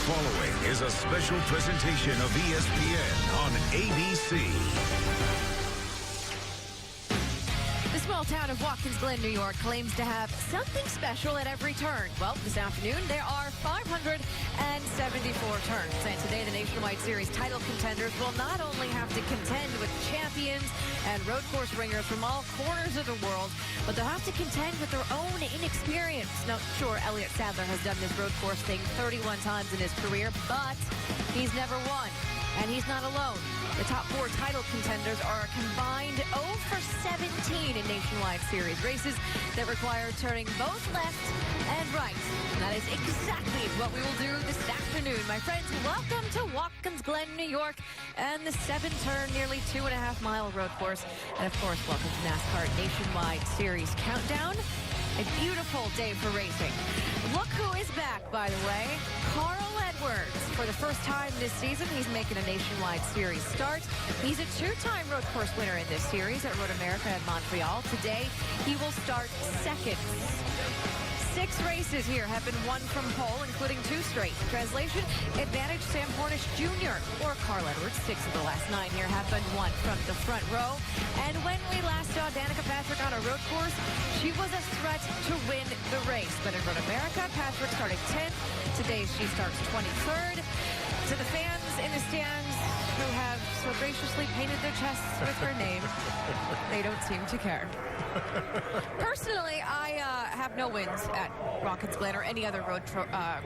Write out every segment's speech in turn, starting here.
following is a special presentation of ESPN on ABC. The small town of Watkins Glen, New York, claims to have something special at every turn. Well, this afternoon, there are 574 turns. And today, the Nationwide Series title contenders will not only have to contend with champions and road course ringers from all corners of the world, but they'll have to contend with their own inexperience. Now, sure, Elliott Sadler has done this road course thing 31 times in his career, but he's never won. And he's not alone. The top four title contenders are a combined 0 for 17 in Nationwide Series races that require turning both left and right. And that is exactly what we will do this afternoon. My friends, welcome to Watkins Glen, New York, and the 7-turn, nearly 2.5-mile road course. And of course, welcome to NASCAR Nationwide Series Countdown. A beautiful day for racing. Look who is back, by the way. Carl Edwards. For the first time this season, he's making a Nationwide Series start. He's a two-time road course winner in this series at Road America and Montreal. Today, he will start second. 6 races here have been won from pole, including 2 straight. Translation, advantage Sam Hornish Jr. or Carl Edwards. 6 of the last 9 here have been won from the front row. And when we last saw Danica Patrick on a road course, she was a threat to win the race. But in Road America, Patrick started 10th. Today, she starts 23rd. To the fans in the stands who have so graciously painted their chests with her name, they don't seem to care. Personally, I have no wins at Watkins Glen or any other road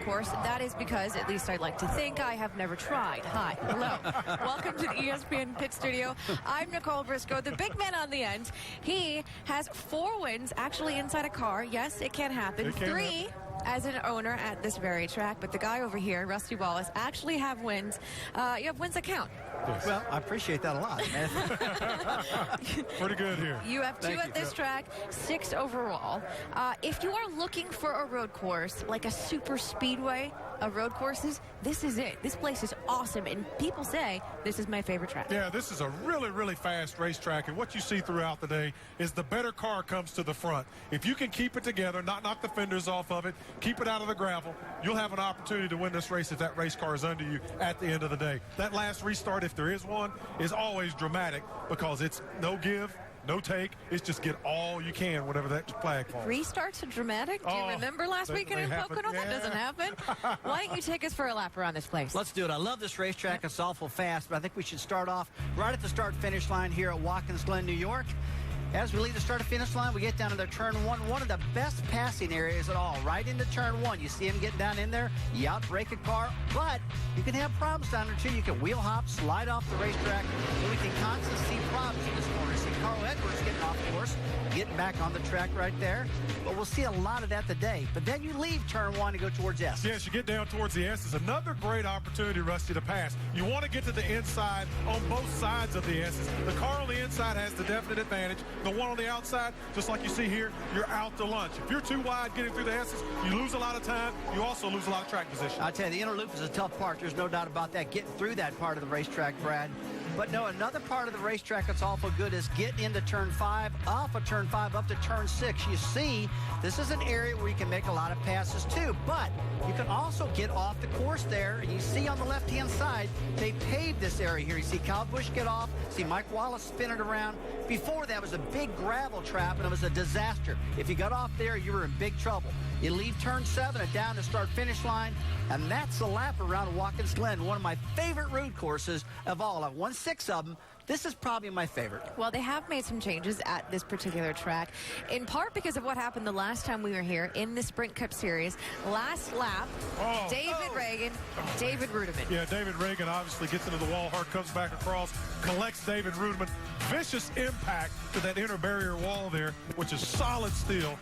course. That is because, at least I'd like to think, I have never tried. Hi. Hello. Welcome to the ESPN Pit Studio. I'm Nicole Briscoe, the big man on the end. He has 4 wins, actually inside a car. Yes, it can happen. 3 as an owner at this very track. But the guy over here, Rusty Wallace, actually have wins. You have wins that count. Yes. Well, I appreciate that a lot. Pretty good here. You have 2 at this track, 6 overall. If you are looking for a road course, like a super speedway of road courses, this is it. This place is awesome, and people say this is my favorite track. Yeah, this is a really, really fast racetrack, and what you see throughout the day is the better car comes to the front. If you can keep it together, not knock the fenders off of it, keep it out of the gravel, you'll have an opportunity to win this race if that race car is under you at the end of the day. That last restart, if there is one, is always dramatic because it's no give, no take. It's just get all you can whenever that flag falls. Restarts are dramatic? Do you remember last weekend in Pocono? Yeah. That doesn't happen. Why don't you take us for a lap around this place? Let's do it. I love this racetrack. It's awful fast, but I think we should start off right at the start-finish line here at Watkins Glen, New York. As we leave the start-finish line, we get down to the turn 1, one of the best passing areas at all, right into turn 1. You see him getting down in there, you outbrake a car, but you can have problems down there, too. You can wheel hop, slide off the racetrack, so we can constantly see problems in this corner. See Carl Edwards getting off course, getting back on the track right there, but we'll see a lot of that today. But then you leave turn 1 and go towards S. Yes, you get down towards the S. It's another great opportunity, Rusty, to pass. You want to get to the inside on both sides of the S's. The car on the inside has the definite advantage. The one on the outside, just like you see here, you're out to lunch. If you're too wide getting through the S's, you lose a lot of time. You also lose a lot of track position. I'll tell you, the inner loop is a tough part. There's no doubt about that, getting through that part of the racetrack, Brad. But no, another part of the racetrack that's awful good is get into turn 5, off of turn 5, up to turn 6. You see, this is an area where you can make a lot of passes too, but you can also get off the course there. And you see on the left-hand side, they paved this area here. You see Kyle Busch get off, see Mike Wallace spin it around. Before that was a big gravel trap, and it was a disaster. If you got off there, you were in big trouble. You leave turn 7 and down to start-finish line, and that's the lap around Watkins Glen, one of my favorite road courses of all. I've won 6 of them. This is probably my favorite. Well, they have made some changes at this particular track, in part because of what happened the last time we were here in the Sprint Cup Series. Last lap, David Reagan, David Rudiman. Yeah, David Reagan obviously gets into the wall hard, comes back across, collects David Rudiman. Vicious impact to that inner barrier wall there, which is solid steel.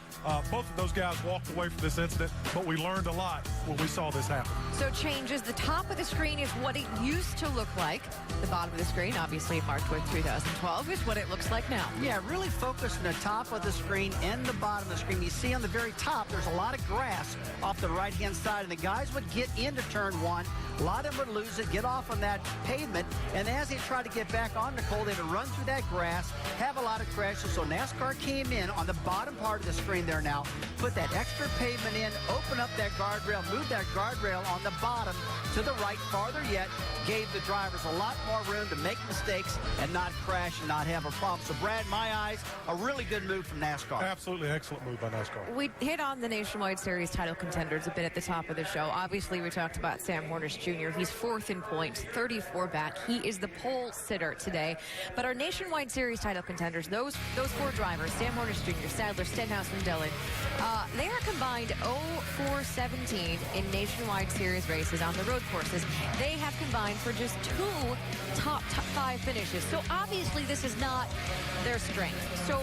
Both of those guys walked away from this incident, but we learned a lot when we saw this happen. So changes. The top of the screen is what it used to look like. The bottom of the screen, obviously, marked marked with 2012 is what it looks like now. Yeah, really focus on the top of the screen and the bottom of the screen. You see on the very top, there's a lot of grass off the right-hand side, and the guys would get into turn one. A lot of them would lose it, get off on that pavement, and as they try to get back on Nicole, they would run through that grass, have a lot of crashes. So NASCAR came in on the bottom part of the screen there now, put that extra pavement in, open up that guardrail, move that guardrail on the bottom to the right, farther yet, gave the drivers a lot more room to make mistakes and not crash and not have a problem. So, Brad, my eyes, a really good move from NASCAR. Absolutely excellent move by NASCAR. We hit on the Nationwide Series title contenders a bit at the top of the show. Obviously, we talked about Sam Hornish Jr. He's fourth in points, 34 back. He is the pole sitter today. But our Nationwide Series title contenders, those four drivers, Sam Hornish Jr., Sadler, Stenhouse, and Dillon, they are combined 0-4-17 in Nationwide Series races on the road courses. They have combined for just two top five finishes. So obviously this is not their strength. So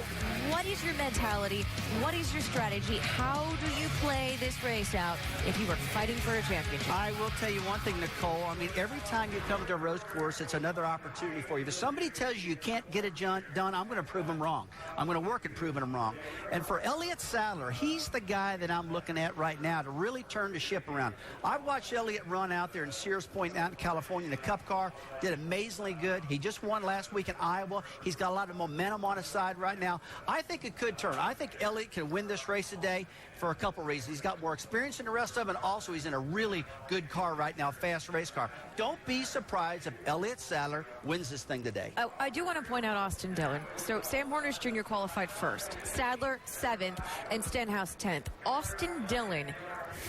what is your mentality? What is your strategy? How do you play this race out if you were fighting for a championship? I will tell you one thing, Nicole. I mean, every time you come to a road course, it's another opportunity for you. If somebody tells you you can't get it done, I'm going to prove them wrong. I'm going to work at proving them wrong. And for Elliott Sadler, he's the guy that I'm looking at right now to really turn the ship around. I watched Elliott run out there in Sears Point out in California in a Cup car. Did amazingly good. He just won last week in Iowa. He's got a lot of momentum on his side right now. I think it could turn. I think Elliott can win this race today for a couple reasons. He's got more experience than the rest of them, and also he's in a really good car right now, fast race car. Don't be surprised if Elliott Sadler wins this thing today. Oh, I do want to point out Austin Dillon. So Sam Hornish Jr. qualified first, Sadler 7th, and Stenhouse 10th. Austin Dillon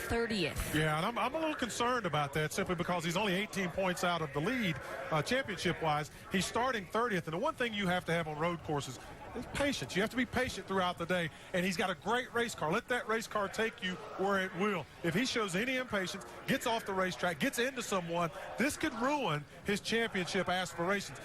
30th. Yeah, and I'm a little concerned about that simply because he's only 18 points out of the lead championship-wise. He's starting 30th, and the one thing you have to have on road courses is patience. You have to be patient throughout the day, and he's got a great race car. Let that race car take you where it will. If he shows any impatience, gets off the racetrack, gets into someone, this could ruin his championship aspirations.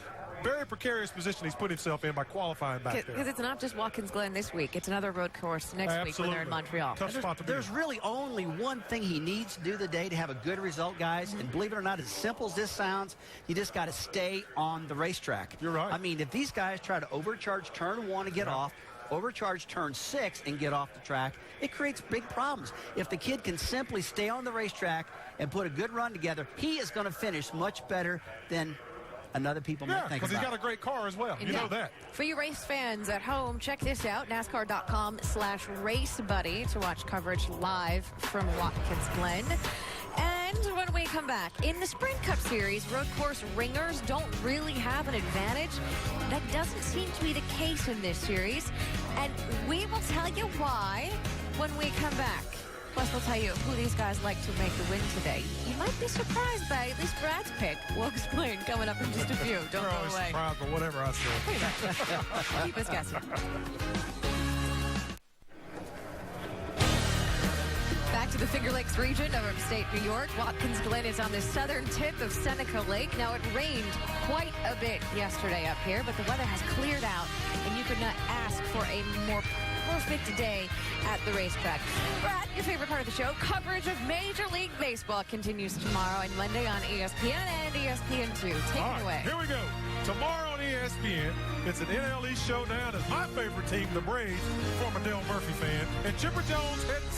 Very precarious position he's put himself in by qualifying back there. Because it's not just Watkins Glen this week. It's another road course next week when they're in Montreal. Tough spot to be. There's really only one thing he needs to do today to have a good result, guys. And believe it or not, as simple as this sounds, you just got to stay on the racetrack. You're right. I mean, if these guys try to overcharge turn one and get off, overcharge turn 6 and get off the track, it creates big problems. If the kid can simply stay on the racetrack and put a good run together, he is going to finish much better than another people might think about. because he's got a great car as well. You know that. For you race fans at home, check this out, NASCAR.com/RaceBuddy to watch coverage live from Watkins Glen. And when we come back, in the Sprint Cup Series, road course ringers don't really have an advantage. That doesn't seem to be the case in this series. And we will tell you why when we come back. Plus, we'll tell you who these guys like to make the win today. You might be surprised by at least Brad's pick. We'll explain coming up in just a few. Don't go away. Surprised by whatever I say. Keep us guessing. Back to the Finger Lakes region of upstate New York. Watkins Glen is on the southern tip of Seneca Lake. Now, it rained quite a bit yesterday up here, but the weather has cleared out, and you could not ask for a more perfect day at the racetrack. Brad, your favorite part of the show, coverage of Major League Baseball continues tomorrow and Monday on ESPN and ESPN2. Take it away. Here we go. Tomorrow on ESPN, it's an NL East showdown as my favorite team, the Braves, former Dale Murphy fan, and Chipper Jones heading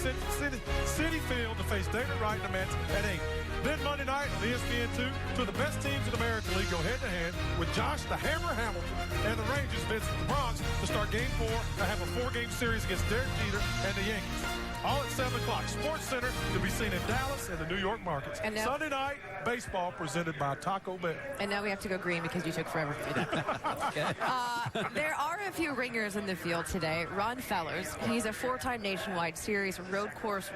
City Field to face David Wright and the Mets at 8. Then Monday night on ESPN2, two of the best teams in the American League go head-to-head with Josh the Hammer Hamilton and the Rangers visit the Bronx to start Game 4 and have a 4-game series against Derek Jeter and the Yankees. All at 7 o'clock. Sports Center to be seen in Dallas and the New York markets. And now, Sunday night, baseball presented by Taco Bell. And now we have to go green because you took forever to do that. There are a few ringers in the field today. Ron Fellers, he's a 4-time Nationwide Series road course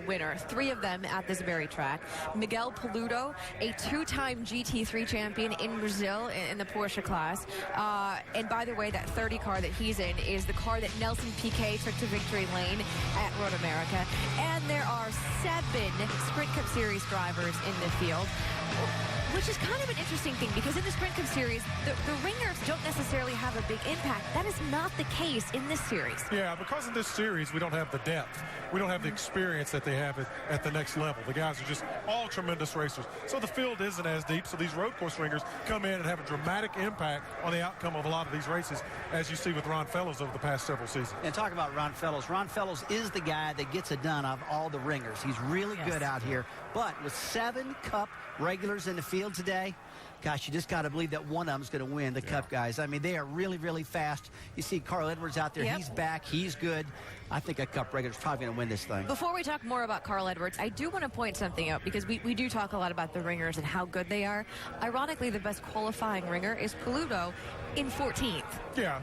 winner, 3 of them at this very track. Miguel Paludo, a 2-time GT3 champion in Brazil in the Porsche class. And by the way, that 30 car that he's in is the car that Nelson Piquet took to victory lane at Road America. And there are 7 Sprint Cup Series drivers in the field. Which is kind of an interesting thing because in the Sprint Cup Series, the ringers don't necessarily have a big impact. That is not the case in this series. Yeah, because in this series, we don't have the depth. We don't have the experience that they have at the next level. The guys are just all tremendous racers. So the field isn't as deep, so these road course ringers come in and have a dramatic impact on the outcome of a lot of these races, as you see with Ron Fellows over the past several seasons. And talk about Ron Fellows. Ron Fellows is the guy that gets it done of all the ringers. He's really good out here. But with 7 Cup regulars in the field today, gosh, you just got to believe that one of them is going to win, the Cup guys. I mean, they are really, really fast. You see Carl Edwards out there. He's back. He's good. I think a Cup regular is probably going to win this thing. Before we talk more about Carl Edwards, I do want to point something out because we do talk a lot about the ringers and how good they are. Ironically, the best qualifying ringer is Paludo in 14th. Yeah,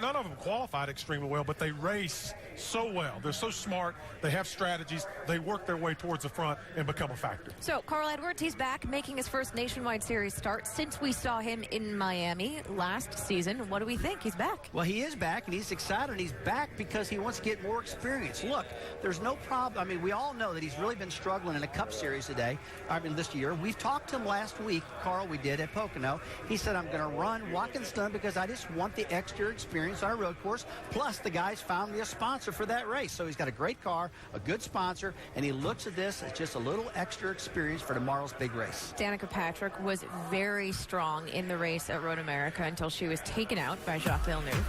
none of them qualified extremely well, but they race so well. They're so smart. They have strategies. They work their way towards the front and become a factor. So Carl Edwards, he's back making his first nationwide series start since we saw him in Miami last season. What do we think? He's back. Well, he is back, and he's excited. He's back because he wants to get more experience. Look, there's no problem. I mean, we all know that he's really been struggling in a Cup Series this year. We've talked to him last week, Carl, we did at Pocono. He said, I'm going to run Watkins Glen because I just want the extra experience on a road course. Plus, the guys found me a sponsor for that race. So he's got a great car, a good sponsor, and he looks at this as just a little extra experience for tomorrow's big race. Danica Patrick was very strong in the race at Road America until she was taken out by Jacques Villeneuve.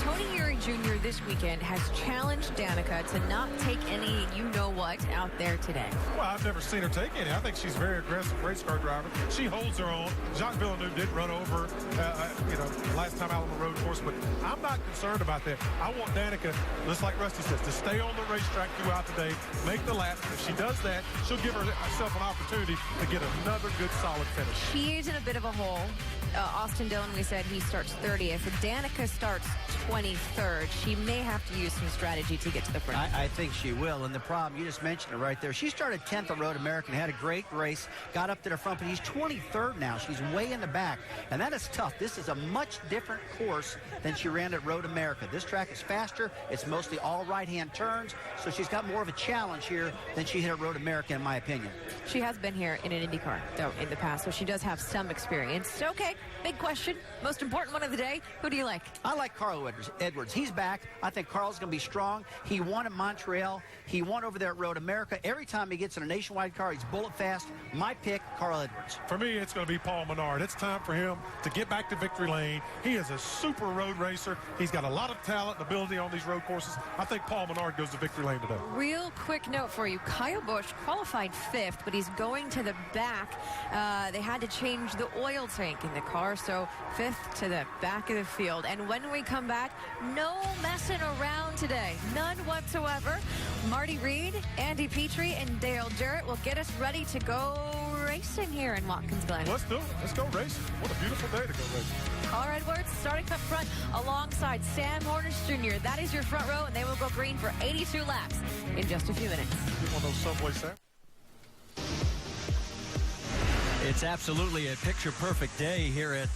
Tony Eury Jr. this weekend has challenged Danica to not take any you-know-what out there today. Well, I've never seen her take any. I think she's a very aggressive race car driver. She holds her own. Jacques Villeneuve did run over, last time out on the road course, but I'm not concerned about that. I want Danica, just like Rusty says, to stay on the racetrack throughout the day, make the laps. If she does that, she'll give herself an opportunity to get another good, solid finish. She is in a bit of a hole. Austin Dillon, we said he starts 30th. Danica starts 23rd. She may have to use some strategy to get to the front. I think she will. And the problem, you just mentioned it right there. She started 10th at Road American, had a great race, got up to the front, but he's 23rd now. She's way in the back. And that is tough. This is a much different course than she ran at Road America. This track is faster. It's mostly all right-hand turns. So she's got more of a challenge here than she hit at Road America, in my opinion. She has been here in an IndyCar, though, in the past, so she does have some experience. So, okay, big question, most important one of the day. Who do you like? I like Carl Edwards. He's back. I think Carl's going to be strong. He won at Montreal. He won over there at Road America. Every time he gets in a nationwide car, he's bullet fast. My pick, Carl Edwards. For me, it's going to be Paul Menard. It's time for him to get back to victory lane. He is a super road racer. He's got a lot of talent and ability on these road courses. I think Paul Menard goes to victory lane today. Real quick note for you. Kyle Busch qualified 5th, but he's going to the back. They had to change the oil tank in the car, so 5th to the back of the field. And when we come back, no messing around today. None whatsoever. Marty Reed, Andy Petrie, and Dale Jarrett will get us ready to go racing here in Watkins Glen. Let's do it. Let's go racing. What a beautiful day to go racing. Carl Edwards starting up front alongside Sam Hornish Jr. That is your front row, and they will go green for 82 laps in just a few minutes. Get one of those Subway sandwiches. It's absolutely a picture-perfect day here at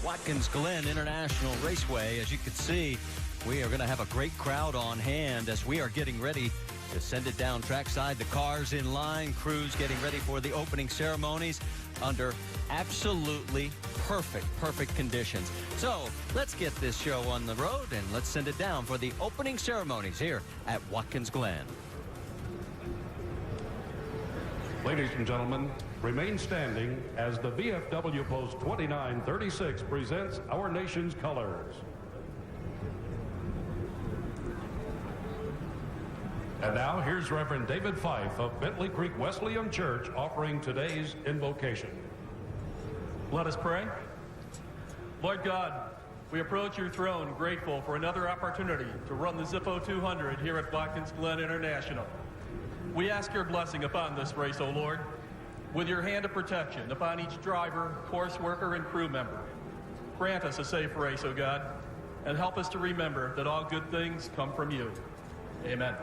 Watkins Glen International Raceway. As you can see, we are going to have a great crowd on hand as we are getting ready to send it down trackside. The cars in line, crews getting ready for the opening ceremonies under absolutely perfect conditions. So let's get this show on the road and let's send it down for the opening ceremonies here at Watkins Glen. Ladies and gentlemen, remain standing as the VFW Post 2936 presents our nation's colors. And now here's Reverend David Fife of Bentley Creek Wesleyan Church offering today's invocation. Let us pray. Lord God, we approach your throne grateful for another opportunity to run the Zippo 200 here at Watkins Glen International. We ask your blessing upon this race, O Lord, with your hand of protection upon each driver, course worker, and crew member. Grant us a safe race, O God, and help us to remember that all good things come from you. Amen.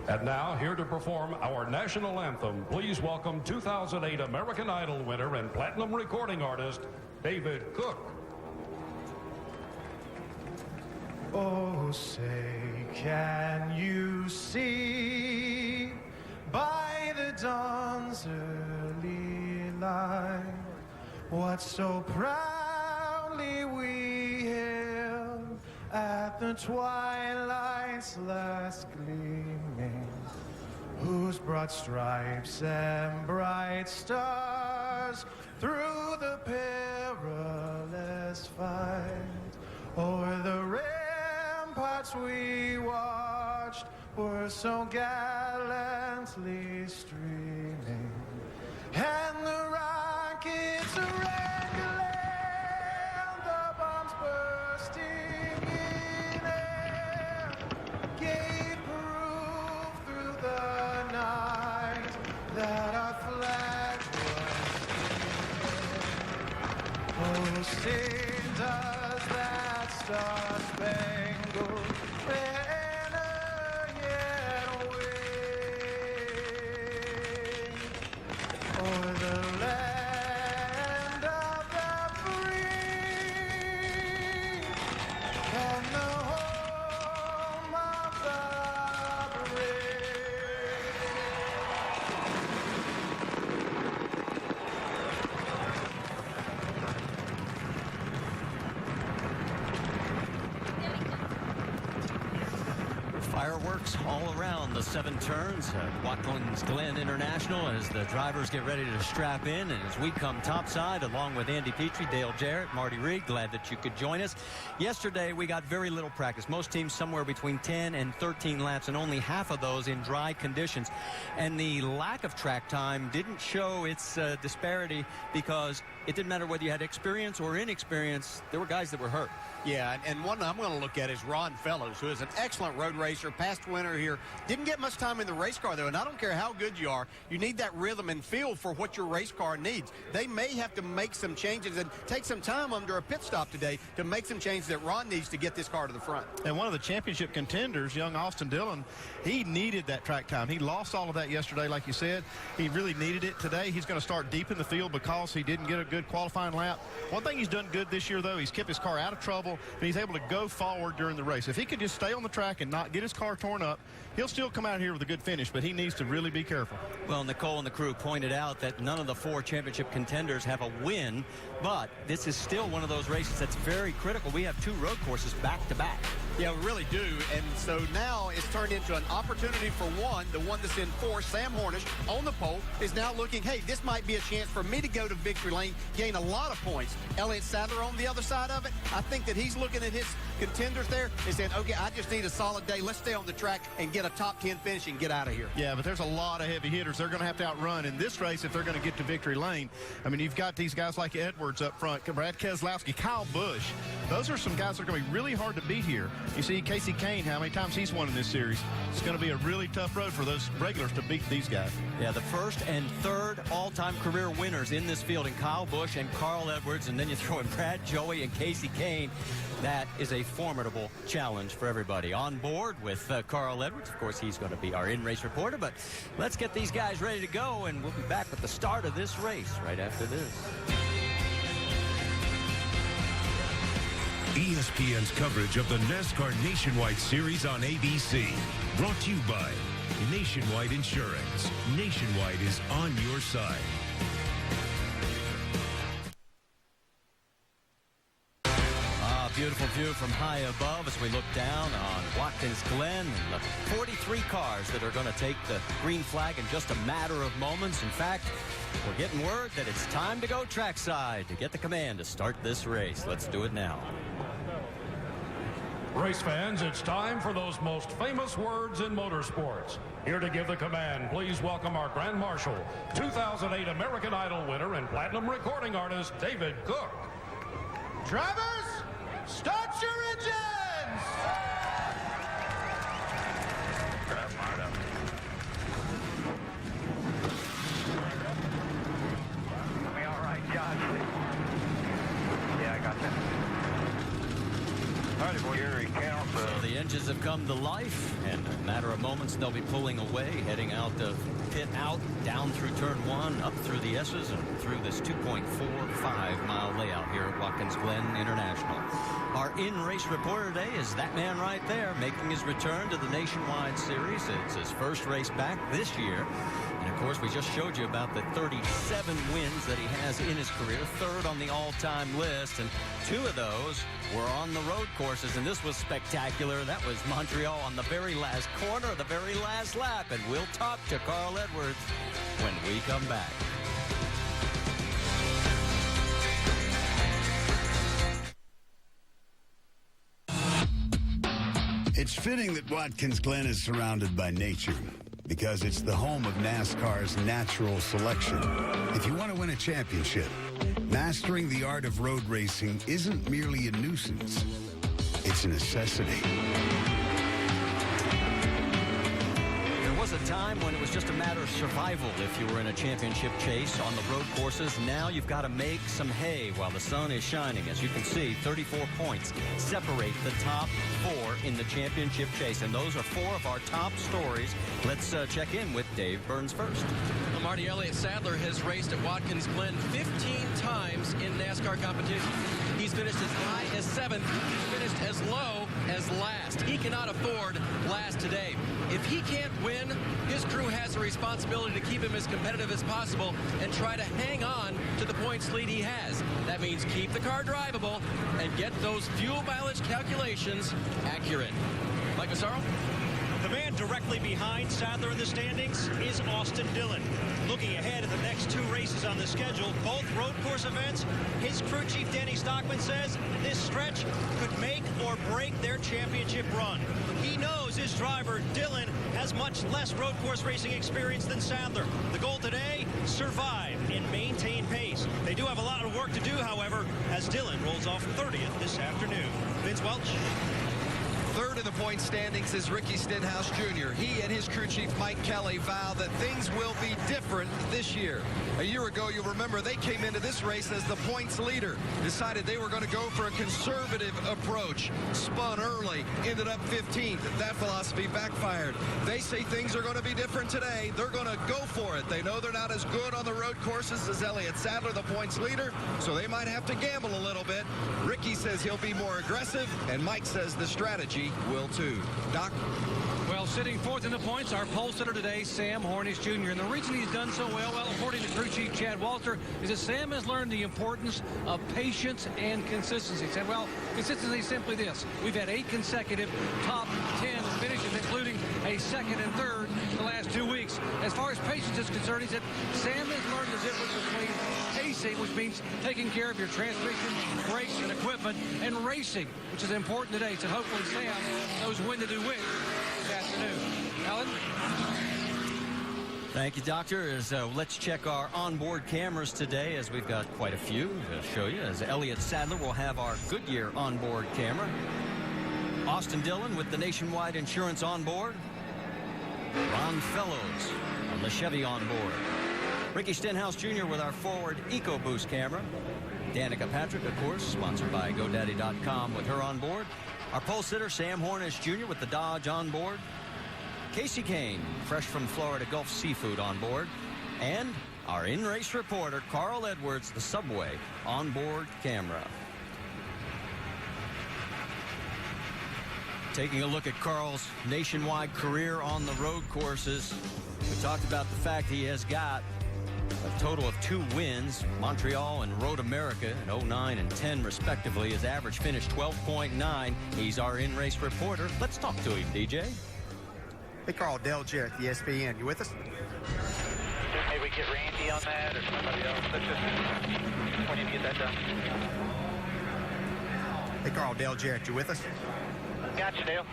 And now, here to perform our national anthem, please welcome 2008 American Idol winner and platinum recording artist, David Cook. Oh, say, can you see by the dawn's early what so proudly we hailed at the twilight's last gleaming, whose broad stripes and bright stars through the perilous fight o'er the ramparts we watched were so gallantly streaming, and the rockets wrangling, the bombs bursting in air, gave proof through the night that our flag was streaming. Oh, sing does that star-spangled banner yet wave o'er the land of the free and the home of the brave. Fireworks all around the 7 turns at Watkins Glen International as the drivers get ready to strap in, and as we come topside along with Andy Petrie, Dale Jarrett, Marty Reed, glad that you could join us. Yesterday we got very little practice. Most teams somewhere between 10 and 13 laps, and only half of those in dry conditions. And the lack of track time didn't show its disparity, because it didn't matter whether you had experience or inexperience. There were guys that were hurt. Yeah, and one I'm going to look at is Ron Fellows, who is an excellent road racer, past winner here. Didn't get much time in the race car, though, and I don't care how good you are. You need that rhythm and feel for what your race car needs. They may have to make some changes and take some time under a pit stop today to make some changes that Ron needs to get this car to the front. And one of the championship contenders, young Austin Dillon, he needed that track time. He lost all of that yesterday, like you said. He really needed it today. He's going to start deep in the field because he didn't get a good qualifying lap. One thing he's done good this year, though, he's kept his car out of trouble, and he's able to go forward during the race. If he could just stay on the track and not get his car torn up, he'll still come out here with a good finish, but he needs to really be careful. Well, Nicole and the crew pointed out that none of the 4 championship contenders have a win, but this is still one of those races that's very critical. We have 2 road courses back to back. Yeah, we really do. And so now it's turned into an opportunity for one, the one that's in 4, Sam Hornish, on the pole, is now looking, hey, this might be a chance for me to go to victory lane, gain a lot of points. Elliott Sadler on the other side of it, I think that he's looking at his contenders there and saying, okay, I just need a solid day. Let's stay on the track and get a top 10 finish and get out of here. Yeah, but there's a lot of heavy hitters they're going to have to outrun in this race if they're going to get to victory lane. I mean, you've got these guys like Edwards up front, Brad Keselowski, Kyle Busch. Those are some guys that are going to be really hard to beat here. You see Casey Kane, how many times he's won in this series. It's going to be a really tough road for those regulars to beat these guys. Yeah, the first and third all-time career winners in this field in Kyle Busch and Carl Edwards, and then you throw in Brad Joey and Casey Kane. That is a formidable challenge for everybody. On board with Carl Edwards, of course, he's going to be our in-race reporter, but let's get these guys ready to go, and we'll be back with the start of this race right after this. ESPN's coverage of the NASCAR Nationwide Series on ABC. Brought to you by Nationwide Insurance. Nationwide is on your side. Beautiful view from high above as we look down on Watkins Glen and the 43 cars that are going to take the green flag in just a matter of moments. In fact, we're getting word that it's time to go trackside to get the command to start this race. Let's do it now. Race fans, it's time for those most famous words in motorsports. Here to give the command, please welcome our Grand Marshal, 2008 American Idol winner and platinum recording artist, David Cook. Drivers, start your engines! Me all right, Josh? Yeah, I got that. All right, boy, here he counts. So the engines have come to life, and in a matter of moments, they'll be pulling away, heading out of pit out, down through turn 1, up through the S's, and through this 2.45-mile layout here at Watkins Glen International. Our in-race reporter today is that man right there, making his return to the Nationwide Series. It's his first race back this year. And, of course, we just showed you about the 37 wins that he has in his career, third on the all-time list, and 2 of those were on the road courses, and this was spectacular. That was Montreal on the very last corner, the very last lap, and we'll talk to Carl Edwards when we come back. It's fitting that Watkins Glen is surrounded by nature because it's the home of NASCAR's natural selection. If you want to win a championship, mastering the art of road racing isn't merely a nuisance, it's a necessity. There was a time when it was just a matter of survival if you were in a championship chase on the road courses. Now you've got to make some hay while the sun is shining. As you can see, 34 points separate the top 4 in the championship chase, and those are 4 of our top stories. Let's check in with Dave Burns first. Well, Marty, Elliott Sadler has raced at Watkins Glen 15 times in NASCAR competition. He's finished as high as 7th. He's finished as low as last. He cannot afford last today. If he can't win, his crew has a responsibility to keep him as competitive as possible and try to hang on to the points lead he has. That means keep the car drivable and get those fuel mileage calculations accurate. Mike Massaro? The man directly behind Sadler in the standings is Austin Dillon. Looking ahead at the next 2 races on the schedule, both road course events, his crew chief Danny Stockman says this stretch could make or break their championship run. He knows his driver, Dillon, has much less road course racing experience than Sadler. The goal today, survive and maintain pace. They do have a lot of work to do, however, as Dillon rolls off 30th this afternoon. Vince Welch. Third in the point standings is Ricky Stenhouse Jr. He and his crew chief Mike Kelly vow that things will be different this year. A year ago, you'll remember they came into this race as the points leader, decided they were going to go for a conservative approach, spun early, ended up 15th. That philosophy backfired. They say things are going to be different today. They're going to go for it. They know they're not as good on the road courses as Elliott Sadler, the points leader, so they might have to gamble a little bit. Ricky says he'll be more aggressive, and Mike says the strategy will too. Doc? Well, sitting 4th in the points, our pole sitter today, Sam Hornish Jr. And the reason he's done so well, according to crew chief Chad Walter, is that Sam has learned the importance of patience and consistency. He said, well, consistency is simply this. We've had 8 consecutive top 10 finishes, including a 2nd and 3rd the last 2 weeks. As far as patience is concerned, he said, Sam has learned the difference between pacing, which means taking care of your transmission, brakes, and equipment, and racing, which is important today. So hopefully Sam knows when to do which this afternoon. Alan? Thank you, Doctor. Let's check our onboard cameras today, as we've got quite a few to show you. As Elliott Sadler will have our Goodyear onboard camera. Austin Dillon with the Nationwide Insurance onboard. Ron Fellows on the Chevy onboard. Ricky Stenhouse Jr. with our Ford EcoBoost camera. Danica Patrick, of course, sponsored by GoDaddy.com with her onboard. Our pole sitter, Sam Hornish Jr. with the Dodge onboard. Casey Kane, fresh from Florida Gulf Seafood onboard. And our in-race reporter, Carl Edwards, the Subway onboard camera. Taking a look at Carl's nationwide career on the road courses. We talked about the fact he has got a total of 2 wins, Montreal and Road America in 09 and 10 respectively. His average finished 12.9. He's our in-race reporter. Let's talk to him, DJ. Hey, Carl, Dale Jarrett, the ESPN. You with us? Maybe we get Randy on that or somebody else. Let's just, when you get that done. Hey, Carl, Dale Jarrett, you with us? Gotcha, Dale.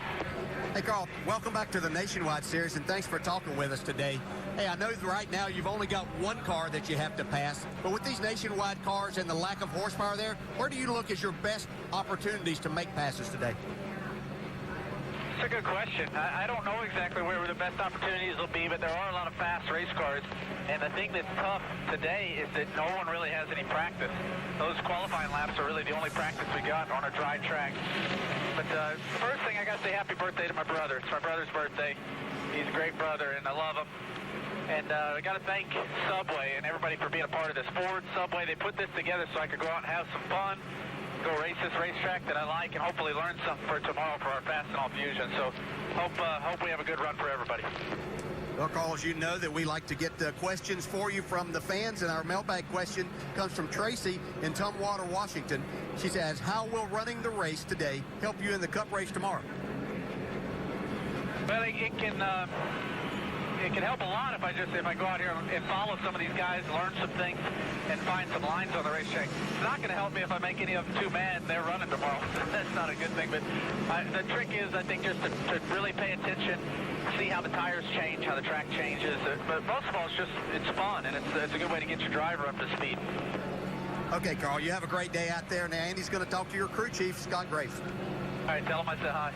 Hey, Carl, welcome back to the Nationwide Series, and thanks for talking with us today. Hey, I know right now you've only got 1 car that you have to pass, but with these Nationwide cars and the lack of horsepower there, where do you look as your best opportunities to make passes today? That's a good question. I don't know exactly where the best opportunities will be, but there are a lot of fast race cars. And the thing that's tough today is that no one really has any practice. Those qualifying laps are really the only practice we got on a dry track. But first thing, I got to say happy birthday to my brother. It's my brother's birthday. He's a great brother, and I love him. And I got to thank Subway and everybody for being a part of this. Ford, Subway, they put this together so I could go out and have some fun, go race this racetrack that I like, and hopefully learn something for tomorrow for our Fast and All Fusion. So hope we have a good run for everybody. Well, Carl, as you know that we like to get questions for you from the fans, and our mailbag question comes from Tracy in Tumwater, Washington. She says, how will running the race today help you in the Cup race tomorrow? Well, it can help a lot if I go out here and follow some of these guys, learn some things, and find some lines on the racetrack. It's not going to help me if I make any of them too mad and they're running tomorrow. That's not a good thing. But the trick is, I think, just to really pay attention, see how the tires change, how the track changes. But most of all, it's fun, and it's a good way to get your driver up to speed. Okay, Carl, you have a great day out there. Now, Andy's going to talk to your crew chief, Scott Graves. All right, tell him I said hi.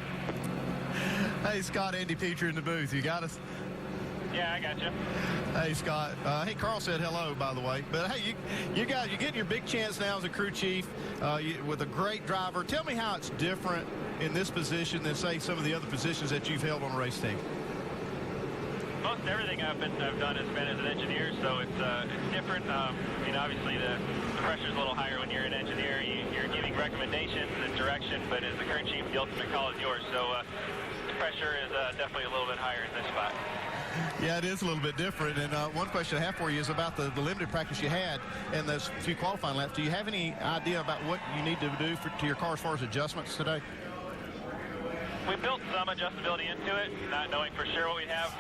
Hey, Scott, Andy Petrie in the booth. You got us? Yeah, I got you. Hey, Scott. Hey, Carl said hello, by the way. But, hey, you're getting your big chance now as a crew chief with a great driver. Tell me how it's different in this position than, say, some of the other positions that you've held on a race team. Most everything I've done has been as an engineer, so it's different. I mean, obviously the pressure's a little higher when you're an engineer. You're giving recommendations and direction, but as the crew chief, the ultimate call is yours. So the pressure is definitely a little bit higher in this spot. Yeah, it is a little bit different. And one question I have for you is about the limited practice you had and those few qualifying laps. Do you have any idea about what you need to do to your car as far as adjustments today? We built some adjustability into it, not knowing for sure what we'd have.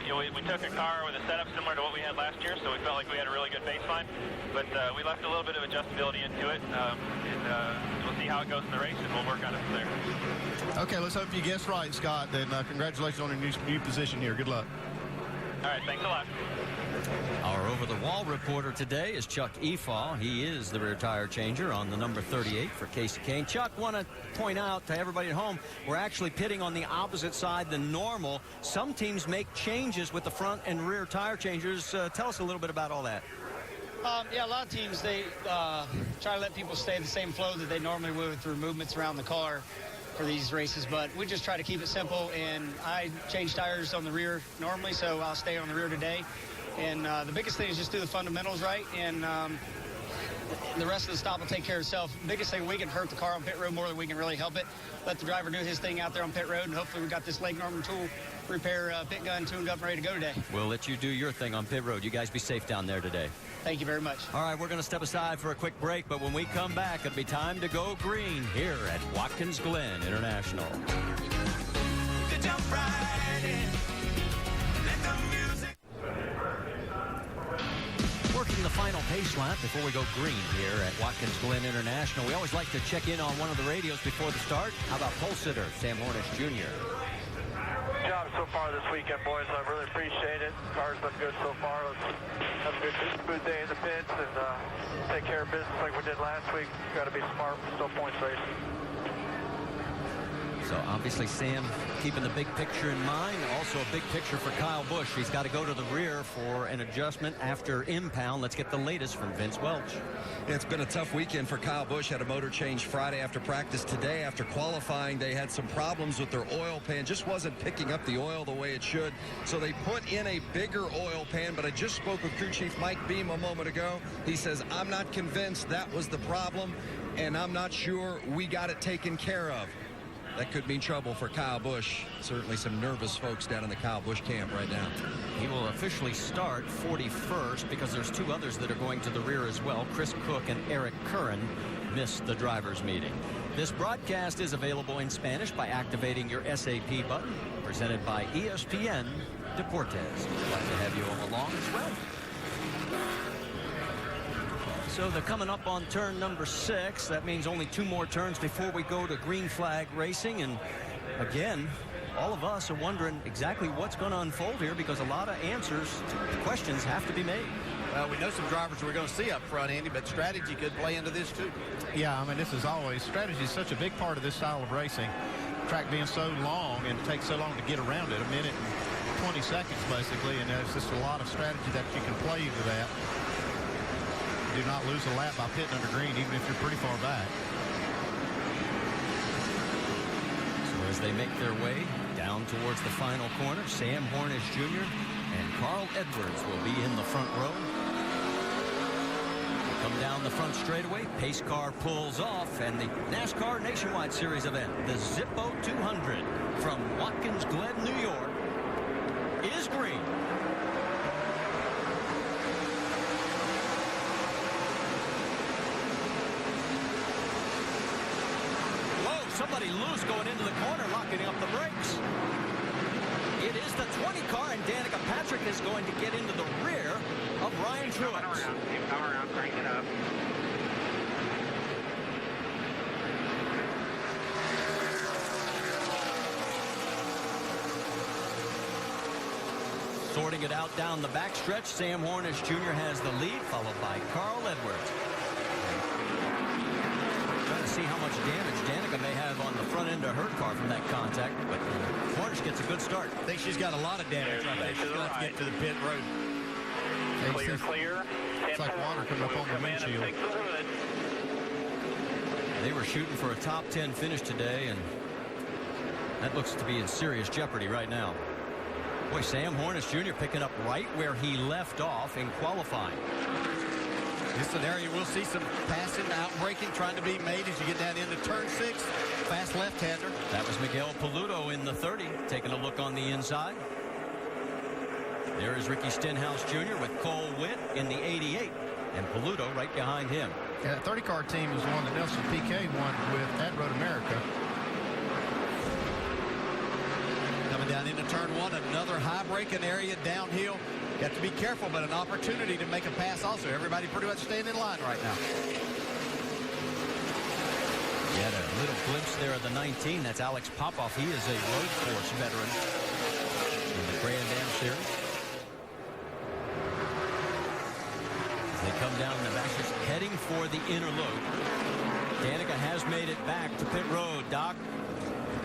We took a car with a setup similar to what we had last year, so we felt like we had a really good baseline. But we left a little bit of adjustability into it, and we'll see how it goes in the race, and we'll work on it from there. Okay, let's hope you guessed right, Scott. Then congratulations on your new position here. Good luck. All right, thanks a lot. Our over-the-wall reporter today is Chuck Efaw. He is the rear tire changer on the number 38 for Casey Kane. Chuck, want to point out to everybody at home, we're actually pitting on the opposite side than normal. Some teams make changes with the front and rear tire changers. Tell us a little bit about all that. Yeah, a lot of teams, they try to let people stay the same flow that they normally would through movements around the car for these races, but we just try to keep it simple, and I change tires on the rear normally, so I'll stay on the rear today. And the biggest thing is just do the fundamentals right, and the rest of the stop will take care of itself. The biggest thing, we can hurt the car on pit road more than we can really help it. Let the driver do his thing out there on pit road, and hopefully we got this Lake Norman tool repair pit gun tuned up and ready to go today. We'll let you do your thing on pit road. You guys be safe down there today. Thank you very much. All right, we're going to step aside for a quick break, but when we come back, it'll be time to go green here at Watkins Glen International. Jump right in. Let the music. Working the final pace lap before we go green here at Watkins Glen International. We always like to check in on one of the radios before the start. How about pole sitter Sam Hornish Jr.? Good job so far this weekend, boys. I really appreciate it. Car's been good so far. Let's have a good, smooth day in the pits and take care of business like we did last week. Got to be smart. Still points racing. So obviously Sam keeping the big picture in mind. Also a big picture for Kyle Busch. He's got to go to the rear for an adjustment after impound. Let's get the latest from Vince Welch. It's been a tough weekend for Kyle Busch. Had a motor change Friday after practice. Today after qualifying, they had some problems with their oil pan. Just wasn't picking up the oil the way it should. So they put in a bigger oil pan. But I just spoke with crew chief Mike Beam a moment ago. He says, I'm not convinced that was the problem, and I'm not sure we got it taken care of. That could mean trouble for Kyle Busch. Certainly some nervous folks down in the Kyle Busch camp right now. He will officially start 41st because there's two others that are going to the rear as well. Chris Cook and Eric Curran missed the drivers' meeting. This broadcast is available in Spanish by activating your SAP button. Presented by ESPN Deportes. Glad to have you all along as well. So they're coming up on turn number 6. That means only 2 more turns before we go to green flag racing. And again, all of us are wondering exactly what's going to unfold here because a lot of answers to questions have to be made. Well, we know some drivers we're going to see up front, Andy, but strategy could play into this too. Yeah, I mean, this is always, strategy is such a big part of this style of racing. track being so long and it takes so long to get around it, a minute and 20 seconds basically, and there's just a lot of strategy that you can play to that. Do not lose a lap by pitting under green, even if you're pretty far back. So as they make their way down towards the final corner, Sam Hornish Jr. and Carl Edwards will be in the front row. Come down the front straightaway, pace car pulls off, and the NASCAR Nationwide Series event, the Zippo 200 from Watkins Glen, New York, is green. Whoa, somebody loose going into the corner, locking up the brakes. It is the 20 car, and Danica Patrick is going to get into the rear of Ryan Truex. Keep coming around, crank it up. Sorting it out down the backstretch, Sam Hornish Jr. has the lead, followed by Carl Edwards. Trying to see how much damage Danica may have on the front end of her car from that contact, but Hornish gets a good start. I think she's got a lot of damage right there. She's going to have to get to the pit road. Clear, clear. It's like water coming up on the windshield. They were shooting for a top 10 finish today, and that looks to be in serious jeopardy right now. Boy, Sam Hornish Jr. picking up right where he left off in qualifying. This is an area we'll see some passing, out-braking trying to be made as you get down into turn 6. Fast left-hander. That was Miguel Paludo in the 30, taking a look on the inside. There is Ricky Stenhouse Jr. with Cole Witt in the 88, and Paludo right behind him. Yeah, that 30-car team is the one that Nelson Piquet won with at Road America. Coming down into turn 1, another high-braking area downhill. You have to be careful, but an opportunity to make a pass also. Everybody pretty much staying in line right now. You had a little glimpse there of the 19. That's Alex Popoff. He is a road course veteran in the Grand Am Series. As they come down the back, just heading for the inner loop. Danica has made it back to pit road. Doc.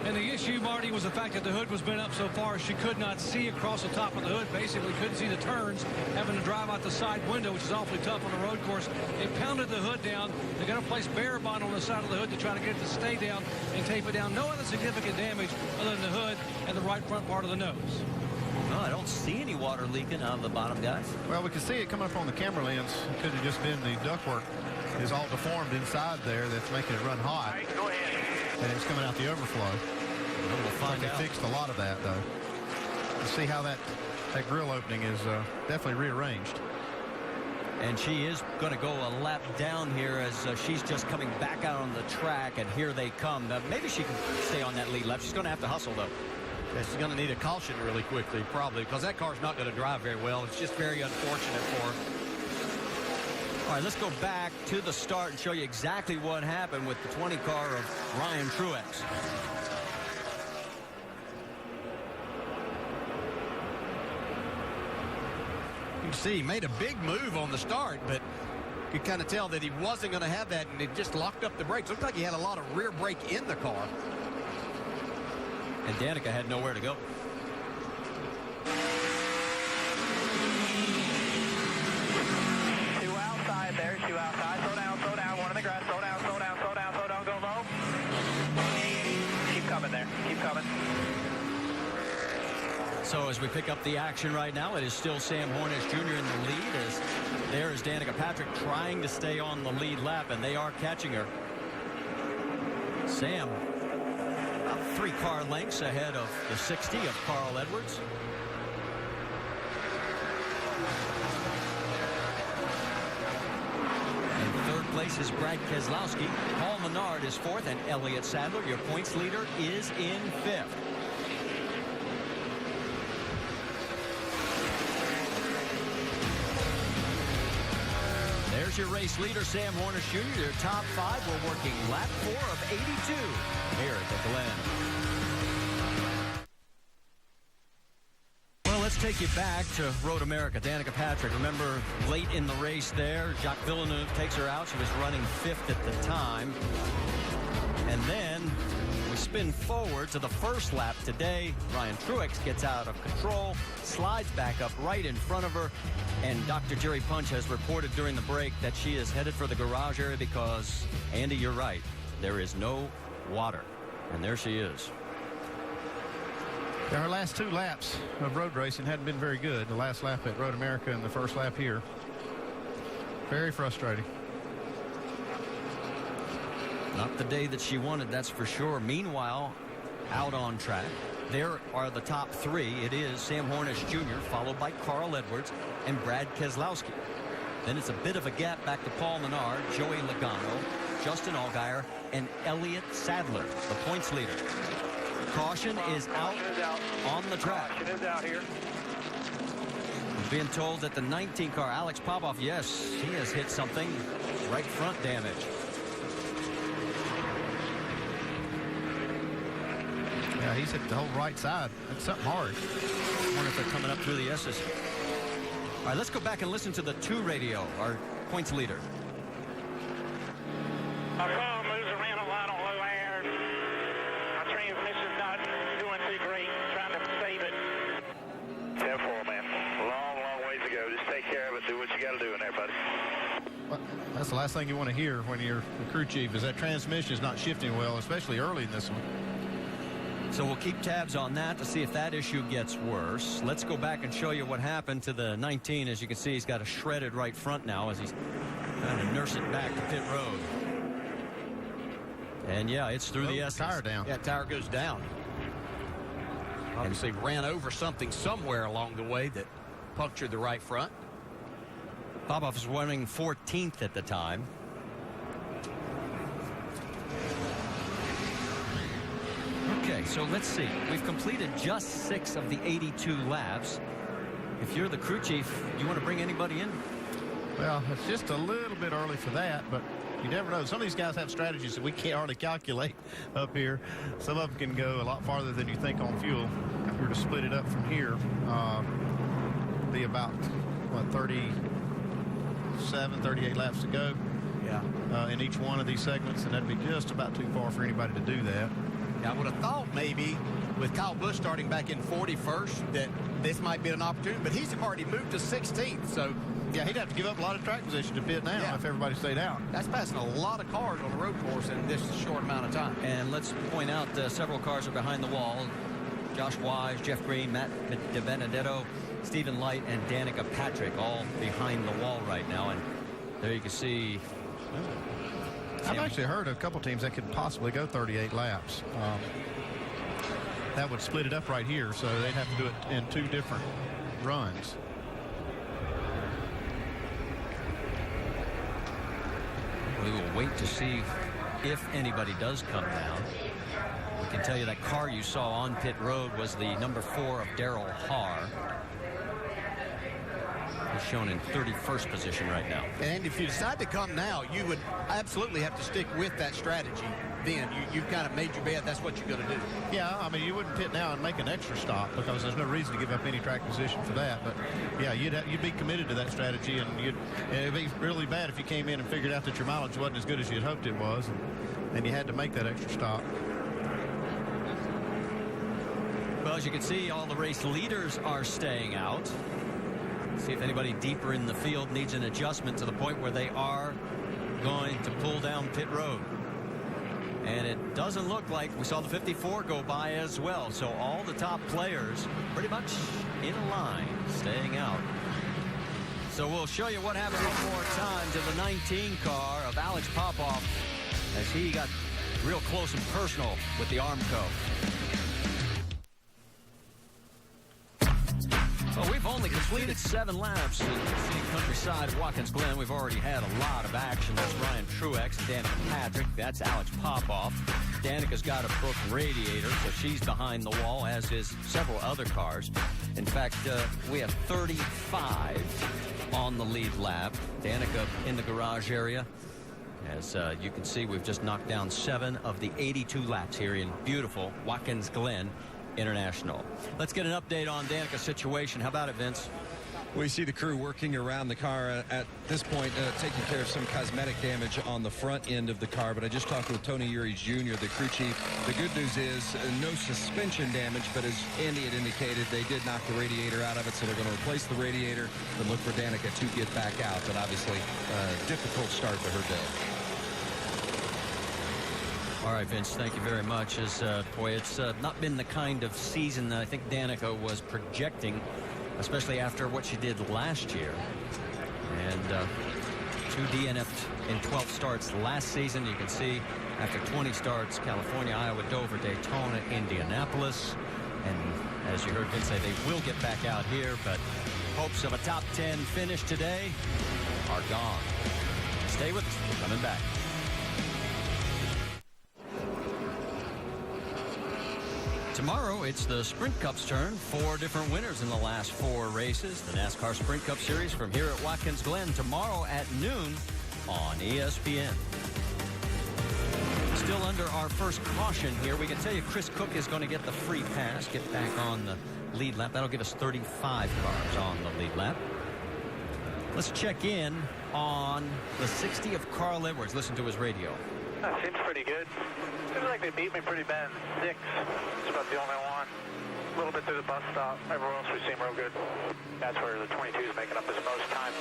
And the issue, Marty, was the fact that the hood was bent up so far she could not see across the top of the hood. Basically couldn't see the turns, having to drive out the side window, which is awfully tough on a road course. They pounded the hood down. They got to place bare bond on the side of the hood to try to get it to stay down and tape it down. No other significant damage other than the hood and the right front part of the nose. No, I don't see any water leaking out of the bottom, guys. Well, we can see it coming up on the camera lens. It could have just been the ductwork is all deformed inside there that's making it run hot. All right, go ahead. And it's coming out the overflow. We'll find out. They fixed a lot of that, though. You see how that grill opening is definitely rearranged. And she is going to go a lap down here as she's just coming back out on the track, and here they come. Maybe she can stay on that lead lap. She's going to have to hustle, though. Yeah, she's going to need a caution really quickly, probably, because that car's not going to drive very well. It's just very unfortunate for her. All right, let's go back to the start and show you exactly what happened with the 20 car of Ryan Truex. You can see he made a big move on the start, but you could kind of tell that he wasn't going to have that, and it just locked up the brakes. Looked like he had a lot of rear brake in the car. And Danica had nowhere to go. Two outside there, two outside. Slow down, one in the grass. Slow down, go low. Keep coming there, keep coming. So as we pick up the action right now, it is still Sam Hornish Jr. in the lead. As there is Danica Patrick trying to stay on the lead lap, and they are catching her. Sam about 3 car lengths ahead of the 60 of Carl Edwards. In third place is Brad Keselowski. Paul Menard is 4th, and Elliott Sadler, your points leader, is in 5th. There's your race leader, Sam Hornish Jr. Your top 5 were working lap 4 of 82 here at the Glen. Well, let's take you back to Road America. Danica Patrick, remember late in the race there, Jacques Villeneuve takes her out. She was running 5th at the time. And then we spin forward to the first lap today. Ryan Truex gets out of control, slides back up right in front of her, and Dr. Jerry Punch has reported during the break that she is headed for the garage area because, Andy, you're right, there is no water. And there she is. Our last 2 laps of road racing hadn't been very good. The last lap at Road America and the first lap here. Very frustrating. Not the day that she wanted, that's for sure. Meanwhile, out on track, there are the top 3. It is Sam Hornish Jr., followed by Carl Edwards and Brad Keselowski. Then it's a bit of a gap back to Paul Menard, Joey Logano, Justin Allgaier, and Elliott Sadler, the points leader. Caution is out on the track. Caution is out here. We're being told that the 19 car, Alex Popoff, yes, he has hit something. Right front damage. Yeah, he's hit the whole right side. That's something hard. I wonder if they're coming up through the S's. All right, let's go back and listen to the 2 radio, our points leader. My phone moves around a lot on low air. My transmission's not doing too great. Trying to save it. 10-4, man. Long ways to go. Just take care of it. Do what you got to do in there, buddy. Well, that's the last thing you want to hear when you're the crew chief is that transmission is not shifting well, especially early in this one. So we'll keep tabs on that to see if that issue gets worse. Let's go back and show you what happened to the 19. As you can see, he's got a shredded right front now as he's trying to nurse it back to pit road. And yeah, it's through the S's. Tire down. Yeah, tire goes down. Obviously ran over something somewhere along the way that punctured the right front. Popoff was running 14th at the time. Okay, so let's see. We've completed just 6 of the 82 laps. If you're the crew chief, you want to bring anybody in? Well, it's just a little bit early for that, but you never know. Some of these guys have strategies that we can't hardly calculate up here. Some of them can go a lot farther than you think on fuel. If we were to split it up from here, be about, what, 37, 38 laps to go. Yeah. In each one of these segments, and that'd be just about too far for anybody to do that. I would have thought maybe with Kyle Busch starting back in 41st that this might be an opportunity, but he's already moved to 16th, so yeah, he'd have to give up a lot of track position to pit now if everybody stayed out. That's passing a lot of cars on the road course in this short amount of time. And let's point out several cars are behind the wall. Josh Wise, Jeff Green, Matt DiBenedetto, Stephen Light, and Danica Patrick all behind the wall right now. And there you can see. I've actually heard of a couple teams that could possibly go 38 laps. That would split it up right here, so they'd have to do it in 2 different runs. We will wait to see if anybody does come down. We can tell you that car you saw on pit road was the number 4 of Darrell Haar. He's shown in 31st position right now. And if you decide to come now, you would absolutely have to stick with that strategy. Then you've kind of made your bet. That's what you're going to do. Yeah, I mean, you wouldn't pit now and make an extra stop because there's no reason to give up any track position for that. But yeah, you'd be committed to that strategy, and it'd be really bad if you came in and figured out that your mileage wasn't as good as you had hoped it was, and you had to make that extra stop. Well, as you can see, all the race leaders are staying out. See if anybody deeper in the field needs an adjustment to the point where they are going to pull down pit road. And it doesn't look like we saw the 54 go by as well. So all the top players pretty much in a line, staying out. So we'll show you what happened one more time to the 19 car of Alex Popoff as he got real close and personal with the Armco. Well, we've only completed 7 laps in the countryside of Watkins Glen. We've already had a lot of action. That's Ryan Truex, Danica Patrick. That's Alex Popoff. Danica's got a book radiator, so she's behind the wall, as is several other cars. In fact, we have 35 on the lead lap. Danica in the garage area. As you can see, we've just knocked down 7 of the 82 laps here in beautiful Watkins Glen International. Let's get an update on Danica's situation. How about it, Vince? We see the crew working around the car at this point, taking care of some cosmetic damage on the front end of the car. But I just talked with Tony Uri Jr., the crew chief. The good news is no suspension damage, but as Andy had indicated, they did knock the radiator out of it, so they're going to replace the radiator and look for Danica to get back out. But obviously, difficult start to her day. All right, Vince, thank you very much. Boy, it's not been the kind of season that I think Danica was projecting, especially after what she did last year. And 2 DNF'd in 12 starts last season. You can see after 20 starts, California, Iowa, Dover, Daytona, Indianapolis. And as you heard Vince say, they will get back out here, but hopes of a top 10 finish today are gone. Stay with us. We're coming back. Tomorrow, it's the Sprint Cup's turn. 4 different winners in the last 4 races. The NASCAR Sprint Cup Series from here at Watkins Glen tomorrow at noon on ESPN. Still under our first caution here. We can tell you Chris Cook is going to get the free pass, get back on the lead lap. That'll give us 35 cars on the lead lap. Let's check in on the 60 of Carl Edwards. Listen to his radio. That seems pretty good. Seems like they beat me pretty bad. 6. It's about the only one. A little bit through the bus stop. Everywhere else we seem real good. That's where the 22 is making up his most time.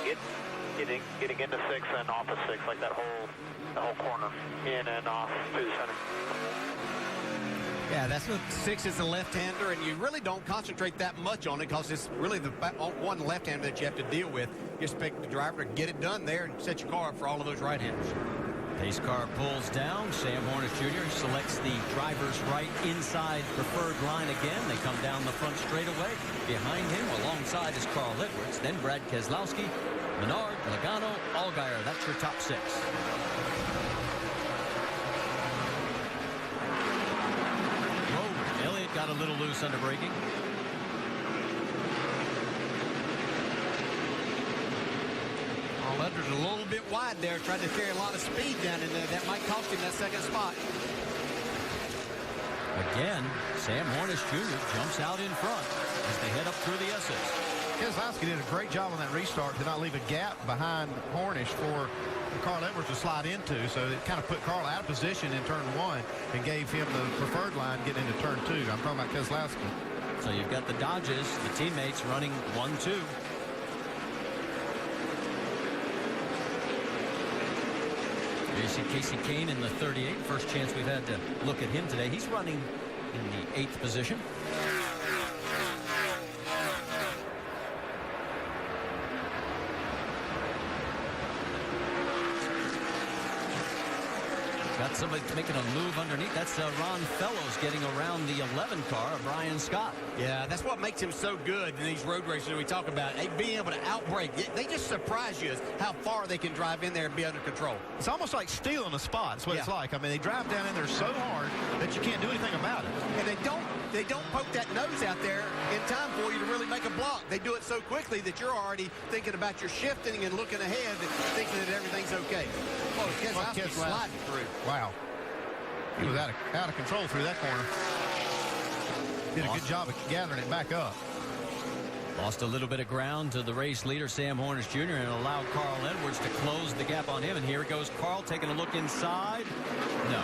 Getting into 6 and off of 6, like the whole corner. In and off through the center. Yeah, that's what 6 is, the left-hander, and you really don't concentrate that much on it because it's really the one left-hander that you have to deal with. You expect the driver to get it done there and set your car up for all of those right-handers. Pace car pulls down. Sam Hornish Jr. selects the driver's right inside preferred line again. They come down the front straightaway. Behind him, alongside, is Carl Edwards. Then Brad Keselowski, Menard, Logano, Allgaier. That's your top 6. Whoa, Elliott got a little loose under braking. Edwards a little bit wide there, trying to carry a lot of speed down in there. That might cost him that second spot. Again, Sam Hornish Jr. jumps out in front as they head up through the S's. Keselowski did a great job on that restart to not leave a gap behind Hornish for Carl Edwards to slide into. So it kind of put Carl out of position in turn 1 and gave him the preferred line getting into turn 2. I'm talking about Keselowski. So you've got the Dodges, the teammates running 1-2. You see Casey Kane in the 38. First chance we've had to look at him today. He's running in the 8th position. Got somebody making a move underneath. That's Ron Fellows getting around the 11 car of Brian Scott. Yeah, that's what makes him so good in these road races we talk about. Being able to outbrake. They just surprise you how far they can drive in there and be under control. It's almost like stealing a spot. That's what it's like. I mean, they drive down in there so hard that you can't do anything about it. And they don't poke that nose out there in time for you to really make a block. They do it so quickly that you're already thinking about your shifting and looking ahead, thinking that everything's okay. Oh, Keselowski sliding through. Wow. He was out of control through that corner. Did a good job of gathering it back up. Lost a little bit of ground to the race leader, Sam Hornish Jr., and allowed Carl Edwards to close the gap on him. And here goes Carl taking a look inside. No.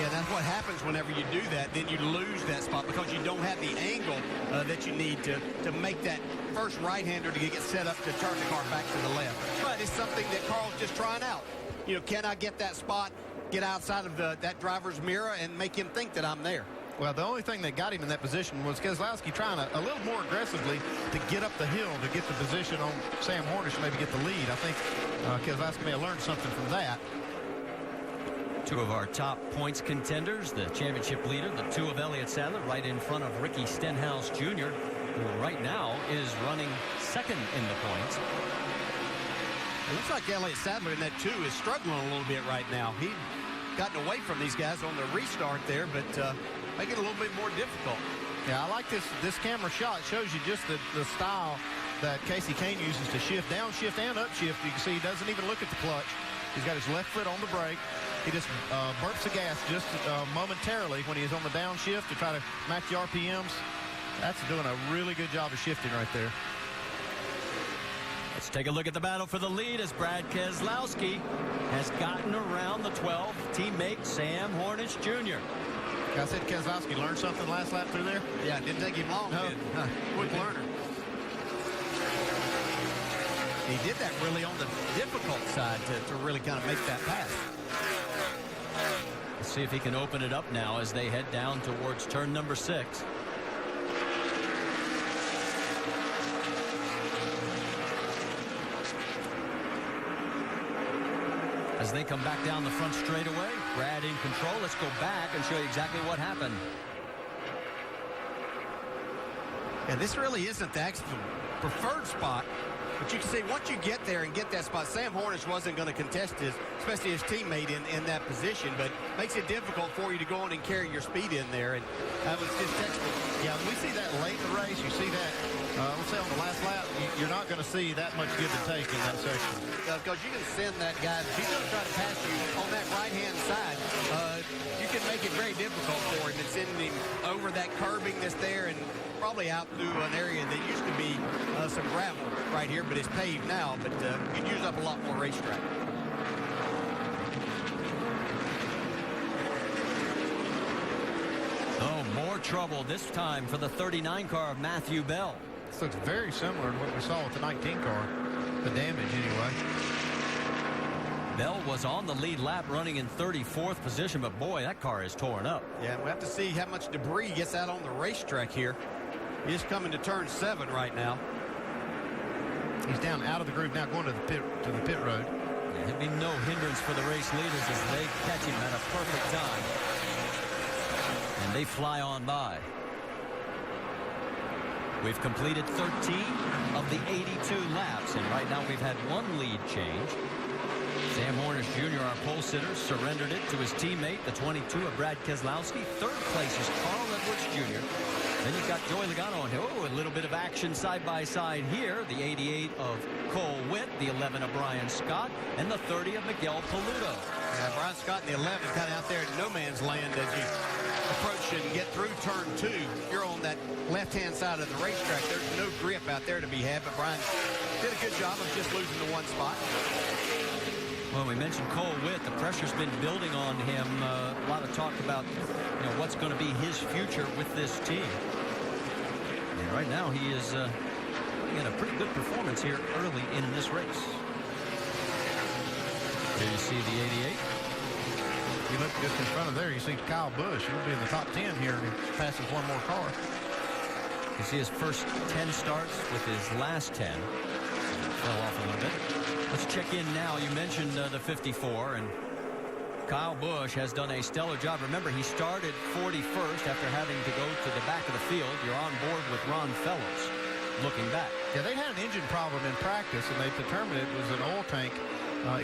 Yeah, that's what happens whenever you do that. Then you lose that spot because you don't have the angle that you need to make that first right-hander to get set up to turn the car back to the left. But it's something that Carl's just trying out. You know, can I get that spot, get outside of that driver's mirror and make him think that I'm there? Well, the only thing that got him in that position was Keselowski trying a little more aggressively to get up the hill to get the position on Sam Hornish, maybe get the lead. I think Keselowski may have learned something from that. 2 of our top points contenders, the championship leader, the 2 of Elliott Sadler, right in front of Ricky Stenhouse Jr., who right now is running 2nd in the points. It looks like Elliott Sadler in that 2 is struggling a little bit right now. He's gotten away from these guys on the restart there, but making it a little bit more difficult. Yeah, I like this camera shot. It shows you just the style that Casey Kane uses to shift, downshift and upshift. You can see he doesn't even look at the clutch. He's got his left foot on the brake. He just burps the gas just momentarily when he's on the downshift to try to match the RPMs. That's doing a really good job of shifting right there. Let's take a look at the battle for the lead as Brad Keselowski has gotten around the 12th teammate Sam Hornish Jr. I said Keselowski learned something last lap through there. Yeah, it didn't take him long. No. Quick learner. He did that really on the difficult side to really kind of make that pass. Let's see if he can open it up now as they head down towards turn number 6. As they come back down the front straightaway, Brad in control. Let's go back and show you exactly what happened. And this really isn't the actual preferred spot, but you can see once you get there and get that spot, Sam Hornish wasn't going to contest especially his teammate in that position, but makes it difficult for you to go in and carry your speed in there, and that was just textbook. Yeah, when we see that late in the race, you see that, let's say on the last lap, you're not going to see that much give and take in that section. Because you can send that guy, if he's going to try to pass you on that right-hand side, you can make it very difficult for him and sending him over that curbing that's there and probably out through an area that used to be some gravel right here, but it's paved now, but you'd use up a lot more racetrack. Oh, more trouble this time for the 39 car of Matthew Bell. This looks very similar to what we saw with the 19 car. The damage, anyway. Bell was on the lead lap running in 34th position, but boy, that car is torn up. Yeah, we'll have to see how much debris gets out on the racetrack here. He's coming to turn 7 right now. He's down out of the groove now, going to the pit road. Yeah, there'll be no hindrance for the race leaders as they catch him at a perfect time. And they fly on by. We've completed 13 of the 82 laps, and right now we've had one lead change. Sam Hornish Jr., our pole sitter, surrendered it to his teammate, the 22 of Brad Keselowski. Third place is Carl Edwards Jr. Then you've got Joey Logano on here. Oh, a little bit of action side by side here. The 88 of Cole Witt, the 11 of Brian Scott, and the 30 of Miguel Paludo. Yeah, Brian Scott in the 11 kind of out there in no man's land as you approach and get through turn 2. You're on that left-hand side of the racetrack. There's no grip out there to be had, but Brian did a good job of just losing the one spot. Well, we mentioned Cole Witt. The pressure's been building on him. A lot of talk about, what's going to be his future with this team. And right now, he is in a pretty good performance here early in this race. There you see the 88. You look just in front of there, you see Kyle Busch. He'll be in the top 10 here, and he passes one more car. You see his first 10 starts with his last 10. Fell off a little bit. Let's check in now. You mentioned the 54, and Kyle Busch has done a stellar job. Remember, he started 41st after having to go to the back of the field. You're on board with Ron Fellows looking back. Yeah, they had an engine problem in practice, and they determined it was an oil tank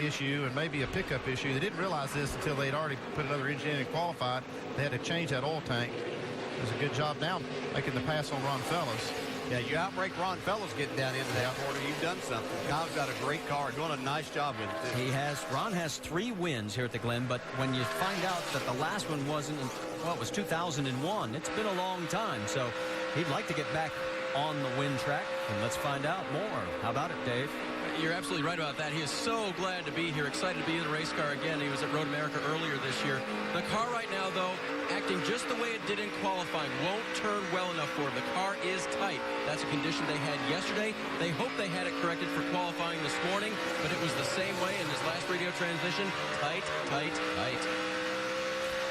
issue and maybe a pickup issue. They didn't realize this until they'd already put another engine in and qualified. They had to change that oil tank. It was a good job now making the pass on Ron Fellows. Yeah, you outbreak Ron Fellows getting down into that corner. You've done something. Kyle's got a great car, doing a nice job with it, too. Ron has 3 wins here at the Glen, but when you find out that the last one wasn't, it was 2001. It's been a long time, so he'd like to get back on the win track, and let's find out more. How about it, Dave? You're absolutely right about that. He is so glad to be here, excited to be in the race car again. He was at Road America earlier this year. The car right now, though, acting just the way it did in qualifying, won't turn well enough for him. The car is tight. That's a condition they had yesterday. They hope they had it corrected for qualifying this morning, but it was the same way in his last radio transition. Tight, tight, tight.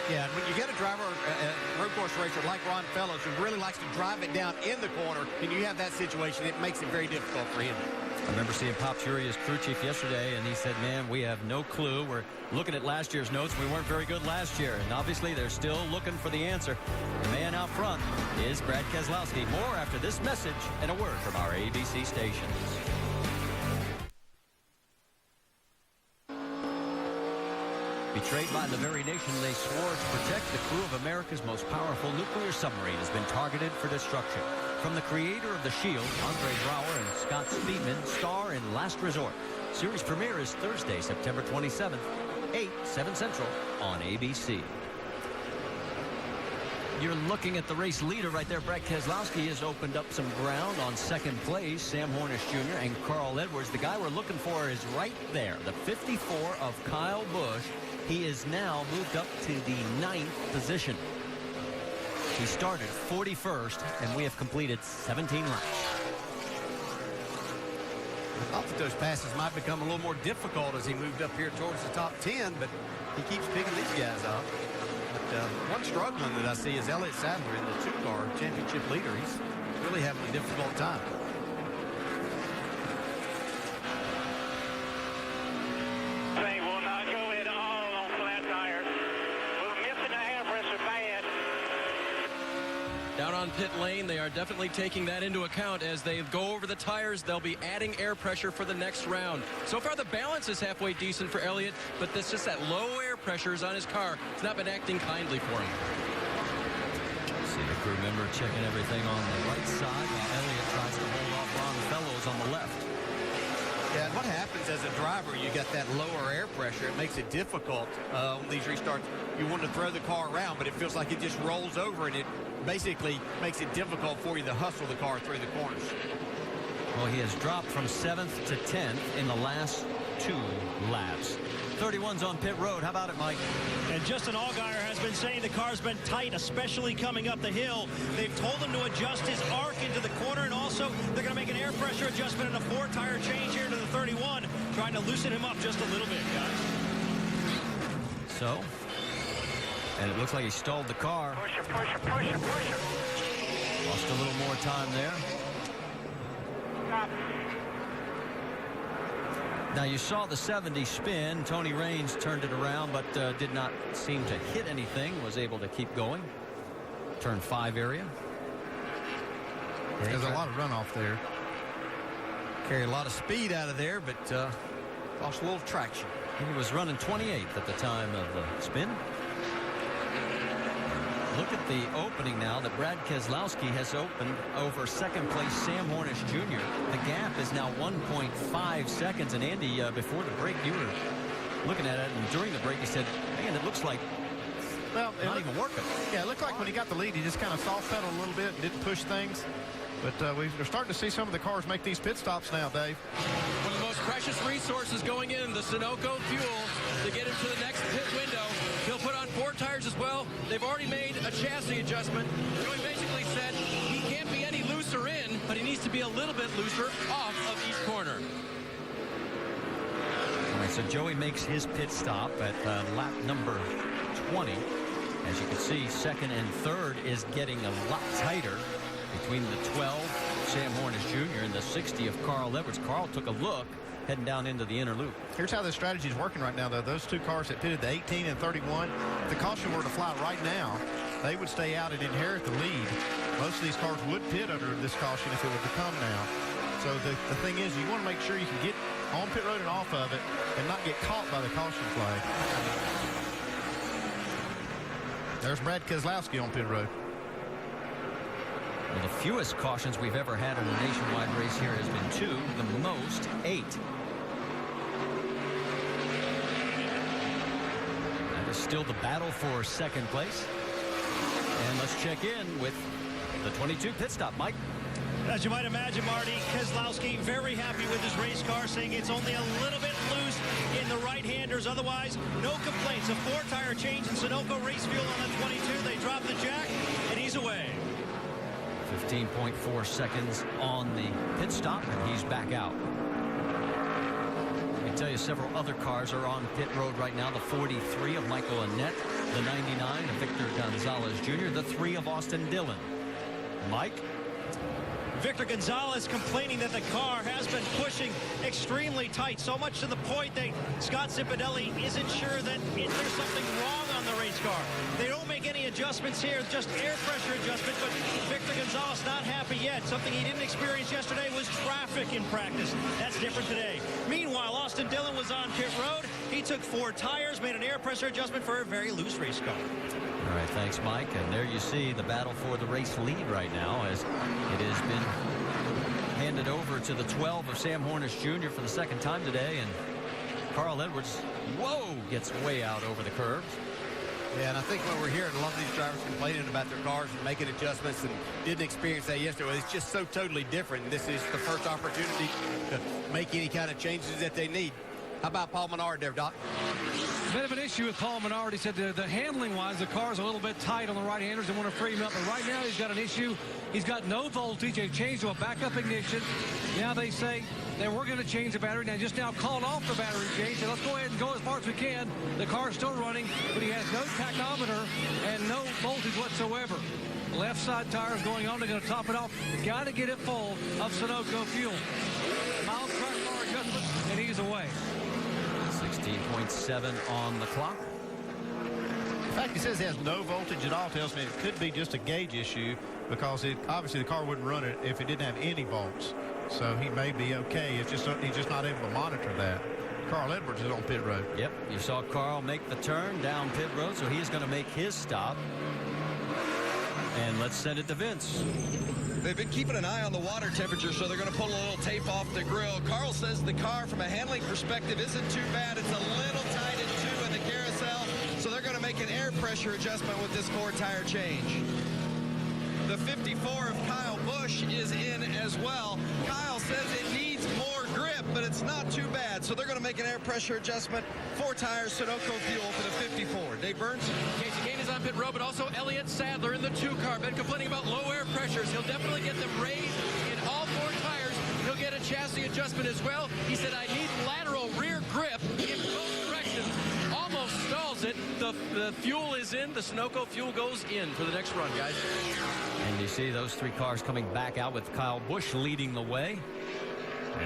Yeah, and when you get a driver, a road course racer like Ron Fellows, who really likes to drive it down in the corner, and you have that situation, it makes it very difficult for him. I remember seeing Pop Furious crew chief yesterday, and he said, man, we have no clue. We're looking at last year's notes. We weren't very good last year, and obviously they're still looking for the answer. The man out front is Brad Keselowski. More after this message and a word from our ABC stations. Betrayed by the very nation they swore to protect, the crew of America's most powerful nuclear submarine has been targeted for destruction. From the creator of The Shield, Andre Brower and Scott Speedman, star in Last Resort. Series premiere is Thursday, September 27th, 8, 7 Central on ABC. You're looking at the race leader right there. Brett Keselowski has opened up some ground on second place. Sam Hornish Jr. and Carl Edwards. The guy we're looking for is right there, the 54 of Kyle Busch. He is now moved up to the 9th position. He started 41st, and we have completed 17 laps. I thought that those passes might become a little more difficult as he moved up here towards the top 10, but he keeps picking these guys up. But one struggling that I see is Elliott Sadler in the 2-car championship leader. He's really having a difficult time. They will not go at all on flat tires. We're missing the air pressure bad. Down on pit lane, they are definitely taking that into account as they go over the tires. They'll be adding air pressure for the next round. So far, the balance is halfway decent for Elliott, but it's just that low air pressure is on his car. It's not been acting kindly for him. See the crew member checking everything on the right side while Elliott tries to hold off Ron Fellows on the left. Yeah, and what happens as a driver, you got that lower air pressure. It makes it difficult on these restarts. You want to throw the car around, but it feels like it just rolls over, and it basically makes it difficult for you to hustle the car through the corners. Well, he has dropped from 7th to 10th in the last 2 laps. 31's on pit road. How about it, Mike? And Justin Allgaier has been saying the car's been tight, especially coming up the hill. They've told him to adjust his arc into the corner, and also they're going to make an air pressure adjustment and a 4-tire change here to the 31, trying to loosen him up just a little bit, guys. So, and it looks like he stalled the car. Push it, push it, push it, push it. Lost a little more time there. Stop. Now, you saw the 70 spin. Tony Raines turned it around, but did not seem to hit anything. Was able to keep going. Turn 5 area. There's a lot of runoff there. Carry a lot of speed out of there, but lost a little traction. He was running 28th at the time of the spin. Look at the opening now that Brad Keselowski has opened over second place Sam Hornish Jr. The gap is now 1.5 seconds. And Andy, before the break, you were looking at it, and during the break, you said, man, it looks like not even working. Yeah, it looked like when he got the lead, he just kind of soft pedaled a little bit and didn't push things. But we're starting to see some of the cars make these pit stops now, Dave. One of the most precious resources going in, the Sunoco fuel, to get him to the next pit window. He'll put on 4 tires as well. They've already made a chassis adjustment. Joey basically said he can't be any looser in, but he needs to be a little bit looser off of each corner. All right, so Joey makes his pit stop at lap number 20. As you can see, second and third is getting a lot tighter between the 12, Sam Hornish Jr., and the 60 of Carl Edwards. Carl took a look heading down into the inner loop. Here's how this strategy is working right now, though. Those 2 cars that pitted, the 18 and 31, if the caution were to fly right now, they would stay out and inherit the lead. Most of these cars would pit under this caution if it were to come now. So the thing is, you want to make sure you can get on pit road and off of it and not get caught by the caution flag. There's Brad Keselowski on pit road. Well, the fewest cautions we've ever had in a nationwide race here has been 2, the most 8. That is still the battle for second place. And let's check in with the 22 pit stop. Mike? As you might imagine, Marty, Keselowski very happy with his race car, saying it's only a little bit loose in the right-handers. Otherwise, no complaints. A 4-tire change in Sunoco race fuel on the 22. They drop the jack, and he's away. 15.4 seconds on the pit stop, and he's back out. Let me tell you, several other cars are on pit road right now. The 43 of Michael Annett, the 99 of Victor Gonzalez Jr., the 3 of Austin Dillon. Mike? Victor Gonzalez complaining that the car has been pushing extremely tight, so much to the point that Scott Zipadelli isn't sure that there's something wrong on the race car. They don't make any adjustments here, just air pressure adjustment, but Victor Gonzalez not happy yet. Something he didn't experience yesterday was traffic in practice. That's different today. Meanwhile, Austin Dillon was on pit road. He took 4 tires, made an air pressure adjustment for a very loose race car. All right, thanks, Mike. And there you see the battle for the race lead right now, as it has been handed over to the 12 of Sam Hornish Jr. for the second time today, and Carl Edwards Whoa, gets way out over the curbs. Yeah, and I think what we're hearing, a lot of these drivers complaining about their cars and making adjustments and didn't experience that yesterday. Well, it's just so totally different. And this is the first opportunity to make any kind of changes that they need. How about Paul Menard there, Doc? Bit of an issue with Paul Menard. He said the handling-wise, the car's a little bit tight on the right-handers and want to free him up. But right now, he's got an issue. He's got no voltage. They've changed to a backup ignition. Now they say that we're going to change the battery. Now, just now called off the battery change. So let's go ahead and go as far as we can. The car's still running, but he has no tachometer and no voltage whatsoever. Left side tires going on. They're going to top it off. Got to get it full of Sunoco fuel. Miles track bar adjustment, and he's away. 16.7 on the clock. The fact he says he has no voltage at all tells me it could be just a gauge issue, because obviously the car wouldn't run it if it didn't have any volts. So he may be okay. It's just he's just not able to monitor that. Carl Edwards is on pit road. Yep, you saw Carl make the turn down pit road, so he's going to make his stop. And let's send it to Vince. They've been keeping an eye on the water temperature, so they're going to pull a little tape off the grill. Carl says the car, from a handling perspective, isn't too bad. It's a little tight at 2 in the carousel, so they're going to make an air pressure adjustment with this 4-tire change. The 54 of Kyle Busch is in as well. Kyle says it needs more grip, but it's not too bad. So they're going to make an air pressure adjustment. 4 tires, Sunoco fuel for the 54. Dave Burns? Casey Kane is on pit road, but also Elliott Sadler in the 2 car. Been complaining about low air pressures. He'll definitely get them raised in all 4 tires. He'll get a chassis adjustment as well. He said, I need lateral rear grip in both directions. Almost stalls it. The fuel is in. The Sunoco fuel goes in for the next run, guys. And you see those 3 cars coming back out with Kyle Busch leading the way.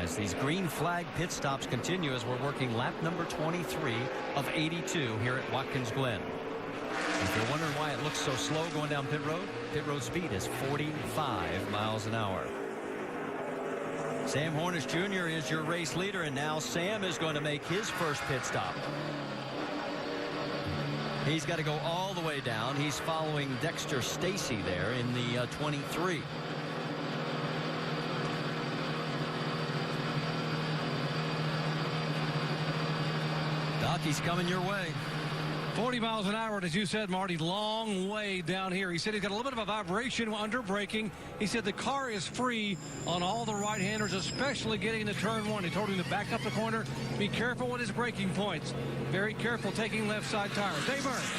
As these green flag pit stops continue, as we're working lap number 23 of 82 here at Watkins Glen. If you're wondering why it looks so slow going down pit road speed is 45 miles an hour. Sam Hornish Jr. is your race leader, and now Sam is going to make his first pit stop. He's got to go all the way down. He's following Dexter Stacy there in the 23. Doc, he's coming your way. 40 miles an hour, as you said, Marty, long way down here. He said he's got a little bit of a vibration under braking. He said the car is free on all the right-handers, especially getting into turn 1. He told him to back up the corner, be careful with his braking points. Very careful taking left side tires. Dave Burns.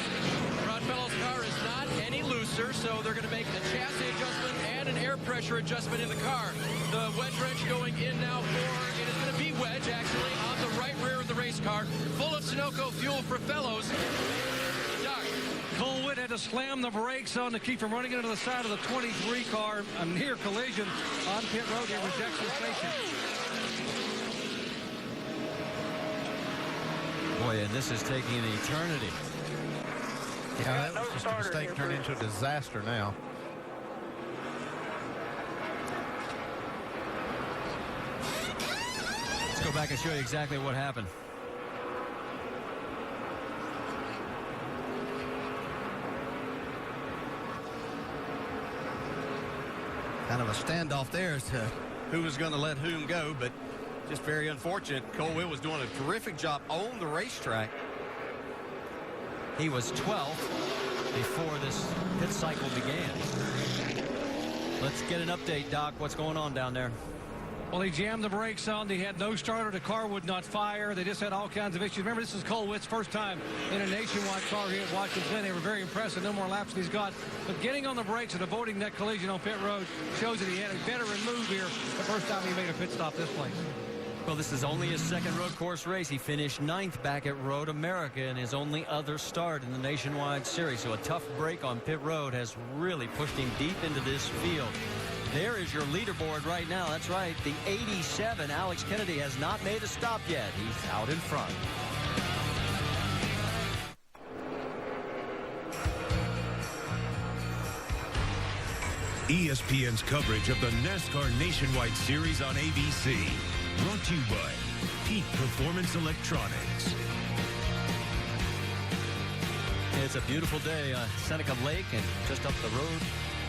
Rod Fellows' car is not any looser, so they're going to make a chassis adjustment and an air pressure adjustment in the car. The wedge wrench going in now for, it is going to be wedge, actually, on the right rear of the race car. Full of Sunoco fuel for Fellows. Doc. Cole Witt had to slam the brakes on to keep from running into the side of the 23 car. A near collision on pit road here with Dexter Stacy. Boy, and this is taking an eternity. Yeah, that was just a mistake turned into a disaster now. Let's go back and show you exactly what happened. Kind of a standoff there as to who was going to let whom go, but just very unfortunate. Cole Witt was doing a terrific job on the racetrack. He was 12th before this pit cycle began. Let's get an update, Doc. What's going on down there? Well, he jammed the brakes on. He had no starter. The car would not fire. They just had all kinds of issues. Remember, this is Cole Witt's first time in a nationwide car here at Watkins Glen. They were very impressive. No more laps than he's got. But getting on the brakes and avoiding that collision on pit road shows that he had a veteran move here the first time he made a pit stop this place. Well, this is only his second road course race. He finished 9th back at Road America in his only other start in the Nationwide Series. So a tough break on pit road has really pushed him deep into this field. There is your leaderboard right now. That's right. The 87, Alex Kennedy, has not made a stop yet. He's out in front. ESPN's coverage of the NASCAR Nationwide Series on ABC. Brought to you by Peak Performance Electronics. It's a beautiful day on Seneca Lake, and just up the road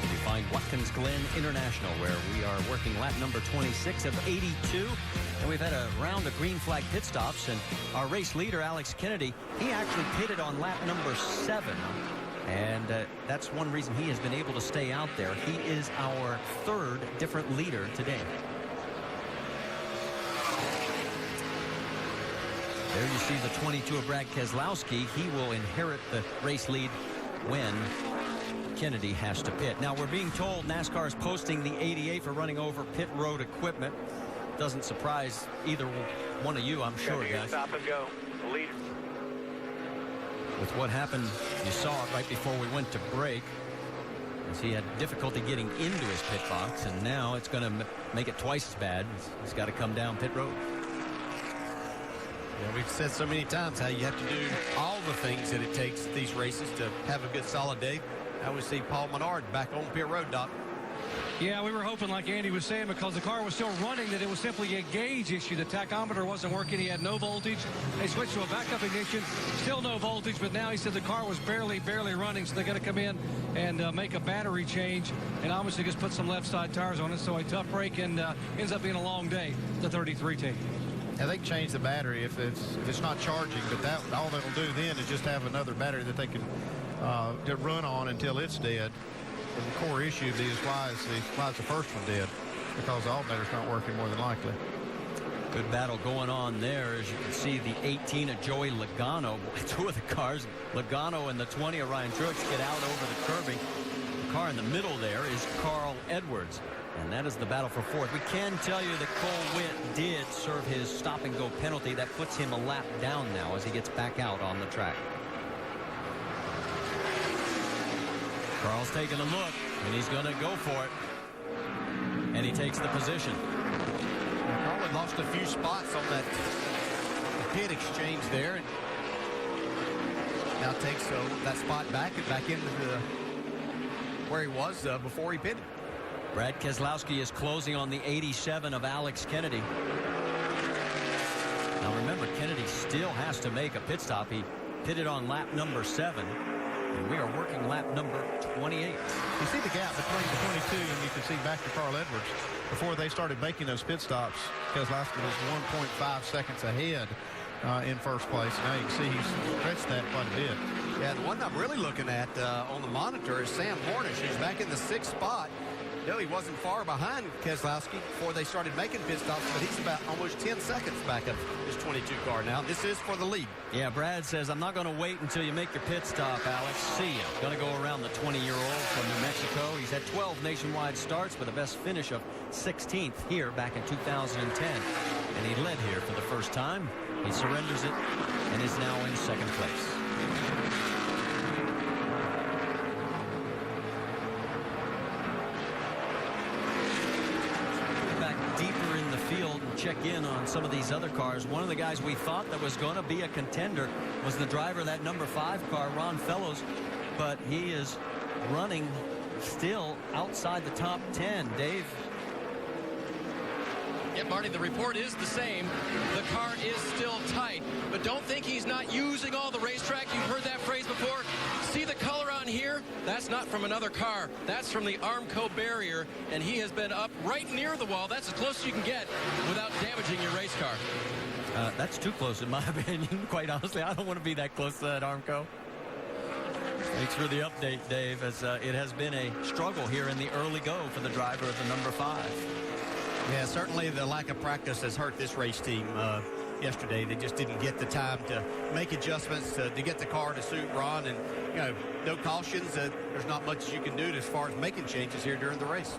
You find Watkins Glen International, where we are working lap number 26 of 82. And we've had a round of green flag pit stops. And our race leader, Alex Kennedy, he actually pitted on lap number 7. And that's one reason he has been able to stay out there. He is our 3rd different leader today. There you see the 22 of Brad Keselowski. He will inherit the race lead when Kennedy has to pit. Now, we're being told NASCAR is posting the 88 for running over pit road equipment. Doesn't surprise either one of you, I'm sure, guys. Stop and go. Lead. With what happened, you saw it right before we went to break, as he had difficulty getting into his pit box, and now it's going to make it twice as bad. He's got to come down pit road. Yeah, we've said so many times how you have to do all the things that it takes these races to have a good solid day. Now we see Paul Menard back on pit road, Doc. Yeah, we were hoping, like Andy was saying, because the car was still running, that it was simply a gauge issue. The tachometer wasn't working. He had no voltage. They switched to a backup ignition. Still no voltage, but now he said the car was barely running, so they got to come in and make a battery change, and obviously just put some left side tires on it. So a tough break, and ends up being a long day, the 33 team. Yeah, they can change the battery if it's not charging, but that all that'll do then is just have another battery that they can run on until it's dead. And the core issue is why is the first one dead? Because the alternator's not working, more than likely. Good battle going on there. As you can see, the 18 of Joey Logano. Two of the cars, Logano and the 20 of Ryan Truex, get out over the curbing. The car in the middle there is Carl Edwards. And that is the battle for 4th. We can tell you that Cole Witt did serve his stop-and-go penalty. That puts him a lap down now as he gets back out on the track. Carl's taking a look, and he's going to go for it. And he takes the position. Carl had lost a few spots on that pit exchange there, and now takes that spot back into where he was before he pitted. Brad Keselowski is closing on the 87 of Alex Kennedy. Now remember, Kennedy still has to make a pit stop. He pitted on lap number 7. And we are working lap number 28. You see the gap between the 22 and you can see back to Carl Edwards. Before they started making those pit stops, Keselowski was 1.5 seconds ahead in first place. Now you can see he's stretched that quite a bit. Yeah, the one I'm really looking at on the monitor is Sam Hornish, who's back in the 6th spot. No, he wasn't far behind Keselowski before they started making pit stops, but he's about almost 10 seconds back of his 22 car now. This is for the lead. Yeah, Brad says, I'm not going to wait until you make your pit stop, Alex. See ya. Going to go around the 20-year-old from New Mexico. He's had 12 nationwide starts with a best finish of 16th here back in 2010. And he led here for the first time. He surrenders it and is now in 2nd place. Deeper in the field and check in on some of these other cars. One of the guys we thought that was going to be a contender was the driver of that number 5 car, Ron Fellows, but he is running still outside the top 10. Dave? Yeah, Marty, the report is the same. The car is still tight, but don't think he's not using all the racetrack. You've heard that phrase before. See the color on here? That's not from another car. That's from the Armco barrier, and he has been up right near the wall. That's as close as you can get without damaging your race car. That's too close in my opinion. Quite honestly, I don't want to be that close to that Armco. Thanks for the update, Dave, as it has been a struggle here in the early go for the driver of the number 5. Yeah, certainly the lack of practice has hurt this race team yesterday. They just didn't get the time to make adjustments to get the car to suit Ron. And, you know, no cautions. There's not much you can do as far as making changes here during the race.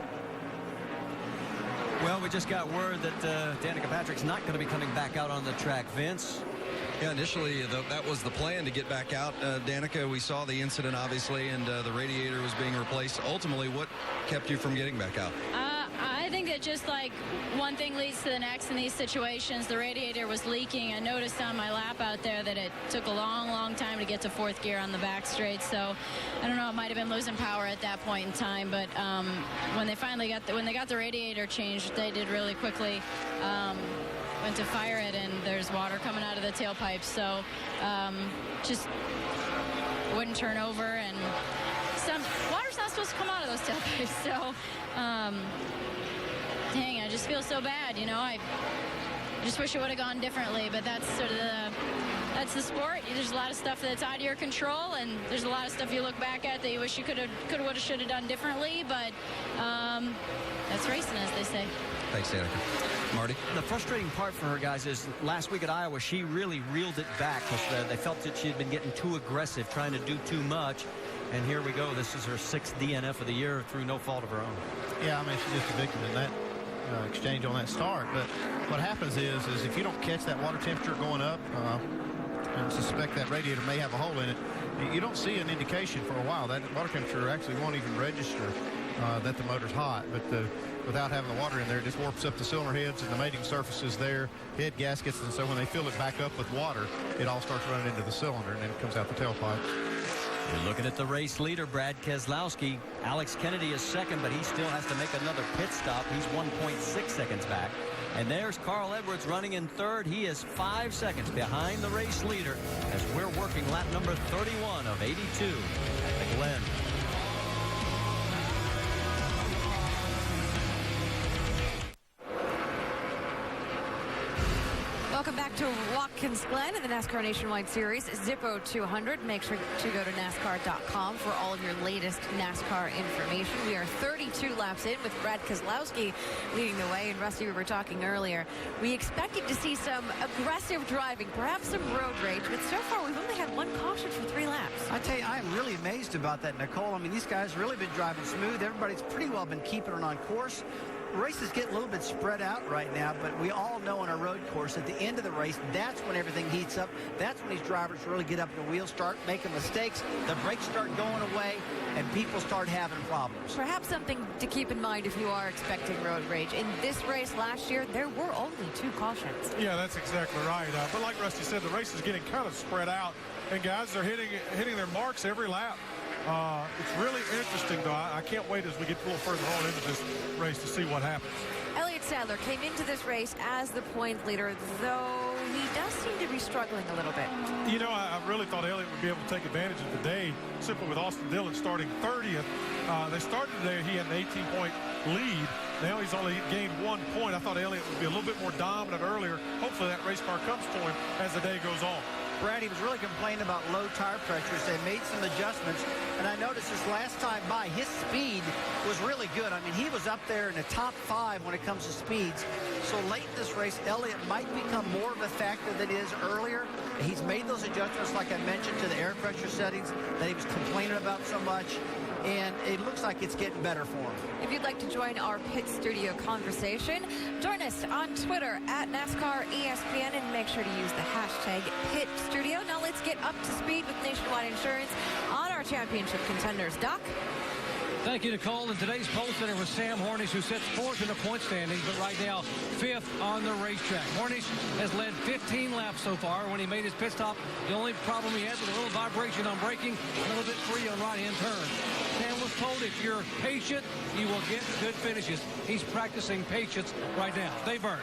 Well, we just got word that Danica Patrick's not going to be coming back out on the track. Vince? Yeah, initially that was the plan, to get back out. Danica, we saw the incident, obviously, and the radiator was being replaced. Ultimately, what kept you from getting back out? I think that just like one thing leads to the next in these situations. The radiator was leaking. I noticed on my lap out there that it took a long time to get to 4th gear on the back straight. So I don't know, it might have been losing power at that point in time. But when they finally got the radiator changed, they did really quickly. Went to fire it, and there's water coming out of the tailpipe. So just wouldn't turn over, and water's not supposed supposed to come out of those tailpipes. So, dang, I just feel so bad. You know, I just wish it would have gone differently, but that's sort of that's the sport. There's a lot of stuff that's out of your control, and there's a lot of stuff you look back at that you wish you could have, would have, should have done differently, but that's racing, as they say. Thanks, Danica. Marty? The frustrating part for her, guys, is last week at Iowa, she really reeled it back because they felt that she had been getting too aggressive, trying to do too much. And here we go. This is her 6th DNF of the year through no fault of her own. Yeah, I mean, she's just a victim in that exchange on that start. But what happens is if you don't catch that water temperature going up and suspect that radiator may have a hole in it, you don't see an indication for a while. That water temperature actually won't even register that the motor's hot. But without having the water in there, it just warps up the cylinder heads and the mating surfaces there, head gaskets, and so when they fill it back up with water, it all starts running into the cylinder, and then it comes out the tailpipe. You're looking at the race leader, Brad Keselowski. Alex Kennedy is second, but he still has to make another pit stop. He's 1.6 seconds back. And there's Carl Edwards running in third. He is 5 seconds behind the race leader as we're working lap number 31 of 82 at the Glen. Welcome back to Watkins Glen in the NASCAR Nationwide Series Zippo 200. Make sure to go to NASCAR.com for all of your latest NASCAR information. We are 32 laps in with Brad Keselowski leading the way. And Rusty, we were talking earlier, we expected to see some aggressive driving, perhaps some road rage, but so far we've only had one caution for 3 laps. I tell you, I'm really amazed about that, Nicole. I mean, these guys really been driving smooth. Everybody's pretty well been keeping it on course. The races get a little bit spread out right now, but we all know on a road course at the end of the race, that's when everything heats up. That's when these drivers really get up in the wheels, start making mistakes, the brakes start going away, and people start having problems. Perhaps something to keep in mind if you are expecting road rage. In this race last year, there were only 2 cautions. Yeah, that's exactly right. But like Rusty said, the race is getting kind of spread out, and guys are hitting their marks every lap. It's really interesting, though. I can't wait as we get a little further on into this race to see what happens. Elliott Sadler came into this race as the point leader, though he does seem to be struggling a little bit. You know, I really thought Elliott would be able to take advantage of the day simply with Austin Dillon starting 30th. They started today, he had an 18-point lead. Now he's only gained 1 point. I thought Elliott would be a little bit more dominant earlier. Hopefully that race car comes to him as the day goes on. Brad, he was really complaining about low tire pressures. They made some adjustments, and I noticed this last time by, his speed was really good. I mean, he was up there in the top 5 when it comes to speeds. So late in this race, Elliott might become more of a factor than he is earlier. He's made those adjustments, like I mentioned, to the air pressure settings that he was complaining about so much. And it looks like it's getting better for him. If you'd like to join our pit studio conversation, join us on Twitter at NASCAR ESPN and make sure to use the hashtag Pit Studio. Now let's get up to speed with Nationwide Insurance on our championship contenders. Doc? Thank you, Nicole. In today's pole sitter was Sam Hornish, who sits 4th in the point standings, but right now 5th on the racetrack. Hornish has led 15 laps so far. When he made his pit stop, the only problem he had was a little vibration on braking, a little bit free on right-hand turn. Sam was told if you're patient, you will get good finishes. He's practicing patience right now. They burn.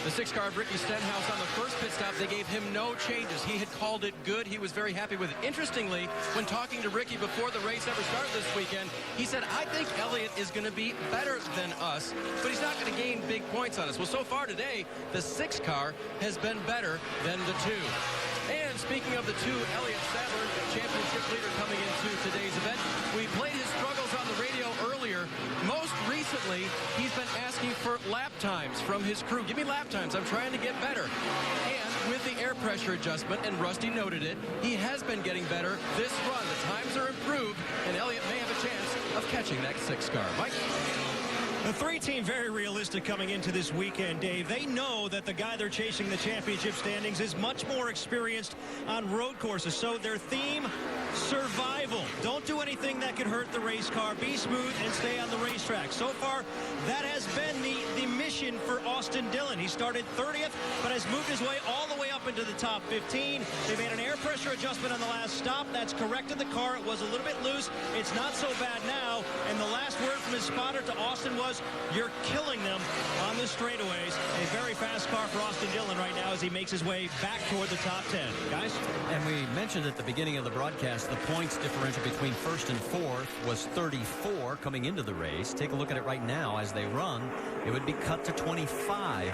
The 6-car of Ricky Stenhouse on the first pit stop, they gave him no changes. He had called it good. He was very happy with it. Interestingly, when talking to Ricky before the race ever started this weekend, he said, I think Elliott is going to be better than us, but he's not going to gain big points on us. Well, so far today, the 6-car has been better than the 2. And speaking of the 2, Elliott Sadler, championship leader coming into today's event. We played his struggles on the radio earlier. Most recently, he's been asking for lap times from his crew. Give me lap times. I'm trying to get better. And with the air pressure adjustment, and Rusty noted it, he has been getting better this run. The times are improved, and Elliott may have a chance of catching that 6-car. Mike? The 3-team very realistic coming into this weekend, Dave. They know that the guy they're chasing the championship standings is much more experienced on road courses. So their theme, survival. Don't do anything that could hurt the race car. Be smooth and stay on the racetrack. So far, that has been the mission for Austin Dillon. He started 30th, but has moved his way all the way up into the top 15. They made an air pressure adjustment on the last stop. That's corrected the car. It was a little bit loose. It's not so bad now. And the last word from his his spotter to Austin was, you're killing them on the straightaways. A very fast car for Austin Dillon right now as he makes his way back toward the top 10. Guys? And we mentioned at the beginning of the broadcast the points differential between first and fourth was 34 coming into the race. Take a look at it right now as they run. It would be cut to 25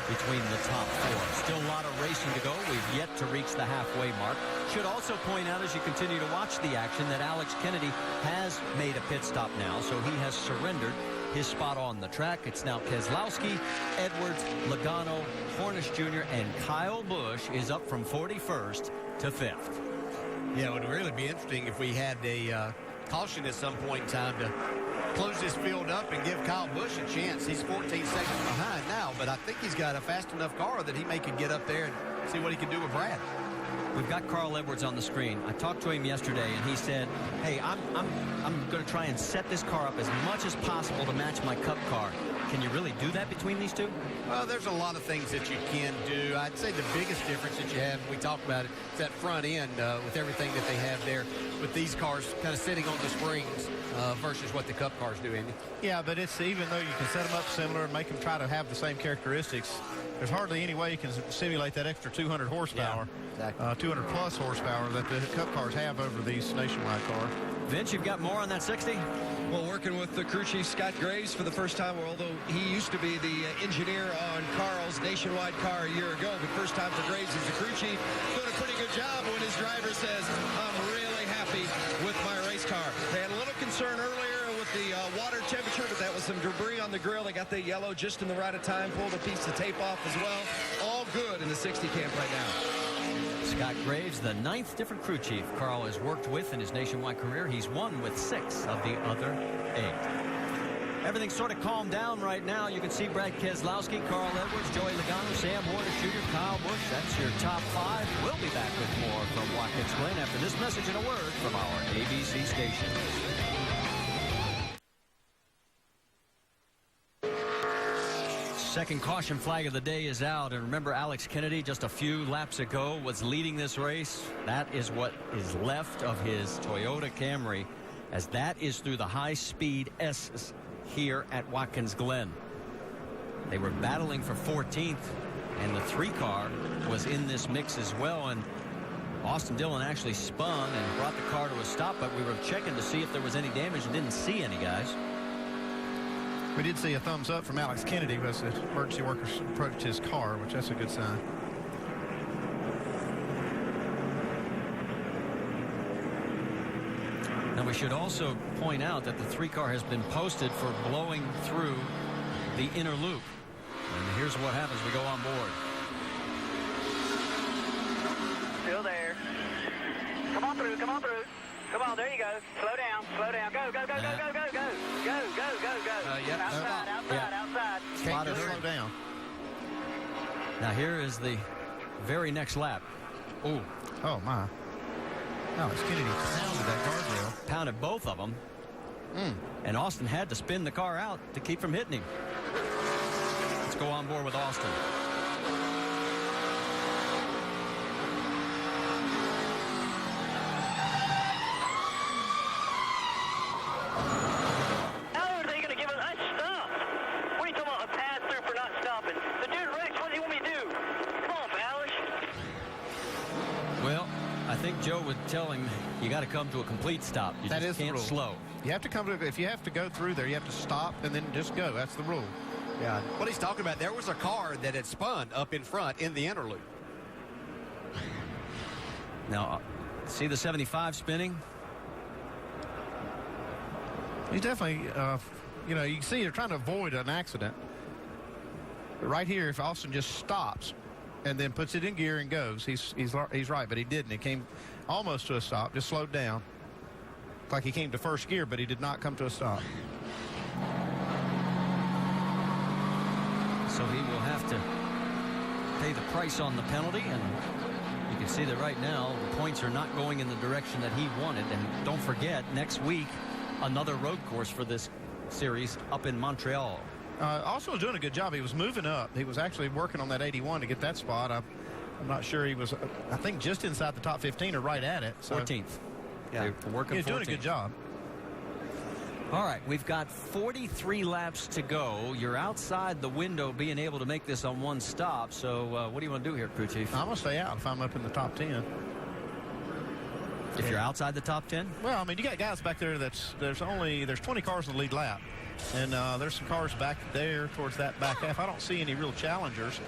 between the top four. Still a lot of racing to go. We've yet to reach the halfway mark. Should also point out as you continue to watch the action that Alex Kennedy has made a pit stop now, so he has surrendered his spot on the track. It's now Keselowski, Edwards, Logano, Hornish Jr., and Kyle Busch is up from 41st to 5th. Yeah, it would really be interesting if we had a caution at some point in time to close this field up and give Kyle Busch a chance. He's 14 seconds behind now, but I think he's got a fast enough car that he may could get up there and see what he can do with Brad. We've got Carl Edwards on the screen. I talked to him yesterday, and he said, hey, I'm going to try and set this car up as much as possible to match my Cup car. Can you really do that between these two? Well, there's a lot of things that you can do. I'd say the biggest difference that you have, we talked about it, is that front end with everything that they have there with these cars kind of sitting on the springs versus what the Cup cars do, Andy. Yeah, but it's even though you can set them up similar and make them try to have the same characteristics, there's hardly any way you can simulate that extra 200 horsepower, yeah, exactly. 200 plus horsepower that the Cup cars have over these Nationwide cars. Vince, you've got more on that 60? Well, working with the crew chief, Scott Graves, for the first time, although he used to be the engineer on Carl's Nationwide car a year ago, but first time for Graves as the crew chief, doing a pretty good job when his driver says, I'm really happy with my race car. They had a little concern earlier with the water temperature, but that was some debris on the grill. They got the yellow just in the right of time, pulled a piece of tape off as well. All good in the 60 camp right now. Scott Graves, the 9th different crew chief Carl has worked with in his Nationwide career. He's won with 6 of the other 8. Everything's sort of calmed down right now. You can see Brad Keselowski, Carl Edwards, Joey Logano, Sam Hornish Jr., Kyle Busch. That's your top 5. We'll be back with more from Watkins Glen after this message and a word from our ABC station. Second caution flag of the day is out, and remember Alex Kennedy just a few laps ago was leading this race. That is what is left of his Toyota Camry, as that is through the high-speed S's here at Watkins Glen. They were battling for 14th, and the 3-car was in this mix as well, and Austin Dillon actually spun and brought the car to a stop, but we were checking to see if there was any damage and didn't see any, guys. We did see a thumbs up from Alex Kennedy as the emergency workers approached his car, which that's a good sign. Now we should also point out that the 3-car has been posted for blowing through the inner loop. And here's what happens. We go on board. Still there. Come on through, come on through. Come on, there you go. Slow down, slow down. Go, go, go, go, go, go, go. Go, go, go, go. Yep. Outside, outside, outside. Can't slow down. Now here is the very next lap. Ooh. Oh, my. Alex Kennedy pounded that guardrail. Pounded both of them. And Austin had to spin the car out to keep from hitting him. Let's go on board with Austin. Joe would tell him you got to come to a complete stop. You just can't slow. You have to come to, if you have to go through there, you have to stop and then just go. That's the rule. Yeah. What he's talking about, there was a car that had spun up in front in the inner loop. Now, see the 75 spinning? He's definitely, you know, you can see they're trying to avoid an accident. But right here, if Austin just stops and then puts it in gear and goes, he's right, but he didn't. He came almost to a stop, just slowed down. Like he came to first gear, but he did not come to a stop. So he will have to pay the price on the penalty, and you can see that right now the points are not going in the direction that he wanted. And don't forget, next week, another road course for this series up in Montreal. Also was doing a good job. He was moving up. He was actually working on that 81 to get that spot. I'm not sure he was, I think, just inside the top 15 or right at it. So. 14th. Yeah, working. He's doing a good job. All right, we've got 43 laps to go. You're outside the window being able to make this on one stop. So what do you want to do here, crew chief? I'm going to stay out if I'm up in the top 10. If you're outside the top 10? Well, I mean, you got guys back there there's 20 cars in the lead lap. And there's some cars back there towards that back half. I don't see any real challengers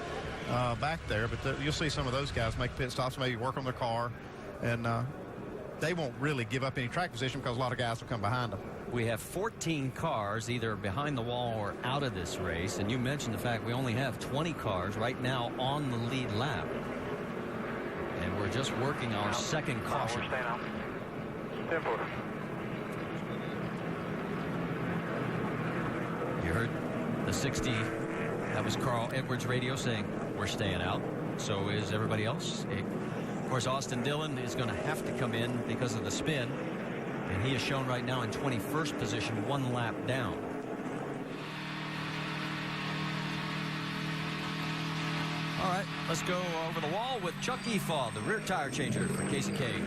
back there, but you'll see some of those guys make pit stops, maybe work on their car. And they won't really give up any track position because a lot of guys will come behind them. We have 14 cars either behind the wall or out of this race. And you mentioned the fact we only have 20 cars right now on the lead lap. And we're just working our second caution. You heard the 60. That was Carl Edwards' radio saying we're staying out. So is everybody else. Of course, Austin Dillon is going to have to come in because of the spin. And he is shown right now in 21st position, one lap down. All right, let's go over the wall with Chuck Efaw, the rear tire changer for Casey Kane.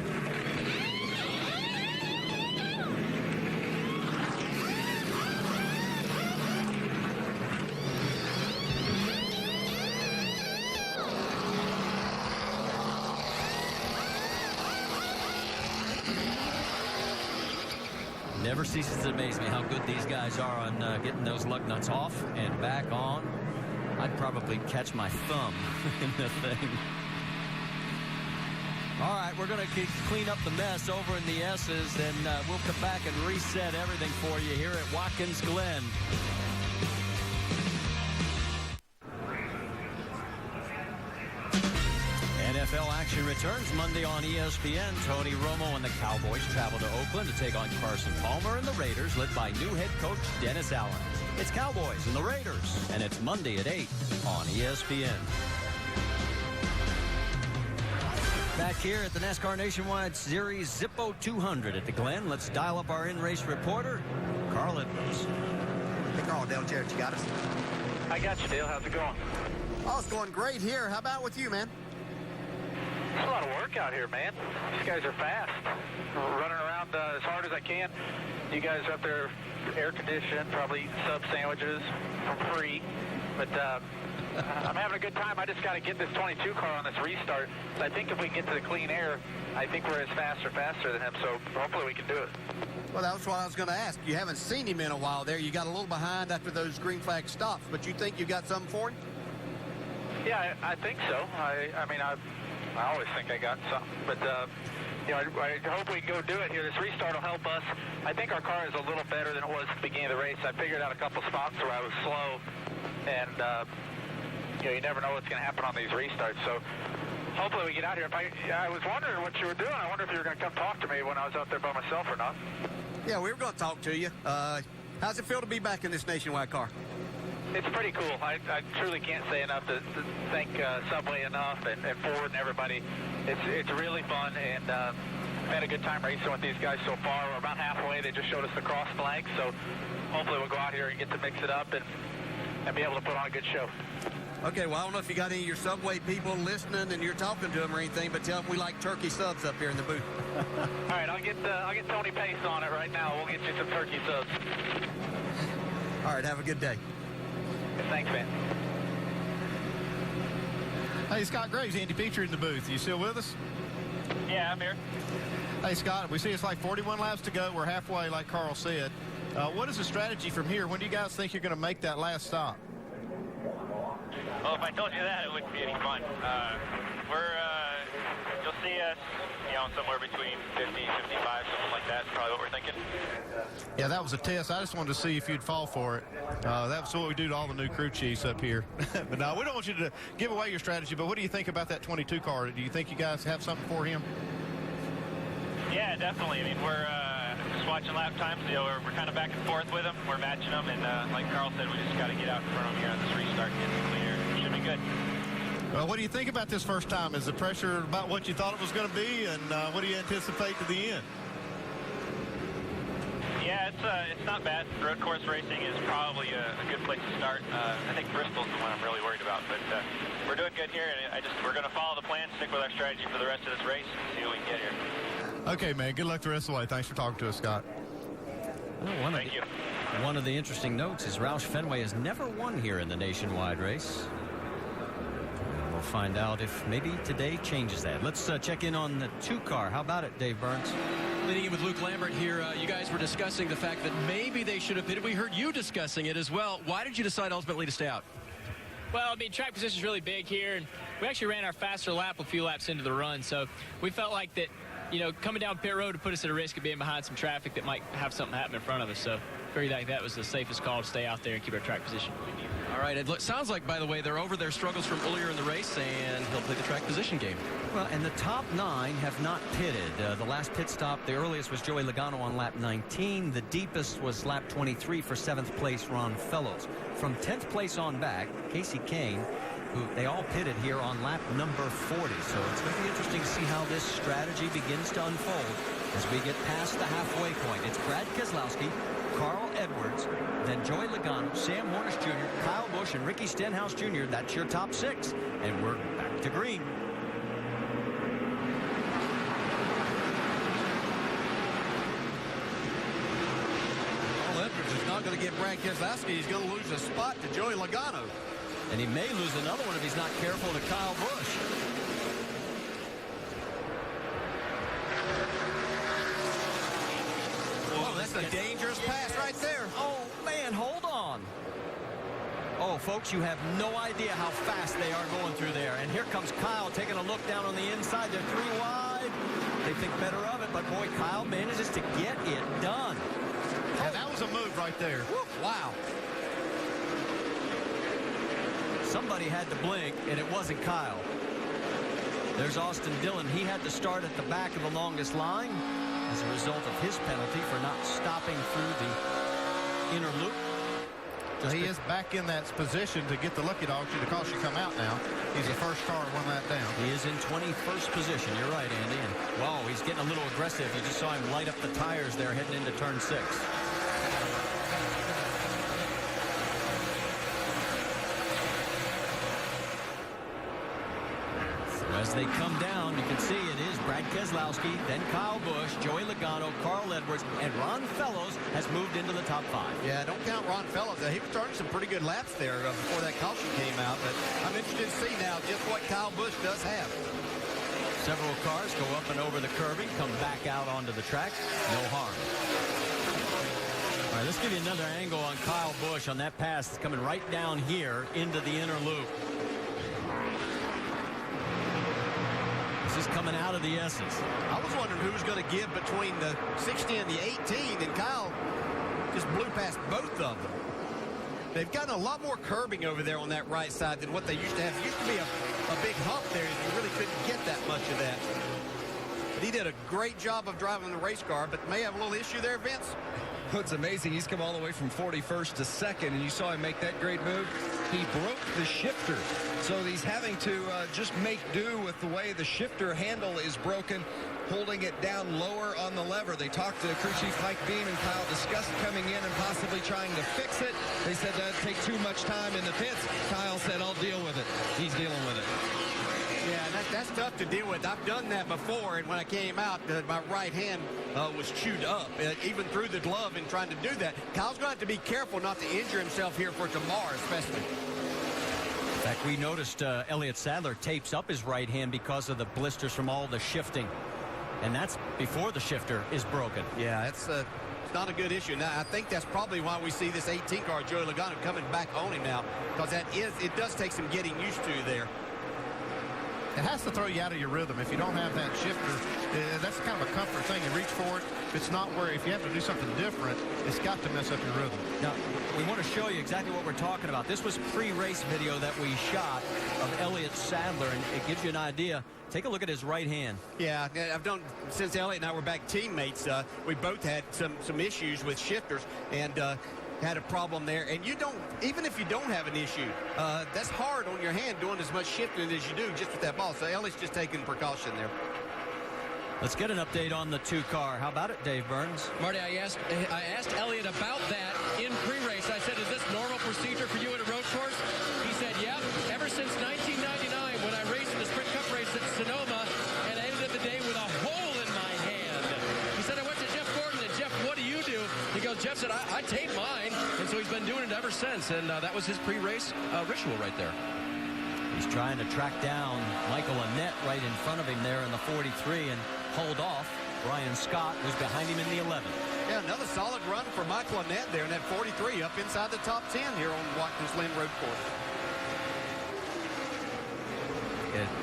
Never ceases to amaze me how good these guys are on getting those lug nuts off and back on. I'd probably catch my thumb in the thing. All right, we're going to clean up the mess over in the S's, and we'll come back and reset everything for you here at Watkins Glen. NFL action returns Monday on ESPN. Tony Romo and the Cowboys travel to Oakland to take on Carson Palmer and the Raiders, led by new head coach Dennis Allen. It's Cowboys and the Raiders, and it's Monday at 8 on ESPN. Back here at the NASCAR Nationwide Series Zippo 200 at the Glen. Let's dial up our in-race reporter, Carl Edwards. Hey, Carl, Dale Jarrett, you got us? I got you, Dale. How's it going? Oh, it's going great here. How about with you, man? It's a lot of work out here, man. These guys are fast. Running around as hard as I can. You guys are up there air-conditioned, probably sub sandwiches for free. But I'm having a good time. I just got to get this 22 car on this restart. So I think if we can get to the clean air, I think we're as faster than him. So hopefully we can do it. Well, that was what I was going to ask. You haven't seen him in a while there. You got a little behind after those green flag stops. But you think you got something for him? Yeah, I think so. I mean, I always think I got something, but you know, I hope we can go do it here. This restart will help us. I think our car is a little better than it was at the beginning of the race. I figured out a couple spots where I was slow, and you know, you never know what's going to happen on these restarts. So hopefully we get out here. I was wondering what you were doing. I wonder if you were going to come talk to me when I was out there by myself or not. Yeah, we were going to talk to you. How's it feel to be back in this Nationwide car? It's pretty cool. I truly can't say enough to thank Subway enough and Ford and everybody. It's really fun, and I've had a good time racing with these guys so far. We're about halfway. They just showed us the cross flag, so hopefully we'll go out here and get to mix it up and be able to put on a good show. Okay, well, I don't know if you got any of your Subway people listening and you're talking to them or anything, but tell them we like turkey subs up here in the booth. All right, I'll get Tony Pace on it right now. We'll get you some turkey subs. All right, have a good day. Thanks, man. Hey, Scott Graves, Andy Petrie in the booth. You still with us? Yeah, I'm here. Hey, Scott, we see it's like 41 laps to go. We're halfway, like Carl said. What is the strategy from here? When do you guys think you're going to make that last stop? Well, if I told you that, it wouldn't be any fun. You'll see us, you know, somewhere between 50, 55, something like that. That's probably what we're thinking. Yeah, that was a test. I just wanted to see if you'd fall for it. That was what we do to all the new crew chiefs up here. But no, we don't want you to give away your strategy, but what do you think about that 22 car? Do you think you guys have something for him? Yeah, definitely. I mean, we're just watching lap times. You know, we're kind of back and forth with them. We're matching them, and like Carl said, we just got to get out in front of them here on this restart and get some clear. Should be good. Well, what do you think about this first time? Is the pressure about what you thought it was going to be, and what do you anticipate to the end? Yeah, it's not bad. Road course racing is probably a good place to start. I think Bristol's the one I'm really worried about, but we're doing good here, and we're going to follow the plan, stick with our strategy for the rest of this race, and see what we can get here. Okay, man. Good luck the rest of the way. Thanks for talking to us, Scott. Well, one of the interesting notes is Roush Fenway has never won here in the Nationwide race. And we'll find out if maybe today changes that. Let's check in on the 2-car. How about it, Dave Burns? Leading in with Luke Lambert here, you guys were discussing the fact that maybe they should have pitted. We heard you discussing it as well. Why did you decide ultimately to stay out? Well, I mean, track position is really big here, and we actually ran our faster lap a few laps into the run, so we felt like that, you know, coming down pit road to put us at a risk of being behind some traffic that might have something happen in front of us. So figured like that was the safest call to stay out there and keep our track position. All right, it sounds like, by the way, they're over their struggles from earlier in the race, and he'll play the track position game. Well, and the top 9 have not pitted. The last pit stop, the earliest was Joey Logano on lap 19. The deepest was lap 23 for 7th place Ron Fellows. From 10th place on back, Casey Kane, who they all pitted here on lap number 40. So it's going to be interesting to see how this strategy begins to unfold as we get past the halfway point. It's Brad Keselowski, Carl Edwards, then Joey Logano, Sam Hornish Jr., Kyle Busch, and Ricky Stenhouse Jr. That's your top 6. And we're back to green. Carl Edwards is not going to get Brad Keselowski. He's going to lose a spot to Joey Logano. And he may lose another one if he's not careful to Kyle Busch. Oh, that's a dangerous pass right there. Oh, man, hold on. Oh, folks, you have no idea how fast they are going through there. And here comes Kyle taking a look down on the inside. They're 3 wide. They think better of it, but boy, Kyle manages to get it done. Yeah, that was a move right there. Woo, wow. Somebody had to blink, and it wasn't Kyle. There's Austin Dillon. He had to start at the back of the longest line as a result of his penalty for not stopping through the inner loop. He is back in that position to get the lucky dog. The call should come out now. He's the first car one lap down. He is in 21st position. You're right, Andy. And wow, he's getting a little aggressive. You just saw him light up the tires there heading into turn 6. As they come down, you can see it is Brad Keselowski, then Kyle Busch, Joey Logano, Carl Edwards, and Ron Fellows has moved into the top 5. Yeah, don't count Ron Fellows. He was turning some pretty good laps there before that caution came out. But I'm interested to see now just what Kyle Busch does have. Several cars go up and over the curbing, come back out onto the track. No harm. All right, let's give you another angle on Kyle Busch on that pass. It's coming right down here into the inner loop. This is coming out of the S's. I was wondering who was going to give between the 60 and the 18, and Kyle just blew past both of them. They've gotten a lot more curbing over there on that right side than what they used to have. It used to be a big hump there, and you really couldn't get that much of that. But he did a great job of driving the race car, but may have a little issue there, Vince. It's amazing. He's come all the way from 41st to 2nd, and you saw him make that great move. He broke the shifter, so he's having to just make do with the way the shifter handle is broken, holding it down lower on the lever. They talked to crew chief Mike Beam, and Kyle discussed coming in and possibly trying to fix it. They said that'd take too much time in the pits. Kyle said, I'll deal with it. He's dealing with it. Yeah, that's tough to deal with. I've done that before, and when I came out, my right hand was chewed up, even through the glove in trying to do that. Kyle's going to have to be careful not to injure himself here for tomorrow, especially. In fact, we noticed Elliott Sadler tapes up his right hand because of the blisters from all the shifting. And that's before the shifter is broken. Yeah, it's not a good issue. Now, I think that's probably why we see this 18 car, Joey Logano, coming back on him now, because it does take some getting used to there. It has to throw you out of your rhythm. If you don't have that shifter, that's kind of a comfort thing. You reach for it. It's not where if you have to do something different, it's got to mess up your rhythm. Now, we want to show you exactly what we're talking about. This was pre-race video that we shot of Elliott Sadler, and it gives you an idea. Take a look at his right hand. Yeah, I've done, since Elliott and I were back teammates, we both had some issues with shifters, and had a problem there. And you don't, even if you don't have an issue, that's hard on your hand doing as much shifting as you do just with that ball. So Elliott's just taking precaution there. Let's get an update on the 2-car. How about it, Dave Burns? Marty, I asked Elliott about that in pre-race. I said, is this normal procedure for you at a road course? He said, yep. Ever since 1999, when I raced in the Sprint Cup race at Sonoma, and I ended the day with a hole in my hand. He said, I went to Jeff Gordon, and Jeff, what do you do? He goes, Jeff so he's been doing it ever since, and that was his pre-race ritual right there. He's trying to track down Michael Annett right in front of him there in the 43 and hold off Brian Scott, who's behind him in the 11. Yeah, another solid run for Michael Annett there in that 43 up inside the top 10 here on Watkins Glen Road Course.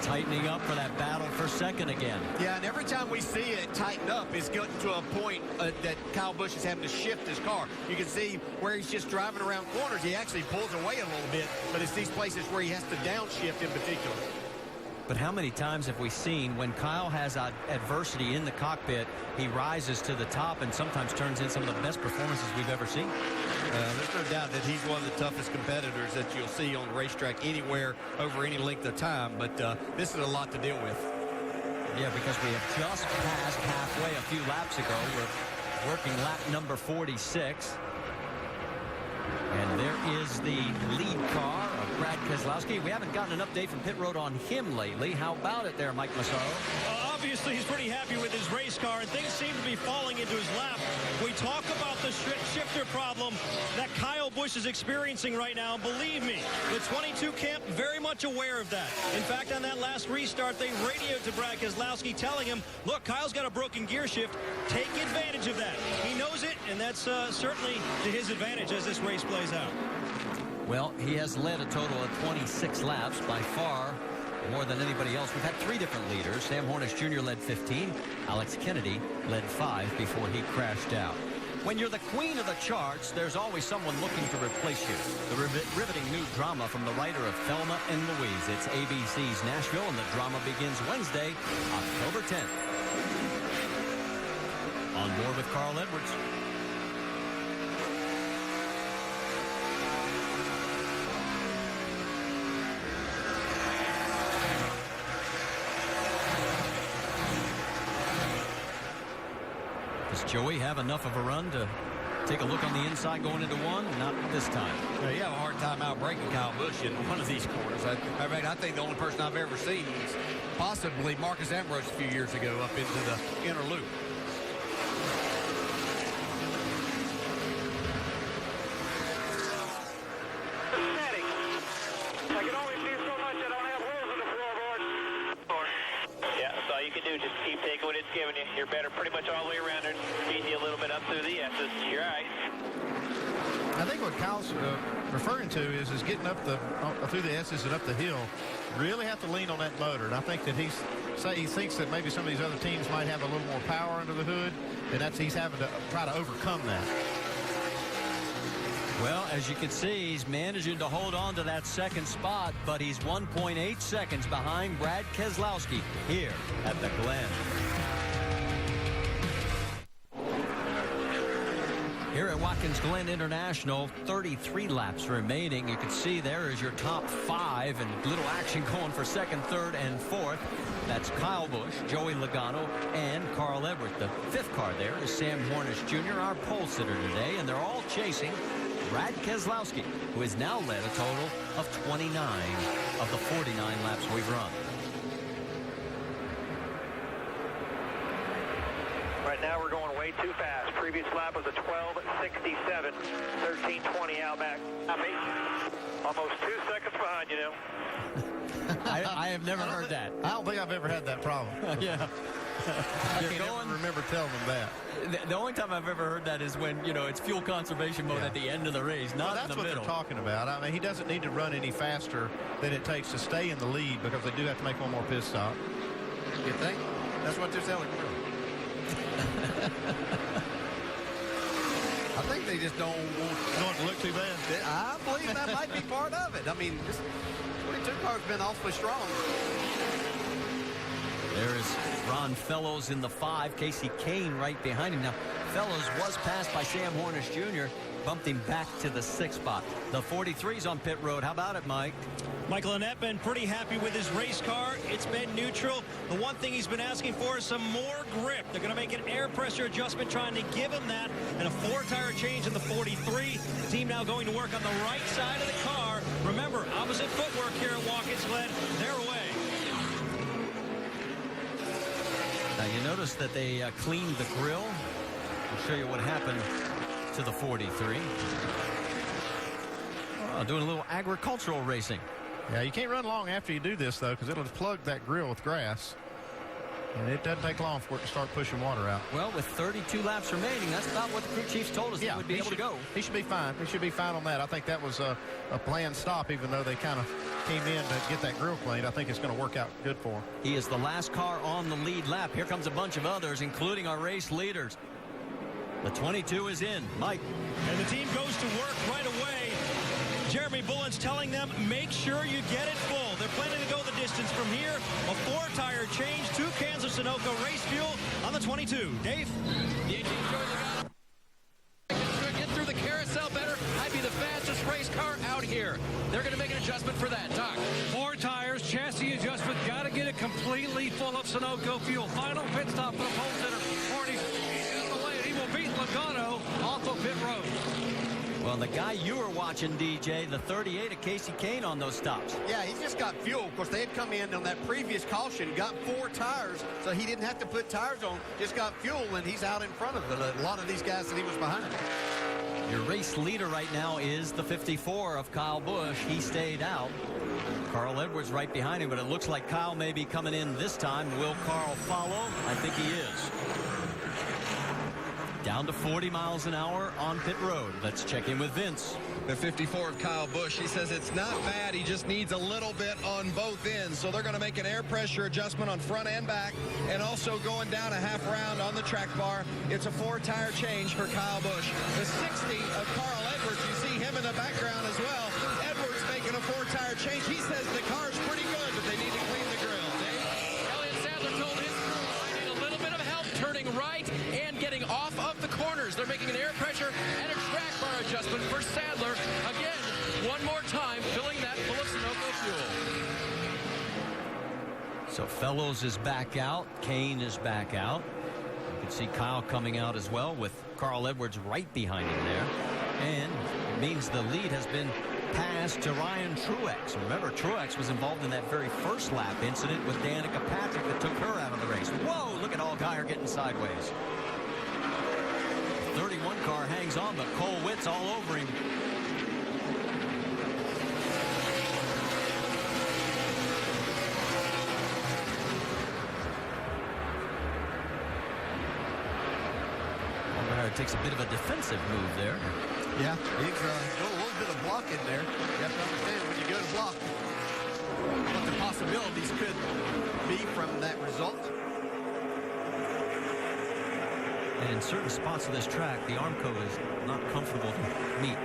Tightening up for that battle for second again. Yeah, and every time we see it tighten up, it's getting to a point that Kyle Busch is having to shift his car. You can see where he's just driving around corners, he actually pulls away a little bit, but it's these places where he has to downshift in particular. But how many times have we seen when Kyle has adversity in the cockpit, he rises to the top and sometimes turns in some of the best performances we've ever seen? There's no doubt that he's one of the toughest competitors that you'll see on the racetrack anywhere over any length of time, but this is a lot to deal with. Yeah, because we have just passed halfway a few laps ago. We're working lap number 46. And there is the lead car of Brad Keselowski. We haven't gotten an update from pit road on him lately. How about it there, Mike Massaro? Obviously, he's pretty happy with his race car, and things seem to be falling into his lap. We talk about the shifter problem that Kyle Busch is experiencing right now. And believe me, the 22 camp very much aware of that. In fact, on that last restart, they radioed to Brad Keselowski telling him, look, Kyle's got a broken gear shift. Take advantage of that. He knows it, and that's certainly to his advantage as this race plays out. Well, he has led a total of 26 laps, by far more than anybody else. We've had 3 different leaders. Sam Hornish Jr. led 15. Alex Kennedy led 5 before he crashed out. When you're the queen of the charts, there's always someone looking to replace you. The riveting new drama from the writer of Thelma and Louise. It's ABC's Nashville, and the drama begins Wednesday, October 10th. On board with Carl Edwards. Does Joey have enough of a run to take a look on the inside going into one? Not this time. Yeah, you have a hard time outbreaking Kyle Busch in one of these corners. I think the only person I've ever seen is possibly Marcus Ambrose a few years ago up into the inner loop. I can only see so much. I don't have holes in the floorboard. Yeah, that's all you can do. Just keep taking what it's giving you. You're better pretty much all the way around it. Feed you a little bit up through the S's. You're all right. I think what Kyle's referring to is getting up through the S's and up the hill. Really have to lean on that motor, and I think that he thinks that maybe some of these other teams might have a little more power under the hood, and he's having to try to overcome that. Well, as you can see, he's managing to hold on to that second spot, but he's 1.8 seconds behind Brad Keselowski here at the Glen. Here at Watkins Glen International, 33 laps remaining. You can see there is your top 5 and little action going for second, third, and fourth. That's Kyle Busch, Joey Logano, and Carl Edwards. The 5th car there is Sam Hornish Jr., our pole sitter today, and they're all chasing Brad Keselowski, who has now led a total of 29 of the 49 laps we've run. Right now we're going way too fast. Previous lap was a 12:67, 13:20 out back. Almost 2 seconds behind you now. I have never heard that. I don't think I've ever had that problem. Yeah. I can't ever remember telling them that. The only time I've ever heard that is when, it's fuel conservation mode at the end of the race, not in the middle. That's what they're talking about. I mean, he doesn't need to run any faster than it takes to stay in the lead because they do have to make one more pit stop. You think? That's what they're telling me. I think they just don't want to look too bad. I believe that might be part of it. I mean, this 22 car's been awfully strong. There is Ron Fellows in the 5. Casey Kane right behind him. Now, Fellows was passed by Sam Hornish Jr., bumped him back to the 6th spot. The 43's on pit road. How about it, Mike? Michael Annett been pretty happy with his race car. It's been neutral. The one thing he's been asking for is some more grip. They're going to make an air pressure adjustment, trying to give him that, and a 4-tire change in the 43. The team now going to work on the right side of the car. Remember, opposite footwork here at Watkins Glen. They're away. Now, you notice that they cleaned the grill. I'll show you what happened to the 43. Doing a little agricultural racing. Yeah, you can't run long after you do this, though, because it'll plug that grill with grass. And it doesn't take long for it to start pushing water out. Well, with 32 laps remaining, that's about what the crew chiefs told us they would be able to go. He should be fine. He should be fine on that. I think that was a planned stop, even though they kind of came in to get that grill cleaned. I think it's going to work out good for him. He is the last car on the lead lap. Here comes a bunch of others, including our race leaders. The 22 is in. Mike. And the team goes to work right away. Jeremy Bullen's telling them, make sure you get it full. They're planning to go the distance from here. A 4-tire change, 2 cans of Sunoco race fuel on the 22. Dave? The 18 get through the carousel better. I'd be the fastest race car out here. They're going to make an adjustment for that. Doc. 4 tires, chassis adjustment. Got to get it completely full of Sunoco fuel. Final pit stop for the pole sitter. Hornish in the way. He will beat Logano off of pit road. Well, the guy you were watching, DJ, the 38 of Casey Kane on those stops. Yeah, he's just got fuel. Of course, they had come in on that previous caution, got 4 tires, so he didn't have to put tires on, just got fuel, and he's out in front of a lot of these guys that he was behind. Your race leader right now is the 54 of Kyle Busch. He stayed out. Carl Edwards right behind him, but it looks like Kyle may be coming in this time. Will Carl follow? I think he is. Down to 40 miles an hour on pit road. Let's check in with Vince. The 54 of Kyle Busch, he says it's not bad. He just needs a little bit on both ends. So they're going to make an air pressure adjustment on front and back, and also going down a half round on the track bar. It's a 4-tire change for Kyle Busch. The 60 of Carl Edwards, you see him in the background as well. Edwards making a 4-tire change. He says the car's pretty good, but they need to clean the grill. Elliott Sadler told his crew, I need a little bit of help turning right and getting off of the corners. They're making an air pressure and a track bar adjustment for Sadler. Again, one more time, filling that full of Sunoco fuel. So Fellows is back out. Kane is back out. You can see Kyle coming out as well with Carl Edwards right behind him there. And it means the lead has been passed to Ryan Truex. Remember, Truex was involved in that very first lap incident with Danica Patrick that took her out of the race. Whoa, look at Allgaier getting sideways. 31 car hangs on, but Cole Witt's all over him. Allgaier takes a bit of a defensive move there. Yeah, he's got a little bit of block in there. You have to understand when you go to block what the possibilities could be from that result. And in certain spots of this track, the Armco is not comfortable to meet.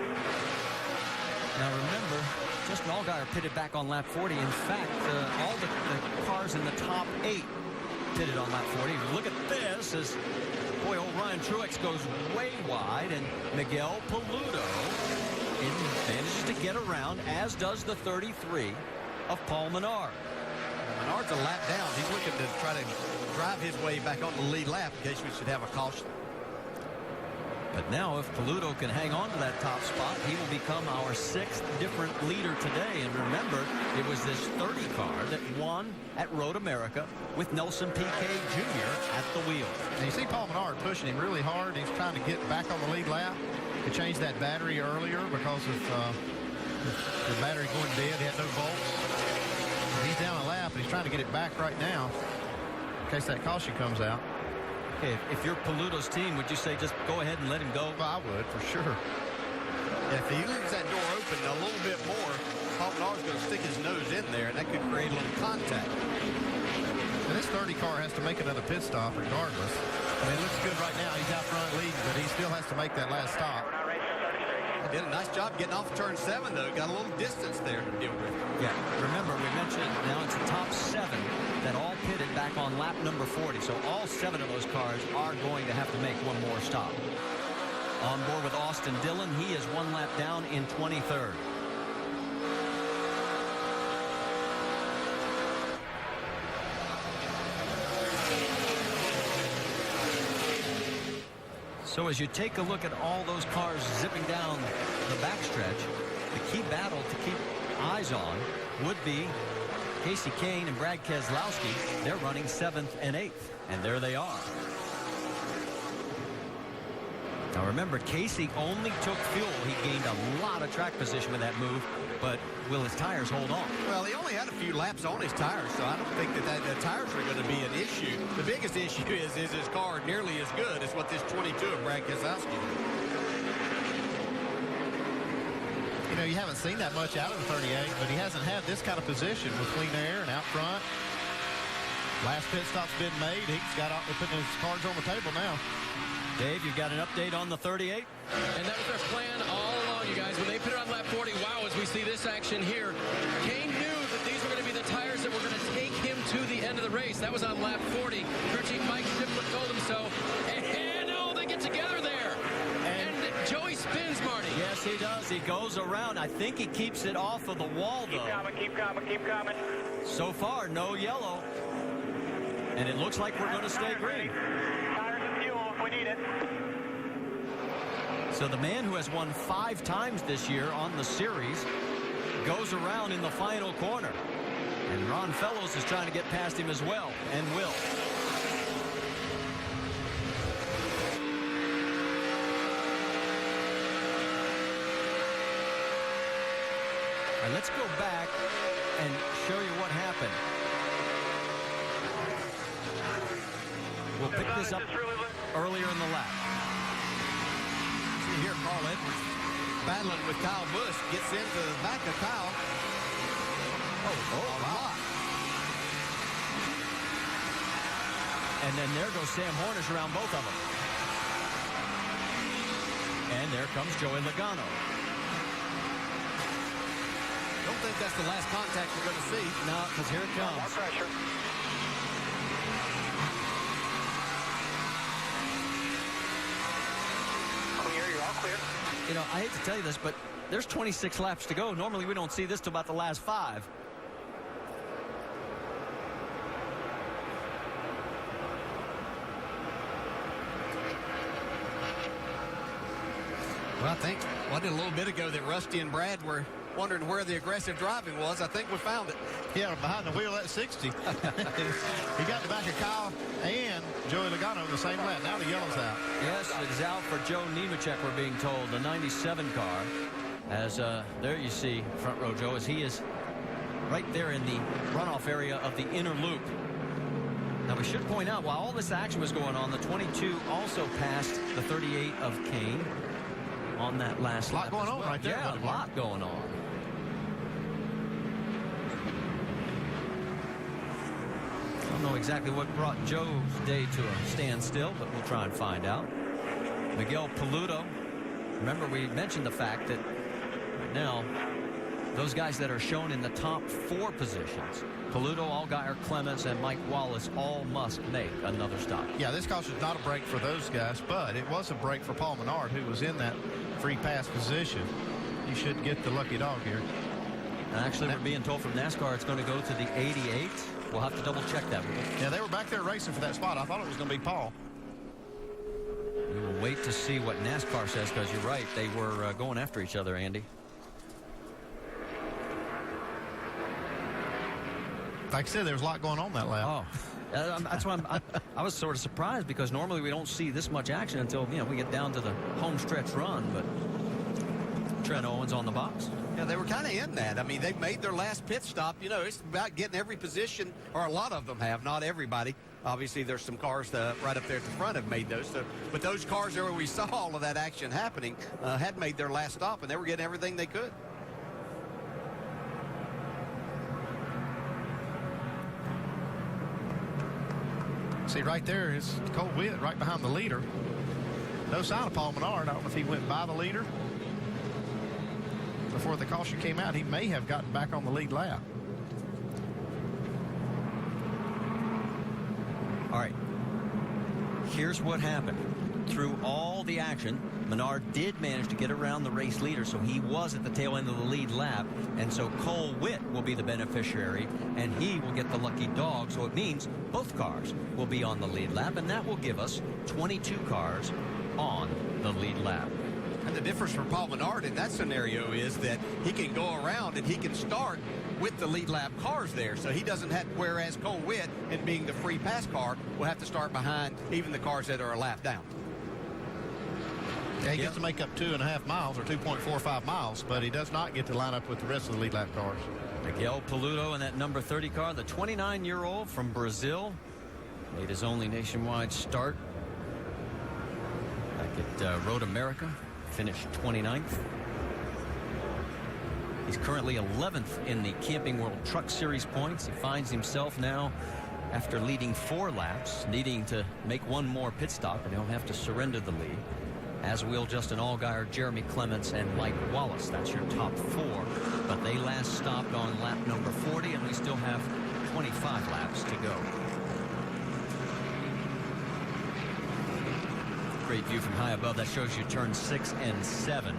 Now remember, Justin Allgaier pitted back on lap 40. In fact, all the cars in the top 8 pitted on lap 40. Look at this as, boy, old Ryan Truex goes way wide, and Miguel Paludo manages to get around, as does the 33 of Paul Menard. Menard's a lap down. He's looking to try to drive his way back on the lead lap in case we should have a caution. But now if Paludo can hang on to that top spot, he will become our 6th different leader today. And remember, it was this 30 car that won at Road America with Nelson Piquet Jr. at the wheel. And you see Paul Menard pushing him really hard. He's trying to get back on the lead lap. He changed that battery earlier because of the battery going dead. He had no volts. He's down a lap, and he's trying to get it back right now in case that caution comes out. Okay, if you're Paludo's team, would you say just go ahead and let him go? Well, I would, for sure. Yeah, if he leaves that door open a little bit more, Paul Menard's going to stick his nose in there, and that could create a little contact. And this 30 car has to make another pit stop regardless. I mean, it looks good right now. He's out front leading, but he still has to make that last stop. He did a nice job getting off turn 7, though. Got a little distance there to deal with. Yeah, remember, we mentioned now it's the top 7 that all pitted back on lap number 40. So all 7 of those cars are going to have to make one more stop. On board with Austin Dillon, he is 1 lap down in 23rd. So as you take a look at all those cars zipping down the backstretch, the key battle to keep eyes on would be Casey Kane and Brad Keselowski. They're running 7th and 8th, and there they are. Now remember, Casey only took fuel. He gained a lot of track position with that move, but will his tires hold on? Well, he only had a few laps on his tires, so I don't think that the tires are going to be an issue. The biggest issue is his car nearly as good as what this 22 of Brad Keselowski did. You know, you haven't seen that much out of the 38, but he hasn't had this kind of position with clean air and out front. Last pit stop's been made. He's got putting his cards on the table now. Dave, you've got an update on the 38? And that was their plan all along, you guys. When they put it on lap 40, wow, as we see this action here, Kane knew that these were going to be the tires that were going to take him to the end of the race. That was on lap 40. Crew Chief Mike Shiplet told him so. And oh, they get together there. And Joey spins, Marty. Yes, he does. He goes around. I think he keeps it off of the wall, though. Keep coming, keep coming. So far, no yellow. And it looks like we're going to stay green. Tires and fuel if we need it. So the man who has won 5 times this year on the series goes around in the final corner. And Ron Fellows is trying to get past him as well, and will. All right, let's go back and show you what happened. We'll pick this up earlier in the lap. See here, Carl Edwards battling with Kyle Busch, gets into the back of Kyle. Oh, wow. And then there goes Sam Hornish around both of them. And there comes Joey Logano. Don't think that's the last contact we're going to see. No, because here it comes. More pressure. Clear, you're all clear. You know, I hate to tell you this, but there's 26 laps to go. Normally, we don't see this till about the last 5. Well, I think, wasn't it a little bit ago that Rusty and Brad were wondering where the aggressive driving was? I think we found it. Yeah, behind the wheel at 60. He got the back of Kyle and Joey Logano in the same lap. Now the yellow's out. Yes, it is out for Joe Nemechek, we're being told, the 97 car. As there you see front row Joe, as he is right there in the runoff area of the inner loop. Now we should point out, while all this action was going on, the 22 also passed the 38 of Kane on that last lap. A lot going on right there. Yeah, a lot going on. I don't know exactly what brought Joe's day to a standstill, but we'll try and find out. Miguel Paludo. Remember, we mentioned the fact that right now, those guys that are shown in the top 4 positions, Paludo, Allgaier, Clements, and Mike Wallace, all must make another stop. Yeah, this caution's not a break for those guys, but it was a break for Paul Menard, who was in that free pass position. You should get the lucky dog here. And actually, we're being told from NASCAR it's going to go to the 88. We'll have to double check that. Yeah, they were back there racing for that spot. I thought it was going to be Paul. We will wait to see what NASCAR says, because you're right. They were going after each other, Andy. Like I said, there was a lot going on that lap. Oh, that's why I was sort of surprised, because normally we don't see this much action until, you know, we get down to the home stretch run. But Trent Owens on the box. Yeah, they were kind of in that. I mean, they've made their last pit stop. You know, it's about getting every position, or a lot of them have, not everybody. Obviously, there's some cars right up there at the front have made those. So, but those cars there where we saw all of that action happening had made their last stop, and they were getting everything they could. See, right there is Cole Witt right behind the leader. No sign of Paul Menard. I don't know if he went by the leader before the caution came out. He may have gotten back on the lead lap. All right. Here's what happened. Through all the action, Menard did manage to get around the race leader, so he was at the tail end of the lead lap, and so Cole Witt will be the beneficiary, and he will get the lucky dog, so it means both cars will be on the lead lap, and that will give us 22 cars on the lead lap. And the difference for Paul Menard in that scenario is that he can go around and he can start with the lead lap cars there. So he doesn't have, whereas Cole Witt, in being the free pass car, will have to start behind even the cars that are a lap down. Yeah, he gets to make up 2.5 miles or 2.45 miles, but he does not get to line up with the rest of the lead lap cars. Miguel Paludo in that number 30 car, the 29-year-old from Brazil, made his only nationwide start back at Road America, finished 29th. He's currently 11th in the Camping World Truck Series points. He finds himself now, after leading 4 laps, needing to make one more pit stop, and he'll have to surrender the lead, as will Justin Allgaier, Jeremy Clements, and Mike Wallace. That's your top 4. But they last stopped on lap number 40, and we still have 25 laps to go. Great view from high above. That shows you turn 6 and 7.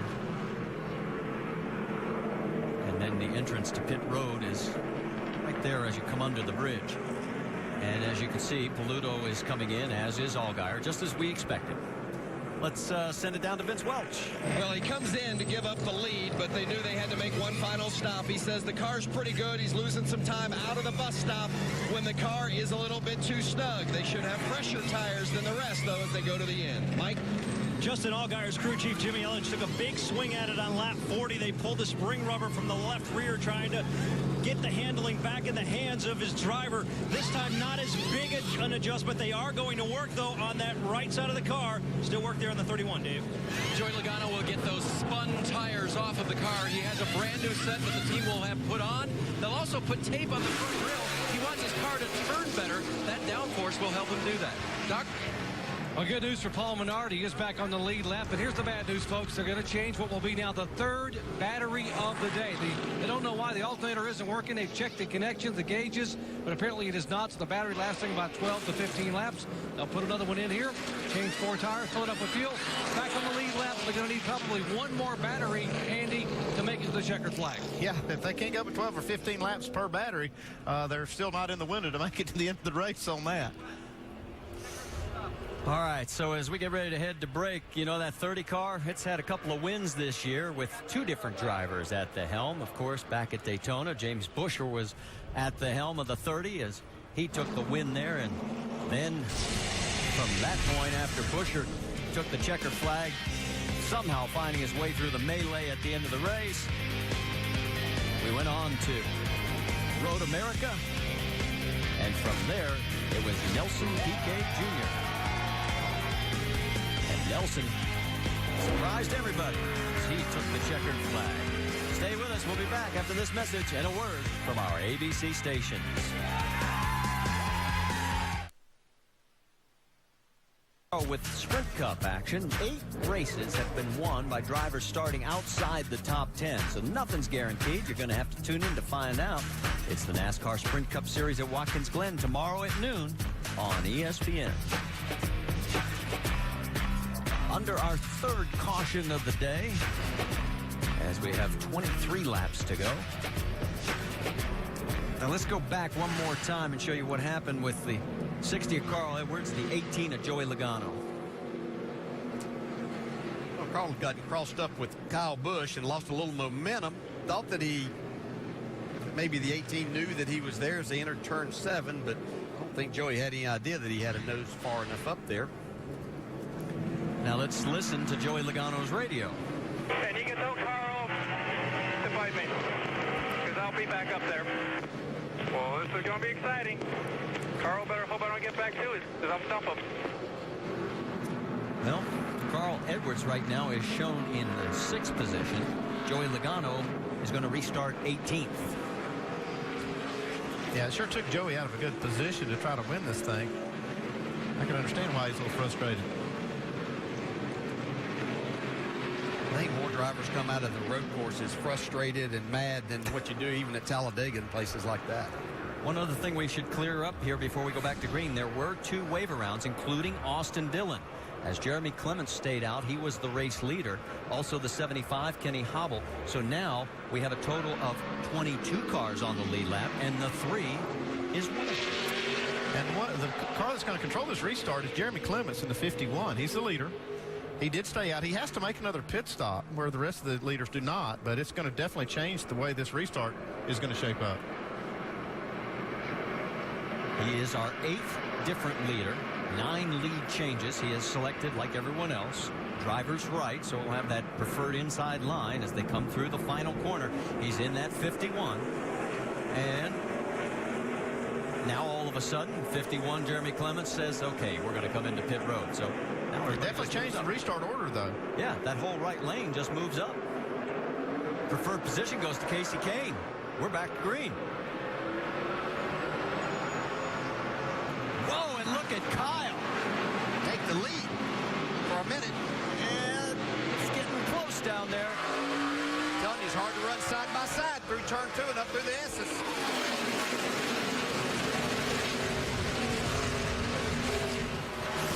And then the entrance to pit road is right there as you come under the bridge. And as you can see, Paludo is coming in, as is Allgaier, just as we expected. Let's send it down to Vince Welch. Well, he comes in to give up the lead, but they knew they had to make one final stop. He says the car's pretty good. He's losing some time out of the bus stop when the car is a little bit too snug. They should have fresher tires than the rest, though, as they go to the end. Mike? Justin Allgaier's crew chief Jimmy Elledge took a big swing at it on lap 40. They pulled the spring rubber from the left rear, trying to get the handling back in the hands of his driver. This time not as big an adjustment. They are going to work, though, on that right side of the car. Still work there on the 31, Dave. Joey Logano will get those spun tires off of the car. He has a brand new set that the team will have put on. They'll also put tape on the front grille. He wants his car to turn better. That downforce will help him do that. Doc? Well, good news for Paul Menard. He is back on the lead lap. But here's the bad news, folks. They're going to change what will be now the 3rd battery of the day. They don't know why the alternator isn't working. They've checked the connections, the gauges, but apparently it is not. So the battery lasting about 12 to 15 laps. They'll put another one in here, change 4 tires, fill it up with fuel. Back on the lead lap. They're going to need probably one more battery handy to make it to the checkered flag. Yeah, if they can't go up to 12 or 15 laps per battery, they're still not in the window to make it to the end of the race on that. All right, so as we get ready to head to break, you know, that 30 car, it's had a couple of wins this year with 2 different drivers at the helm. Of course, back at Daytona, James Buescher was at the helm of the 30 as he took the win there. And then from that point, after Buescher took the checkered flag, somehow finding his way through the melee at the end of the race, we went on to Road America. And from there, it was Nelson Piquet Jr. Nelson surprised everybody as he took the checkered flag. Stay with us. We'll be back after this message and a word from our ABC stations. With Sprint Cup action, 8 races have been won by drivers starting outside the top 10. So nothing's guaranteed. You're going to have to tune in to find out. It's the NASCAR Sprint Cup Series at Watkins Glen tomorrow at noon on ESPN. Under our 3rd caution of the day, as we have 23 laps to go. Now let's go back one more time and show you what happened with the 60 of Carl Edwards, the 18 of Joey Logano. Well, Carl got crossed up with Kyle Busch and lost a little momentum. Thought that maybe the 18 knew that he was there as they entered turn 7, but I don't think Joey had any idea that he had a nose far enough up there. Now let's listen to Joey Logano's radio. And you can tell Carl to fight me, because I'll be back up there. Well, this is going to be exciting. Carl better hope I don't get back to it, because I'll stump him. Well, Carl Edwards right now is shown in the 6th position. Joey Logano is going to restart 18th. Yeah, it sure took Joey out of a good position to try to win this thing. I can understand why he's a little frustrated. I think more drivers come out of the road courses frustrated and mad than what you do even at Talladega and places like that. One other thing we should clear up here before we go back to green, there were 2 waiver rounds, including Austin Dillon. As Jeremy Clements stayed out, he was the race leader. Also the 75, Kenny Hobble. So now we have a total of 22 cars on the lead lap, and the 3 is winning. And the car that's going to control this restart is Jeremy Clements in the 51. He's the leader. He did stay out. He has to make another pit stop where the rest of the leaders do not, but it's going to definitely change the way this restart is going to shape up. He is our 8th different leader. 9 lead changes. He has selected, like everyone else, driver's right, so we'll have that preferred inside line as they come through the final corner. He's in that 51. And now all of a sudden, 51, Jeremy Clements says, okay, we're going to come into pit road. So now It definitely changed the restart order, though. Yeah, that whole right lane just moves up. Preferred position goes to Casey Kane. We're back to green. Whoa, and look at Kyle. Take the lead for a minute. And it's getting close down there. Telling you, it's hard to run side by side through turn 2 and up through the S's.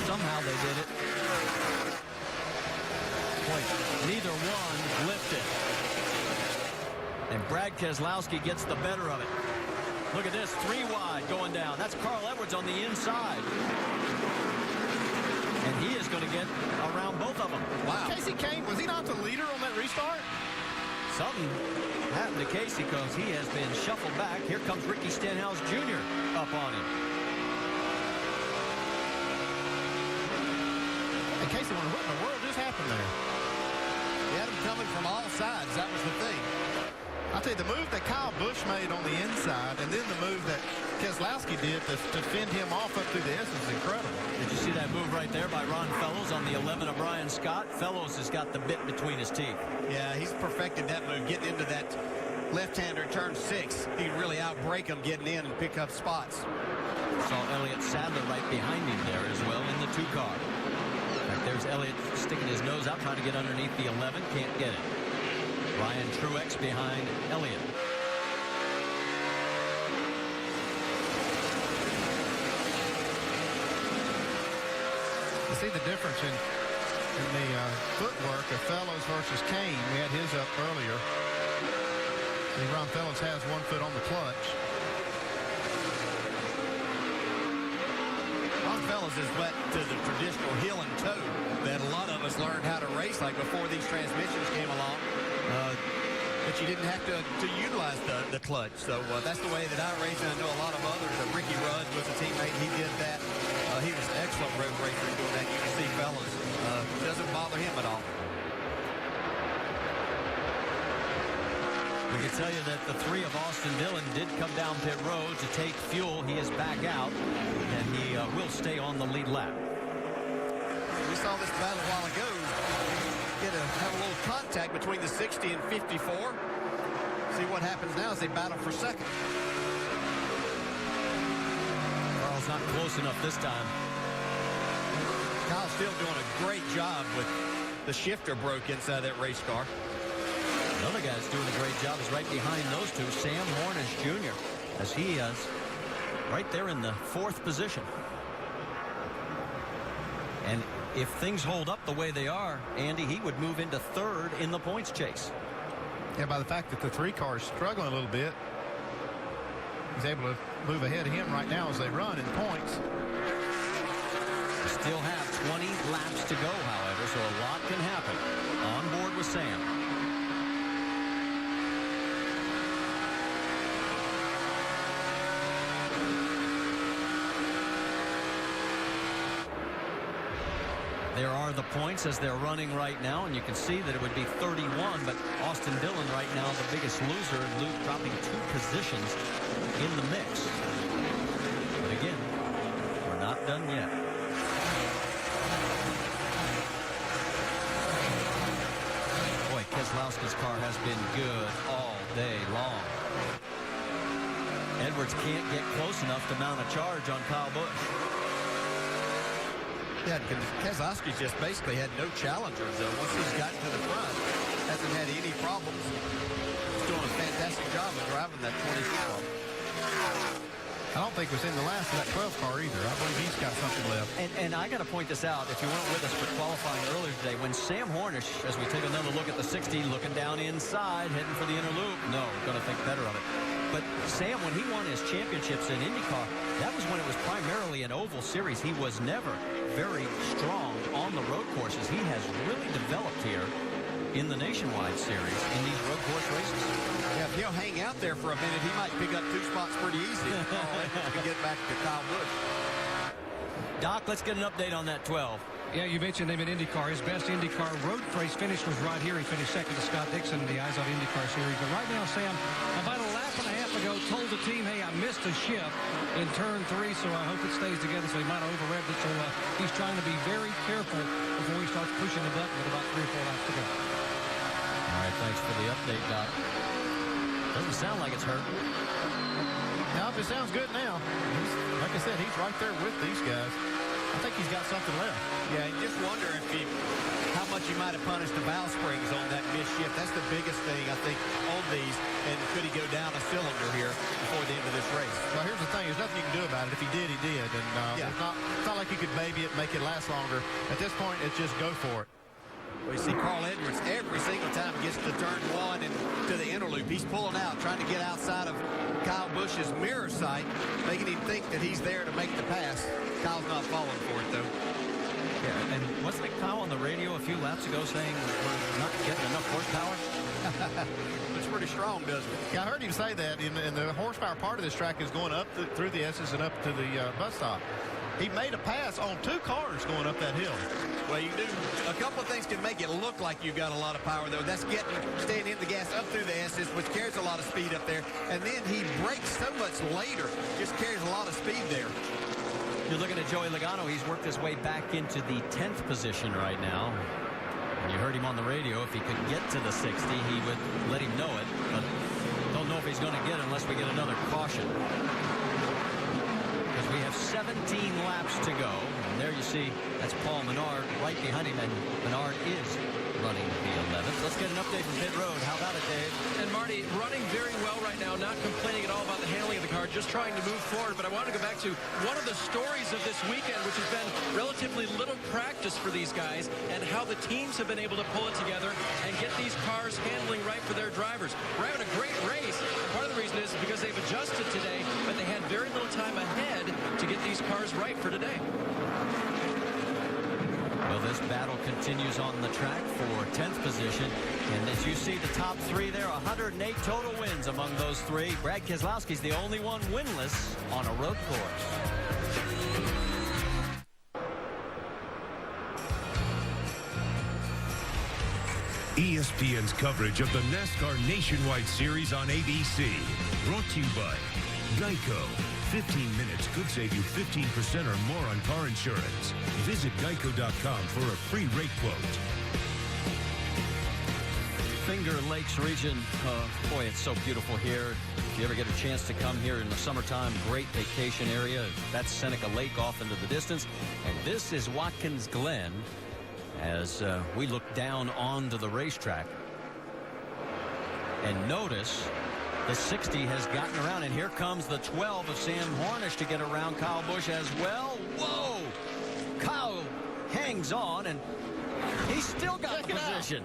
Somehow they did it. Boy, neither one lifted. And Brad Keselowski gets the better of it. Look at this, 3 wide going down. That's Carl Edwards on the inside. And he is going to get around both of them. Wow. Casey Kane, was he not the leader on that restart? Something happened to Casey because he has been shuffled back. Here comes Ricky Stenhouse Jr. up on him. And Casey wondered, what in the world just happened there? He had him coming from all sides. That was the thing. I'll tell you, the move that Kyle Busch made on the inside and then the move that Keselowski did to fend him off up through the S is incredible. Did you see that move right there by Ron Fellows on the 11 of Brian Scott? Fellows has got the bit between his teeth. Yeah, he's perfected that move, getting into that left-hander turn 6. He can really outbreak him getting in and pick up spots. Saw Elliott Sadler right behind him there as well in the 2 car. In fact, there's Elliott sticking his nose out trying to get underneath the 11. Can't get it. Ryan Truex behind Elliott. You see the difference in the footwork of Fellows versus Kane. We had his up earlier. See, Ron Fellows has 1 foot on the clutch. Ron Fellows is wet to the traditional heel and toe that a lot of us learned how to race like before these transmissions came along. But you didn't have to utilize the clutch. So that's the way that I race, and I know a lot of others. Ricky Rudd was a teammate. He did that. He was an excellent road racer doing that. You can see Fellows. Doesn't bother him at all. We can tell you that the 3 of Austin Dillon did come down pit road to take fuel. He is back out, and he will stay on the lead lap. We saw this battle a while ago. Have a little contact between the 60 and 54. See what happens now as they battle for second. Carl's not close enough this time. Kyle's still doing a great job with the shifter broke inside that race car. Another guy's doing a great job is right behind those 2, Sam Hornish Jr., as he is right there in the 4th position. And if things hold up the way they are, Andy, he would move into 3rd in the points chase. Yeah, by the fact that the 3 car is struggling a little bit, he's able to move ahead of him right now as they run in points. We still have 20 laps to go, however, so a lot can happen. On board with Sam. There are the points as they're running right now, and you can see that it would be 31, but Austin Dillon right now the biggest loser, dropping 2 positions in the mix. But again, we're not done yet. Boy, Keselowski's car has been good all day long. Edwards can't get close enough to mount a charge on Kyle Busch. Yeah, Keselowski just basically had no challengers, though. Once he's gotten to the front, hasn't had any problems. He's doing a fantastic job of driving that 24. I don't think it was in the last of that 12 car either. I believe he's got something left. And I got to point this out. If you weren't with us for qualifying earlier today, when Sam Hornish, as we take another look at the 60, looking down inside, heading for the inner loop, no, going to think better of it. But Sam, when he won his championships in IndyCar, that was when it was primarily an oval series. He was never very strong on the road courses. He has really developed here in the Nationwide Series in these road course races. Yeah, if he'll hang out there for a minute, he might pick up 2 spots pretty easy. To get back to Kyle Busch. Doc, let's get an update on that 12. Yeah, you mentioned him in IndyCar. His best IndyCar road race finish was right here. He finished second to Scott Dixon in the Eyes on IndyCar Series. But right now, Sam, about a lap and a half ago, told the team, hey, I missed a shift in turn 3, so I hope it stays together. So he might have over-revved it. So he's trying to be very careful before he starts pushing the button with about 3 or 4 laps to go. All right, thanks for the update, Doc. Doesn't sound like it's hurt. Now, if it sounds good now, like I said, he's right there with these guys. I think he's got something left. Yeah, and just wonder if how much he might have punished the valve springs on that missed shift. That's the biggest thing, I think, on these. And could he go down a cylinder here before the end of this race? Well, here's the thing. There's nothing you can do about it. If he did, he did. And it's not like you could baby it, make it last longer. At this point, it's just go for it. We see Carl Edwards every single time he gets to turn 1 and to the inner loop. He's pulling out, trying to get outside of Kyle Busch's mirror sight, making him think that he's there to make the pass. Kyle's not falling for it, though. Yeah, and wasn't it Kyle on the radio a few laps ago saying we're not getting enough horsepower? It's pretty strong, doesn't it? Yeah, I heard him say that. And the horsepower part of this track is going up through the S's and up to the bus stop. He made a pass on 2 cars going up that hill. Well, you do. A couple of things can make it look like you've got a lot of power, though. That's staying in the gas up through the S's, which carries a lot of speed up there. And then he brakes so much later, just carries a lot of speed there. You're looking at Joey Logano. He's worked his way back into the 10th position right now. And you heard him on the radio. If he could get to the 60, he would let him know it. But don't know if he's going to get it unless we get another caution. We have 17 laps to go. And there you see, that's Paul Menard right behind him, and Menard is running the 11th. Let's get an update from pit road. How about it, Dave? And Marty, running very well right now, not complaining at all about the handling of the car, just trying to move forward. But I want to go back to one of the stories of this weekend, which has been relatively little practice for these guys, and how the teams have been able to pull it together and get these cars handling right for their drivers. We're having a great race. Part of the reason is because they've adjusted today, but they had very little time ahead to get these cars right for today. Well, this battle continues on the track for 10th position. And as you see, the top 3 there, 108 total wins among those 3. Brad Keselowski's the only one winless on a road course. ESPN's coverage of the NASCAR Nationwide Series on ABC. Brought to you by Geico. 15 minutes could save you 15% or more on car insurance. Visit geico.com for a free rate quote. Finger Lakes region. Boy, it's so beautiful here. If you ever get a chance to come here in the summertime, great vacation area. That's Seneca Lake off into the distance. And this is Watkins Glen as we look down onto the racetrack. And notice the 60 has gotten around, and here comes the 12 of Sam Hornish to get around Kyle Busch as well. Whoa! Kyle hangs on, and he's still got position.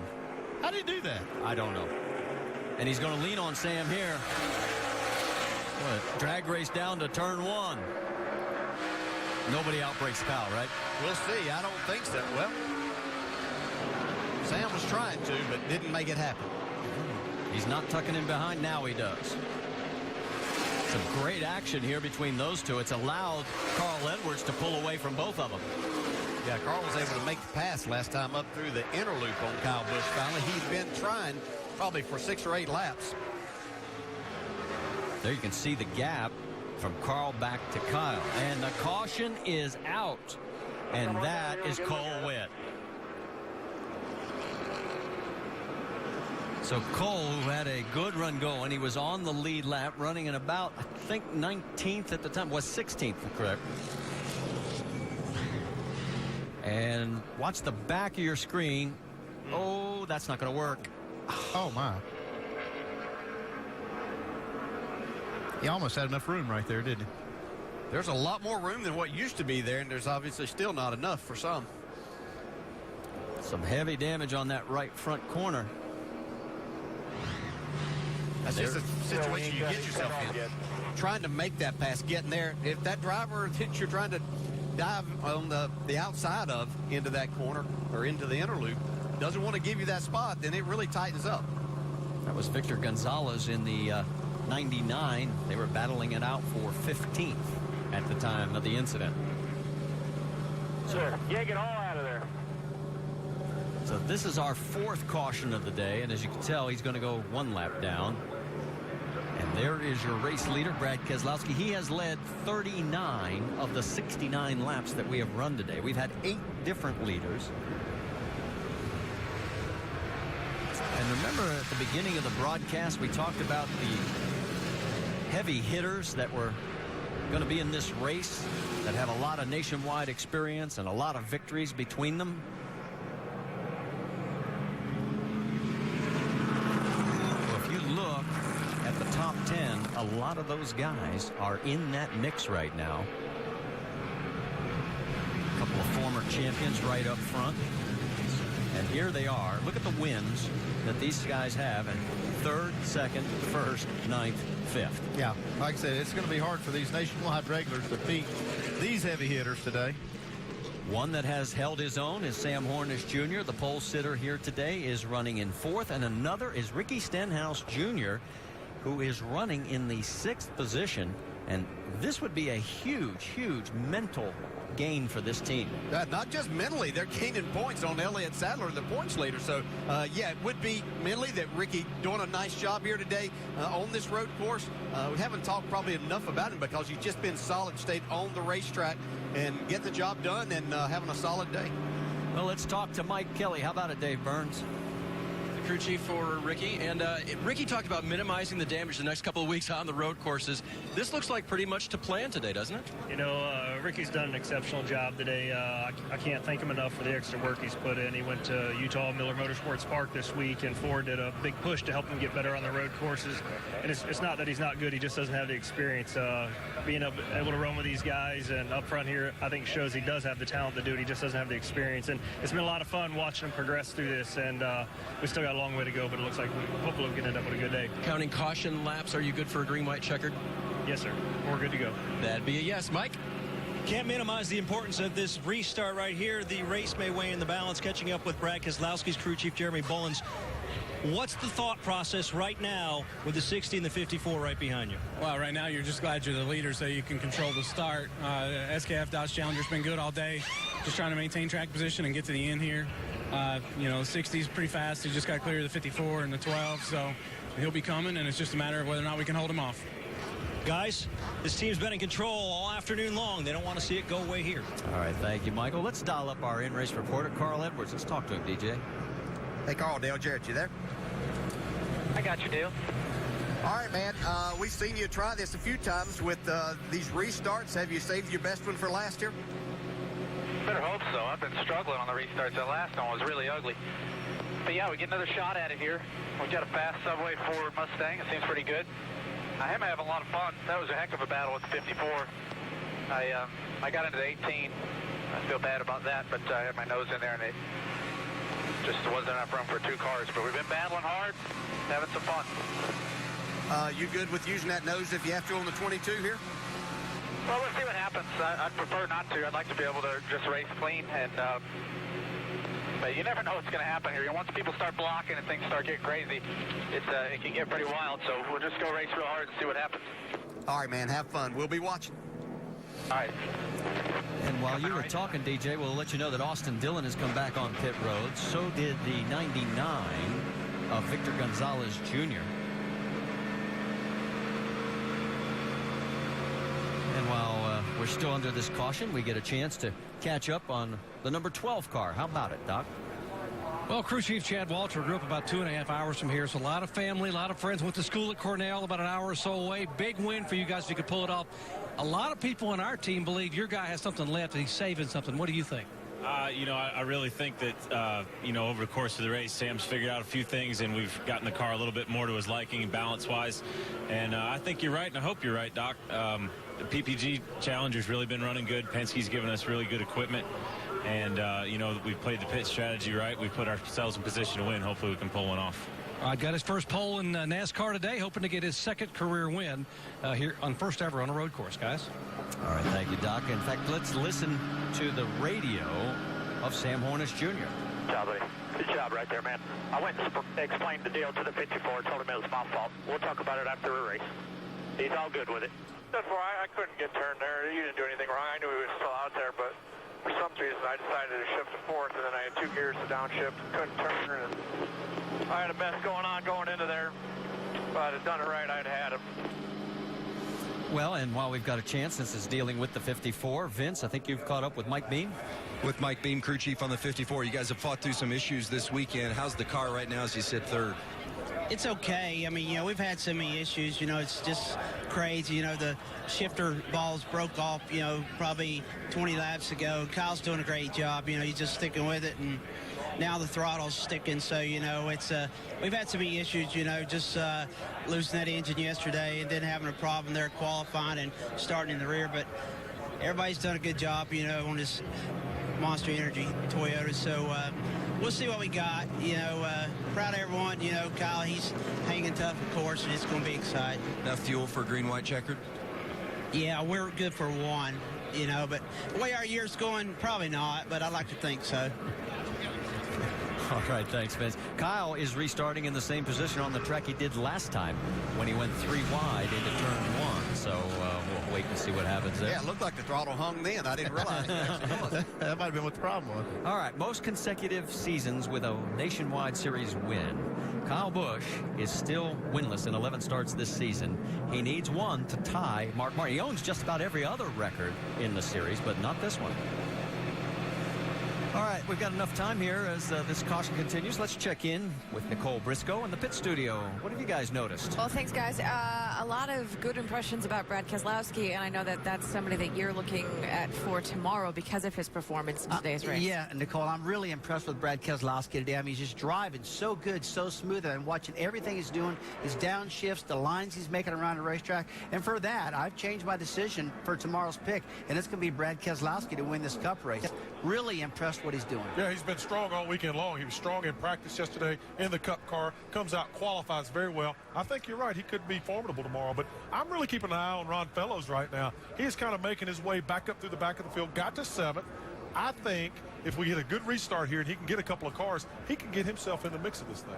How did he do that? I don't know. And he's going to lean on Sam here. What, drag race down to turn 1. Nobody outbreaks Kyle, right? We'll see. I don't think so. Well, Sam was trying to, but didn't make it happen. He's not tucking him behind. Now he does. Some great action here between those two. It's allowed Carl Edwards to pull away from both of them. Yeah, Carl was able to make the pass last time up through the inner loop on Kyle Busch finally. He's been trying probably for 6 or 8 laps. There you can see the gap from Carl back to Kyle. And the caution is out. And that is Cole Witt. So Cole, who had a good run going, he was on the lead lap, running in about, I think, 19th at the time. Was 16th, correct? And watch the back of your screen. Oh, that's not going to work. Oh, my. He almost had enough room right there, didn't he? There's a lot more room than what used to be there, and there's obviously still not enough for some. Some heavy damage on that right front corner. That's just a situation you get yourself in. Trying to make that pass, getting there. If that driver that you're trying to dive on the outside of into that corner or into the inner loop doesn't want to give you that spot, then it really tightens up. That was Victor Gonzalez in the 99. They were battling it out for 15th at the time of the incident. Sure. Yank it all out of there. So this is our 4th caution of the day, and as you can tell, he's going to go 1 lap down. And there is your race leader, Brad Keselowski. He has led 39 of the 69 laps that we have run today. We've had 8 different leaders. And remember at the beginning of the broadcast, we talked about the heavy hitters that were going to be in this race that have a lot of nationwide experience and a lot of victories between them. Well, if you look at the top 10, a lot of those guys are in that mix right now. A couple of former champions right up front. And here they are. Look at the wins that these guys have in 3rd, 2nd, 1st, 9th, 5th. Yeah, like I said, it's going to be hard for these nationwide regulars to beat these heavy hitters today. One that has held his own is Sam Hornish Jr. The pole sitter here today is running in 4th, and another is Ricky Stenhouse Jr., who is running in the 6th position. And this would be a huge, huge mental gain for this team. Not just mentally, they're gaining points on Elliott Sadler, the points leader. So, yeah, it would be mentally that Ricky doing a nice job here today on this road course. We haven't talked probably enough about him because he's just been solid, stayed on the racetrack and getting the job done and having a solid day. Well, let's talk to Mike Kelly. How about it, Dave Burns? Crew chief for Ricky, and Ricky talked about minimizing the damage the next couple of weeks on the road courses. This looks like pretty much to plan today, doesn't it? You know, Ricky's done an exceptional job today. I can't thank him enough for the extra work he's put in. He went to Utah Miller Motorsports Park this week, and Ford did a big push to help him get better on the road courses. And it's not that he's not good, he just doesn't have the experience. Being able to run with these guys and up front here, I think shows he does have the talent to do it. He just doesn't have the experience. And it's been a lot of fun watching him progress through this, and we still got a long way to go, but it looks like hopefully we'll end up with a good day. Counting caution laps, are you good for a green, white, checkered? Yes, sir. We're good to go. That'd be a yes. Mike? Can't minimize the importance of this restart right here. The race may weigh in the balance, catching up with Brad Keselowski's crew chief, Jeremy Bullins. What's the thought process right now with the 60 and the 54 right behind you? Well, right now you're just glad you're the leader so you can control the start. SKF Dodge Challenger's been good all day, just trying to maintain track position and get to the end here. You know, the 60 is pretty fast. He just got clear of the 54 and the 12, so he'll be coming, and it's just a matter of whether or not we can hold him off. Guys, this team's been in control all afternoon long. They don't want to see it go away here. All right, thank you, Michael. Let's dial up our in-race reporter, Carl Edwards. Let's talk to him, DJ. Hey, Carl, Dale Jarrett, you there? I got you, Dale. All right, man. We've seen you try this a few times with these restarts. Have you saved your best one for last year? Better hope so. I've been struggling on the restarts. That last one was really ugly. But yeah, we get another shot at it here. We've got a fast Subway Ford Mustang. It seems pretty good. I am having a lot of fun. That was a heck of a battle with the 54. I got into the 18. I feel bad about that, but I had my nose in there, and it just wasn't enough room for 2 cars. But we've been battling hard, having some fun. You good with using that nose if you have to on the 22 here? Well, let's see what happens. I'd prefer not to. I'd like to be able to just race clean, and but you never know what's going to happen here. You know, once people start blocking and things start getting crazy, it can get pretty wild. So we'll just go race real hard and see what happens. All right, man. Have fun. We'll be watching. All right. And while you were talking, DJ, we'll let you know that Austin Dillon has come back on pit road. So did the 99 of Victor Gonzalez Jr. And while we're still under this caution, we get a chance to catch up on the number 12 car. How about it, Doc? Well, crew chief Chad Walter grew up about 2.5 hours from here, so a lot of family, a lot of friends. Went to school at Cornell, about an hour or so away. Big win for you guys if you could pull it off. A lot of people in our team believe your guy has something left and he's saving something. What do you think? You know, I really think that, you know, over the course of the race, Sam's figured out a few things, and we've gotten the car a little bit more to his liking balance-wise. And I think you're right, and I hope you're right, Doc. The PPG Challenger's really been running good. Penske's given us really good equipment. And, you know, we've played the pit strategy right. We've put ourselves in position to win. Hopefully we can pull one off. Got his first pole in NASCAR today, hoping to get his second career win here on first ever on a road course, guys. All right, thank you, Doc. In fact, let's listen to the radio of Sam Hornish Jr. Good job, buddy. Good job right there, man. I went and explained the deal to the 54, told him it was my fault. We'll talk about it after the race. He's all good with it. I couldn't get turned there. You didn't do anything wrong. I knew he was still out there, but for some street, so I decided to shift to fourth, and then I had 2 gears to downshift, couldn't turn, and I had a mess going on going into there. If I'd have done it right, I'd have had him. Well, and while we've got a chance, since it's dealing with the 54, Vince, I think you've caught up with Mike Beam. With Mike Beam, crew chief on the 54. You guys have fought through some issues this weekend. How's the car right now as you sit third? It's okay. I mean, you know, we've had so many issues. You know, it's just crazy. You know, the shifter balls broke off, you know, probably 20 laps ago. Kyle's doing a great job. You know, he's just sticking with it, and now the throttle's sticking. So, you know, it's we've had so many issues, you know, just losing that engine yesterday and then having a problem there qualifying and starting in the rear. But everybody's done a good job, you know, on this Monster Energy Toyota. So we'll see what we got. You know, proud of everyone. You know, Kyle, he's hanging tough, of course, and it's going to be exciting. Enough fuel for green-white checkered? Yeah, we're good for one, you know, but the way our year's going, probably not, but I'd like to think so. All right, thanks, Vince. Kyle is restarting in the same position on the track he did last time when he went 3 wide into turn 1. So we'll wait and see what happens there. Yeah, it looked like the throttle hung then. I didn't realize that might have been what the problem was. All right, most consecutive seasons with a Nationwide Series win. Kyle Busch is still winless in 11 starts this season. He needs 1 to tie Mark Martin. He owns just about every other record in the series, but not this one. All right, we've got enough time here as this caution continues. Let's check in with Nicole Briscoe in the pit studio. What have you guys noticed? Well, thanks, guys. A lot of good impressions about Brad Keselowski, and I know that that's somebody that you're looking at for tomorrow because of his performance in today's race. Yeah, Nicole, I'm really impressed with Brad Keselowski today. I mean, he's just driving so good, so smooth, and I'm watching everything he's doing, his downshifts, the lines he's making around the racetrack. And for that, I've changed my decision for tomorrow's pick, and it's going to be Brad Keselowski to win this Cup race. Really impressed what he's doing. Yeah, he's been strong all weekend long. He was strong in practice yesterday in the Cup car. Comes out, qualifies very well. I think you're right. He could be formidable tomorrow. But I'm really keeping an eye on Ron Fellows right now. He's kind of making his way back up through the back of the field. Got to 7th. I think if we get a good restart here and he can get a couple of cars, he can get himself in the mix of this thing.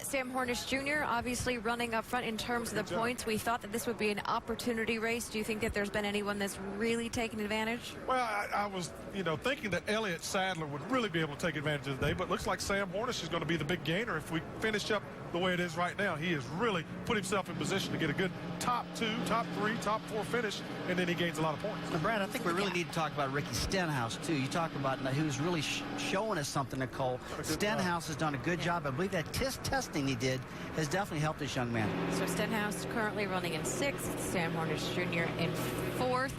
Sam Hornish Jr. obviously running up front in terms of the points. We thought that this would be an opportunity race. Do you think that there's been anyone that's really taken advantage? Well, I was, you know, thinking that Elliott Sadler would really be able to take advantage of the day, but it looks like Sam Hornish is going to be the big gainer if we finish up the way it is right now. He has really put himself in position to get a good top 2, top 3, top 4 finish, and then he gains a lot of points. Now, Brad, I think we really need to talk about Ricky Stenhouse, too. You talk about who's really showing us something, Nicole. Stenhouse has done a good job. I believe that testing he did has definitely helped this young man. So Stenhouse currently running in 6th, Sam Hornish Jr. in 4th.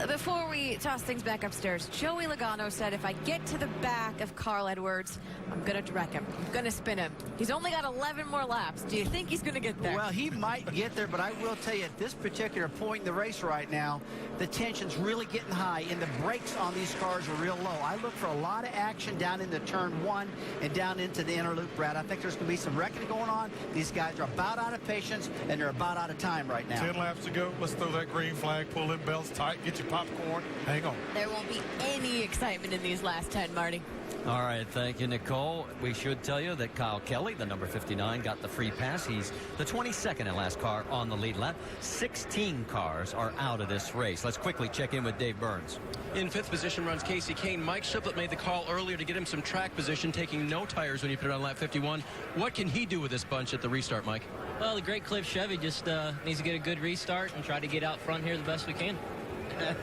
Before we toss things back upstairs, Joey Logano said, if I get to the back of Carl Edwards, I'm going to wreck him. I'm going to spin him. He's only got 11 more laps. Do you think he's going to get there? Well, he might get there, but I will tell you, at this particular point in the race right now, the tension's really getting high, and the brakes on these cars are real low. I look for a lot of action down into turn 1 and down into the inner loop, Brad. I think there's going to be some wrecking going on. These guys are about out of patience, and they're about out of time right now. 10 laps to go. Let's throw that green flag, pull them belts tight, get your popcorn, hang on. There won't be any excitement in these last 10, Marty. All right, thank you, Nicole. We should tell you that Kyle Kelly, the number 59, got the free pass. He's the 22nd and last car on the lead lap. 16 cars are out of this race. Let's quickly check in with Dave Burns. In 5th position runs Casey Kane. Mike Shiplett made the call earlier to get him some track position, taking no tires when you put it on lap 51. What can he do with this bunch at the restart, Mike? Well, the Great Cliff Chevy just needs to get a good restart and try to get out front here the best we can.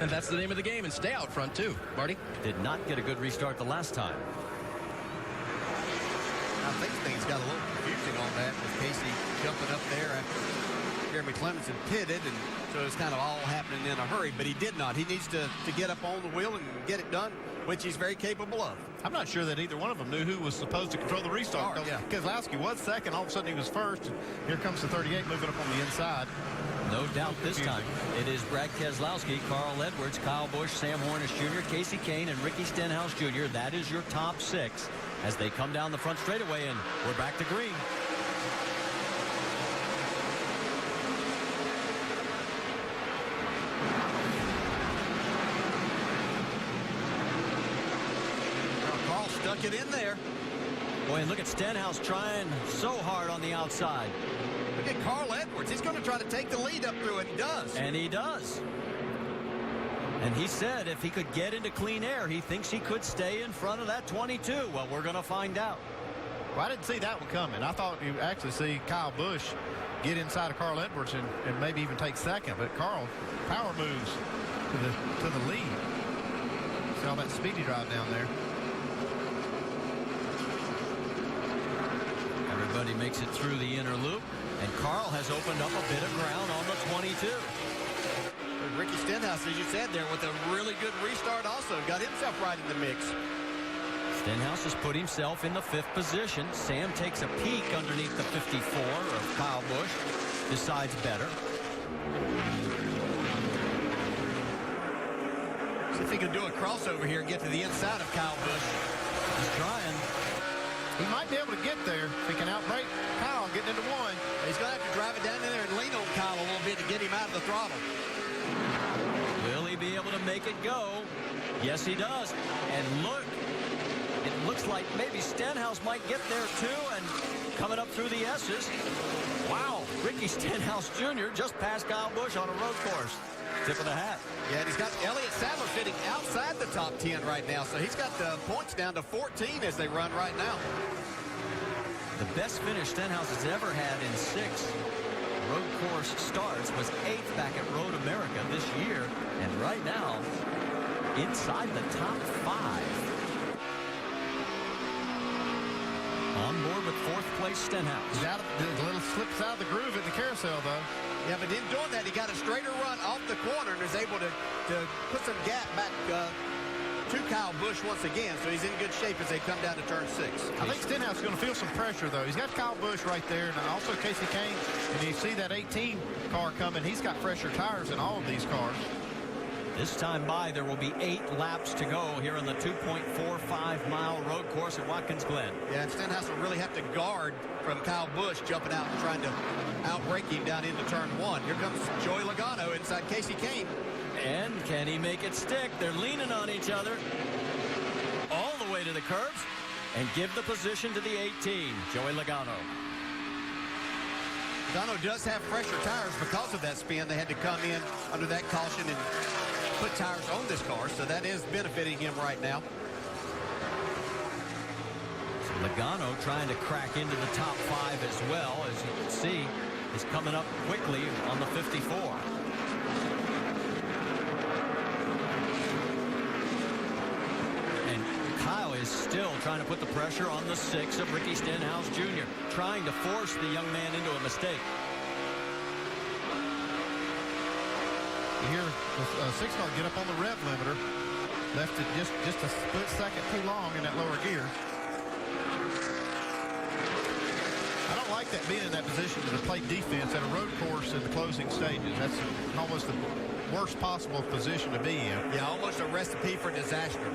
And that's the name of the game, and stay out front, too. Marty? Did not get a good restart the last time. I think things got a little confusing on that with Casey jumping up there after Jeremy Clemenson pitted, and so it's kind of all happening in a hurry, but he did not. He needs to get up on the wheel and get it done, which he's very capable of. I'm not sure that either one of them knew who was supposed to control the restart. Keselowski was second. All of a sudden he was first. And here comes the 38 moving up on the inside. No doubt this time it is Brad Keselowski, Carl Edwards, Kyle Busch, Sam Hornish Jr., Casey Kane, and Ricky Stenhouse Jr. That is your top 6 as they come down the front straightaway, and we're back to green. Carl stuck it in there. Boy, and look at Stenhouse trying so hard on the outside. Look at Carl Edwards. He's going to try to take the lead up through it. He does. And he does. And he said if he could get into clean air, he thinks he could stay in front of that 22. Well, we're going to find out. Well, I didn't see that one coming. I thought you'd actually see Kyle Busch get inside of Carl Edwards and maybe even take second. But Carl power moves to the lead. See all that speedy drive down there. Everybody makes it through the inner loop, and Carl has opened up a bit of ground on the 22. Ricky Stenhouse, as you said there, with a really good restart also. Got himself right in the mix. Stenhouse has put himself in the 5th position. Sam takes a peek underneath the 54 of Kyle Busch. Decides better. See if he can do a crossover here and get to the inside of Kyle Busch. He's trying. He might be able to get there if he can outbrake Kyle getting into 1. He's going to have to drive it down in there and lean on Kyle a little bit to get him out of the throttle. Will he be able to make it go? Yes, he does. And look, it looks like maybe Stenhouse might get there too, and coming up through the S's. Wow, Ricky Stenhouse Jr. just passed Kyle Busch on a road course. Tip of the hat. Yeah, and he's got Elliott Sadler sitting outside the top 10 right now, so he's got the points down to 14 as they run right now. The best finish Stenhouse has ever had in 6 road course starts was 8th back at Road America this year, and right now, inside the top 5. On board with 4th place Stenhouse. He's out of, a little slips out of the groove in the carousel, though. Yeah, but in doing that, he got a straighter run off the corner and is able to put some gap back to Kyle Busch once again, so he's in good shape as they come down to turn 6. I think Stenhouse is going to feel some pressure, though. He's got Kyle Busch right there, and also Casey Kane. And you see that 18 car coming. He's got fresher tires than all of these cars. This time by, there will be 8 laps to go here on the 2.45-mile road course at Watkins Glen. Yeah, and Stenhouse will really have to guard from Kyle Busch jumping out and trying to outbrake him down into turn 1. Here comes Joey Logano inside Casey Kane. And can he make it stick? They're leaning on each other all the way to the curbs and give the position to the 18, Joey Logano. Logano does have fresher tires because of that spin. They had to come in under that caution and put tires on this car, so that is benefiting him right now. So Logano trying to crack into the top 5 as well, as you can see, is coming up quickly on the 54. Kyle is still trying to put the pressure on the 6 of Ricky Stenhouse Jr., trying to force the young man into a mistake. You hear the 6 car get up on the rev limiter. Left it just a split second too long in that lower gear. I don't like that being in that position to play defense at a road course in the closing stages. That's almost the worst possible position to be in. Yeah, almost a recipe for disaster.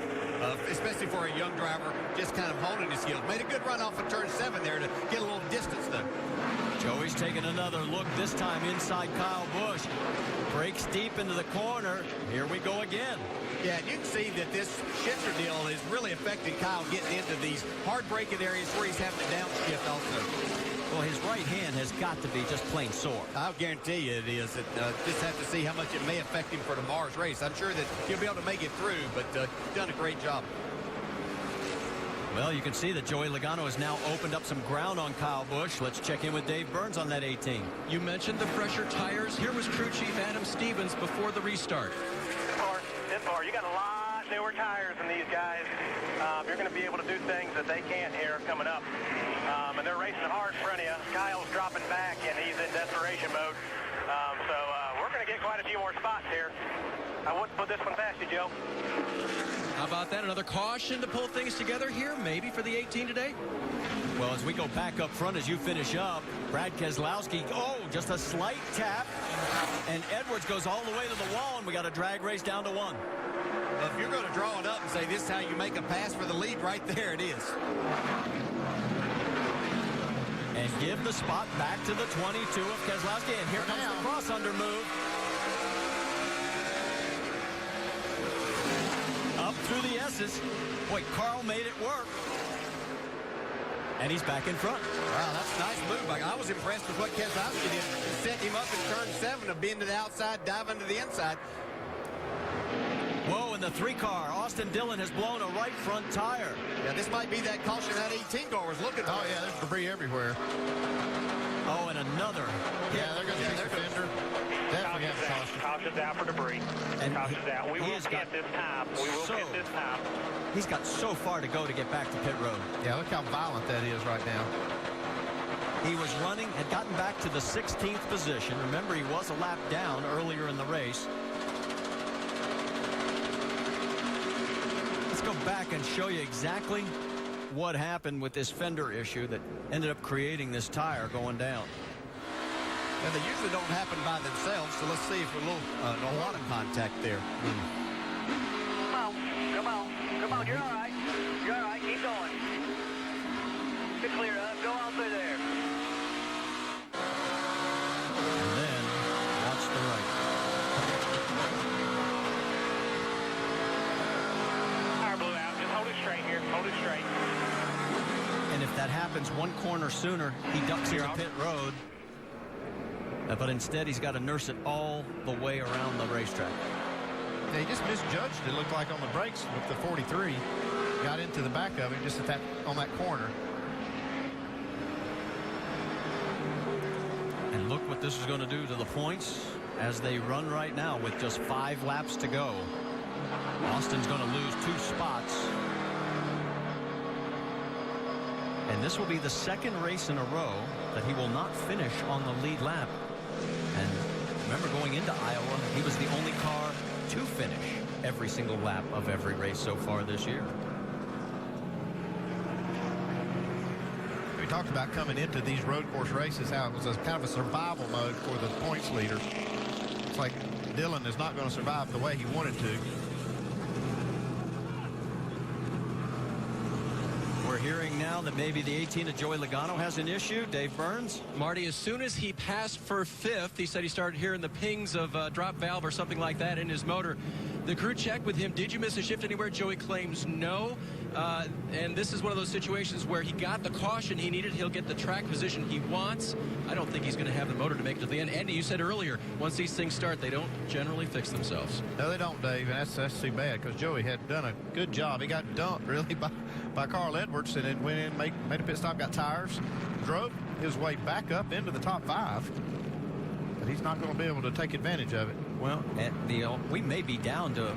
Especially for a young driver, just kind of honing his skills. Made a good run off of turn 7 there to get a little distance, though. Joey's taking another look, this time inside Kyle Busch. Breaks deep into the corner. Here we go again. Yeah, and you can see that this shifter deal is really affecting Kyle getting into these hard braking areas where he's having to downshift also. Well, his right hand has got to be just plain sore. I'll guarantee you it is. Just have to see how much it may affect him for tomorrow's race. I'm sure that he'll be able to make it through, but done a great job. Well, you can see that Joey Logano has now opened up some ground on Kyle Busch. Let's check in with Dave Burns on that 18. You mentioned the fresher tires. Here was crew chief Adam Stevens before the restart. Zippo, you got a lot newer tires than these guys. You're going to be able to do things that they can't here coming up. And they're racing hard in front of you. Kyle's dropping back, and he's in desperation mode. So we're going to get quite a few more spots here. I wouldn't put this one past you, Joe. How about that? Another caution to pull things together here, maybe for the 18 today? Well, as we go back up front, as you finish up, Brad Keselowski, just a slight tap, and Edwards goes all the way to the wall, and we got a drag race down to 1. Well, if you're going to draw it up and say this is how you make a pass for the lead, right there it is. And give the spot back to the 22 of Keselowski, and here comes the cross-under move. Up through the S's. Boy, Carl made it work. And he's back in front. Wow, that's a nice move. I was impressed with what Keselowski did. Set him up in turn 7 of being to the outside, diving to the inside. Whoa, and the 3-car, Austin Dillon has blown a right front tire. Yeah, this might be that caution that 18 car was looking for. Oh, yeah, there's debris everywhere. Oh, and another. Yeah, they're going to fix the fender. Definitely have a caution. Caution's out for debris. And Caution's out. We will get this time. We will get this time. He's got so far to go to get back to pit road. Yeah, look how violent that is right now. He was running, had gotten back to the 16th position. Remember, he was a lap down earlier in the race. Let's go back and show you exactly what happened with this fender issue that ended up creating this tire going down. And they usually don't happen by themselves, so let's see if a lot of contact there. Come on, you're all right. You're all right, keep going. Get clear up, go on through there. And then, watch the right. Tire blew out, just hold it straight here, hold it straight. And if that happens one corner sooner, he ducks into pit road. But instead, he's got to nurse it all the way around the racetrack. Yeah, he just misjudged it, looked like on the brakes with the 43. Got into the back of him just at on that corner. And look what this is going to do to the points as they run right now with just 5 laps to go. Austin's going to lose 2 spots. And this will be the second race in a row that he will not finish on the lead lap. And remember, going into Iowa, he was the only car to finish every single lap of every race so far this year. We talked about coming into these road course races, how it was a kind of a survival mode for the points leader. It's like Dillon is not going to survive the way he wanted to. We're hearing now that maybe the 18 of Joey Logano has an issue. Dave Burns. Marty, as soon as he passed for 5th, he said he started hearing the pings of drop valve or something like that in his motor. The crew checked with him. Did you miss a shift anywhere? Joey claims no. And this is one of those situations where he got the caution he needed. He'll get the track position he wants. I don't think he's going to have the motor to make it to the end. Andy, you said earlier, once these things start, they don't generally fix themselves. No, they don't, Dave, and that's too bad because Joey had done a good job. He got dumped, really, by Carl Edwards, and then went in, made a pit stop, got tires, drove his way back up into the top 5. But he's not going to be able to take advantage of it. Well, we may be down to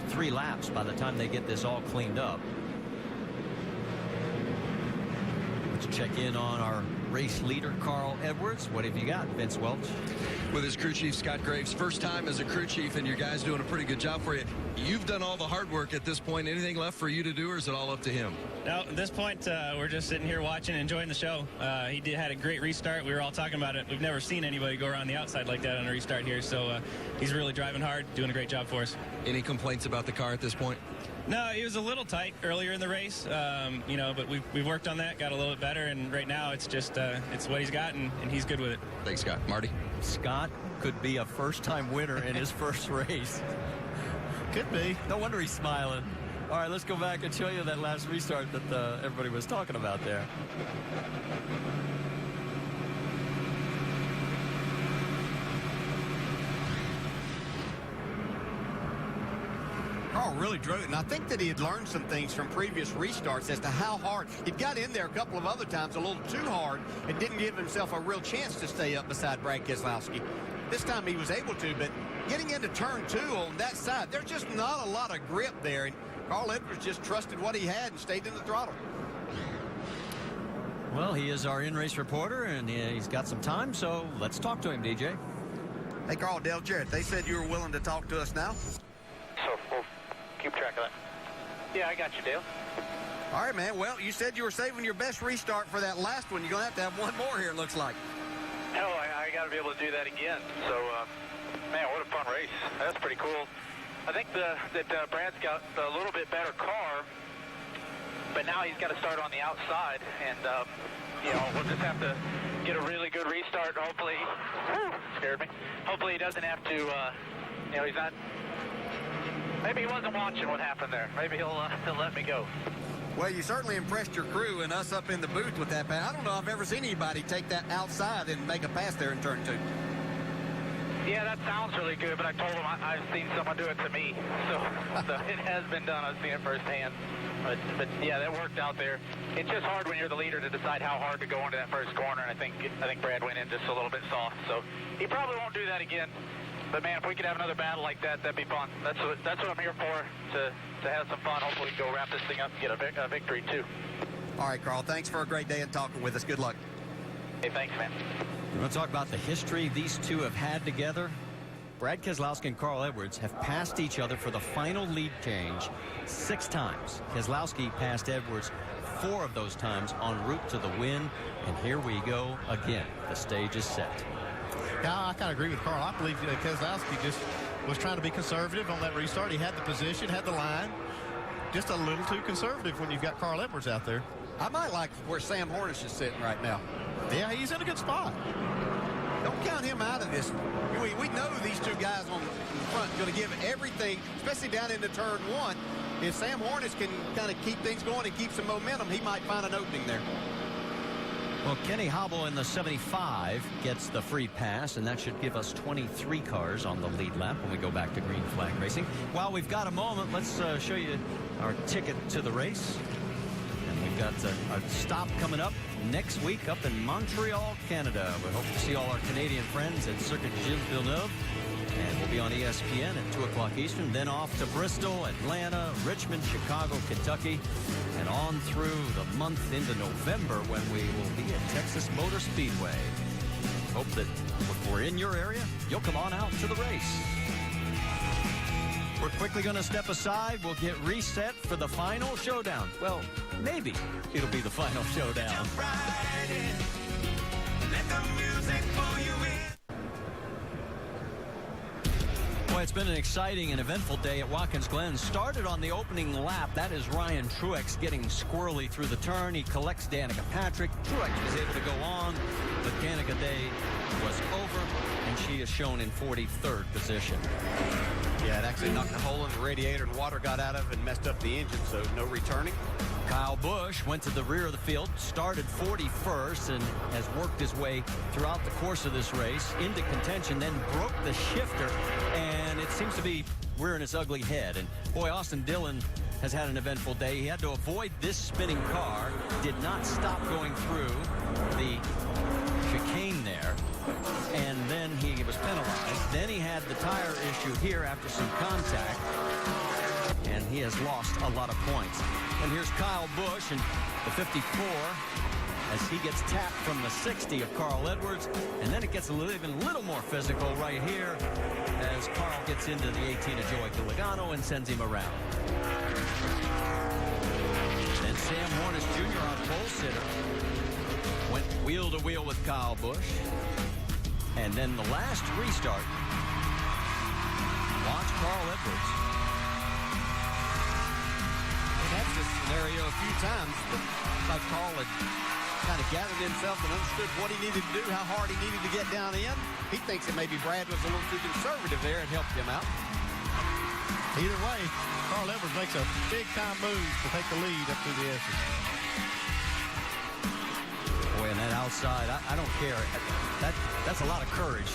3 laps by the time they get this all cleaned up. Let's check in on our race leader, Carl Edwards. What have you got, Vince Welch? With his crew chief, Scott Graves. First time as a crew chief, and your guys doing a pretty good job for you. You've done all the hard work at this point. Anything left for you to do, or is it all up to him? No, at this point, we're just sitting here watching, enjoying the show. He had a great restart. We were all talking about it. We've never seen anybody go around the outside like that on a restart here, so he's really driving hard, doing a great job for us. Any complaints about the car at this point? No, he was a little tight earlier in the race, but we've worked on that, got a little bit better, and right now it's just it's what he's got, and he's good with it. Thanks, Scott. Marty? Scott could be a first-time winner in his first race. Could be. No wonder he's smiling. All right, let's go back and show you that last restart that everybody was talking about there. Carl really drove it, and I think that he had learned some things from previous restarts as to how hard. He'd got in there a couple of other times a little too hard and didn't give himself a real chance to stay up beside Brad Keselowski. This time he was able to, but getting into turn 2 on that side, there's just not a lot of grip there, and Carl Edwards just trusted what he had and stayed in the throttle. Well, he is our in-race reporter, and he's got some time, so let's talk to him, DJ. Hey, Carl, Dale Jarrett, they said you were willing to talk to us now. So we'll keep track of that. Yeah, I got you, Dale. All right, man. Well, you said you were saving your best restart for that last one. You're going to have one more here, it looks like. Hell, I got to be able to do that again. So, man, what a fun race. That's pretty cool. I think that Brad's got a little bit better car, but now he's got to start on the outside, and, we'll just have to get a really good restart. Hopefully, scared me. Hopefully he doesn't have to, he's not, maybe he wasn't watching what happened there. Maybe he'll let me go. Well, you certainly impressed your crew and us up in the booth with that, man. I don't know if I've ever seen anybody take that outside and make a pass there in turn 2. Yeah, that sounds really good, but I told him I've seen someone do it to me. So it has been done. I've seen it firsthand. But yeah, that worked out there. It's just hard when you're the leader to decide how hard to go into that first corner, and I think Brad went in just a little bit soft. So he probably won't do that again. But man, if we could have another battle like that, that'd be fun. That's what I'm here for, to have some fun. Hopefully we can go wrap this thing up and get a victory too. All right, Carl, thanks for a great day and talking with us. Good luck. Hey, thanks, man. You want to talk about the history these two have had together? Brad Keselowski and Carl Edwards have passed each other for the final lead change 6 times. Keselowski passed Edwards 4 of those times en route to the win. And here we go again. The stage is set. Yeah, I kind of agree with Carl. I believe Keselowski just was trying to be conservative on that restart. He had the position, had the line. Just a little too conservative when you've got Carl Edwards out there. I might like where Sam Hornish is sitting right now. Yeah, he's in a good spot. Don't count him out of this. We know these two guys on the front going to give everything, especially down into turn 1. If Sam Hornish can kind of keep things going and keep some momentum, he might find an opening there. Well, Kenny Hobble in the 75 gets the free pass, and that should give us 23 cars on the lead lap when we go back to green flag racing. While we've got a moment, let's show you our ticket to the race. And we've got a stop coming up next week up in Montreal, Canada. We hope to see all our Canadian friends at Circuit Gilles Villeneuve. And we'll be on ESPN at 2 o'clock Eastern. Then off to Bristol, Atlanta, Richmond, Chicago, Kentucky, and on through the month into November when we will be at Texas Motor Speedway. Hope that if we're in your area, you'll come on out to the race. We're quickly going to step aside. We'll get reset for the final showdown. Well, maybe it'll be the final showdown. Jump right in. Let the music pull you in. Boy, it's been an exciting and eventful day at Watkins Glen. Started on the opening lap. That is Ryan Truex getting squirrely through the turn. He collects Danica Patrick. Truex was able to go on, but Danica Day was over, and she is shown in 43rd position. Yeah, it actually knocked a hole in the radiator and water got out of it and messed up the engine, so no returning. Kyle Busch went to the rear of the field, started 41st, and has worked his way throughout the course of this race into contention, then broke the shifter, and it seems to be rearing its ugly head. And boy, Austin Dillon has had an eventful day. He had to avoid this spinning car, did not stop going through the chicane there, and then he was penalized. Then he had the tire issue here after some contact, and he has lost a lot of points. And here's Kyle Busch in the 54 as he gets tapped from the 60 of Carl Edwards. And then it gets even a little more physical right here as Carl gets into the 18 of Joey Galagano and sends him around. Then Sam Hornish Jr., our pole sitter, went wheel to wheel with Kyle Busch. And then the last restart, watch Carl Edwards. That's this scenario a few times, but like Carl had kind of gathered himself and understood what he needed to do, how hard he needed to get down in. He thinks that maybe Brad was a little too conservative there and helped him out. Either way, Carl Edwards makes a big-time move to take the lead up through the S's. Boy, and that outside, I don't care. That's a lot of courage.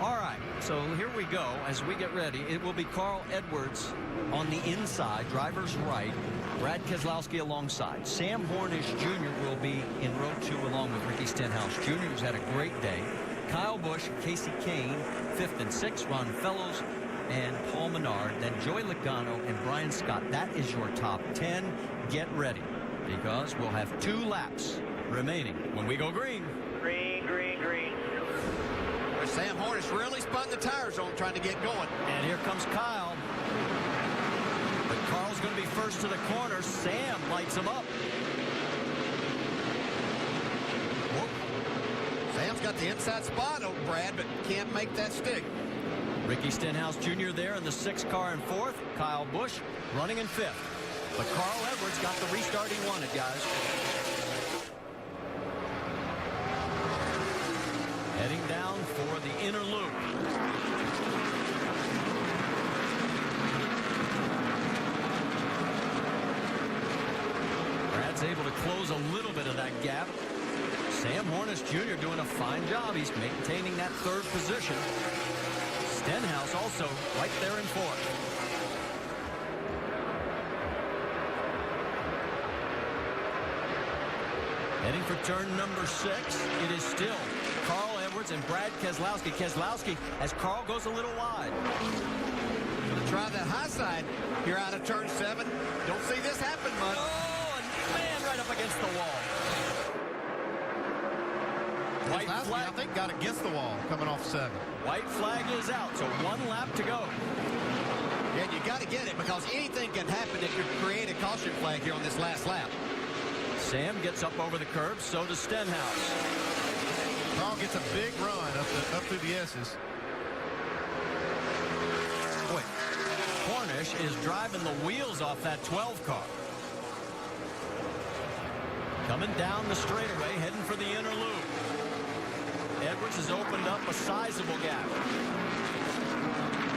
All right, so here we go. As we get ready, it will be Carl Edwards on the inside, driver's right. Brad Keselowski alongside. Sam Hornish Jr. will be in row 2 along with Ricky Stenhouse Jr., who's had a great day. Kyle Busch, Casey Kane, 5th and 6th. Ron Fellows and Paul Menard. Then Joey Logano and Brian Scott. That is your top 10. Get ready, because we'll have 2 laps remaining when we go green. Green, green, green. Sam Hornish really spun the tires on trying to get going. And here comes Kyle. But Carl's going to be first to the corner. Sam lights him up. Whoa. Sam's got the inside spot on Brad, but can't make that stick. Ricky Stenhouse Jr. there in the 6th car in 4th. Kyle Busch running in 5th. But Carl Edwards got the restart he wanted, guys. Heading down for the inner loop. Brad's able to close a little bit of that gap. Sam Hornish Jr. doing a fine job. He's maintaining that third position. Stenhouse also right there in fourth. Heading for turn number 6, it is still Carl Edwards and Brad Keselowski. Keselowski as Carl goes a little wide. Gonna try that high side here out of turn 7. Don't see this happen much. Oh, and man, right up against the wall. White flag, I think, got against the wall coming off 7. White flag is out, so 1 lap to go. And you got to get it because anything can happen if you create a caution flag here on this last lap. Sam gets up over the curb, so does Stenhouse. Carl gets a big run up through the S's. Boy, Hornish is driving the wheels off that 12 car. Coming down the straightaway, heading for the inner loop. Edwards has opened up a sizable gap.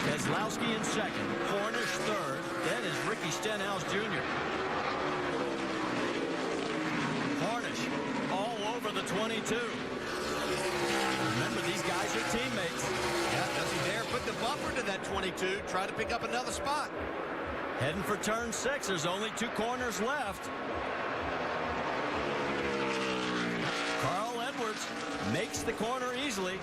Keselowski in second, Hornish third, then is Ricky Stenhouse Jr. Hornish all over the 22. Remember, these guys are teammates. Yeah, does he dare put the bumper to that 22, try to pick up another spot. Heading for turn 6, there's only 2 corners left. Carl Edwards makes the corner easily.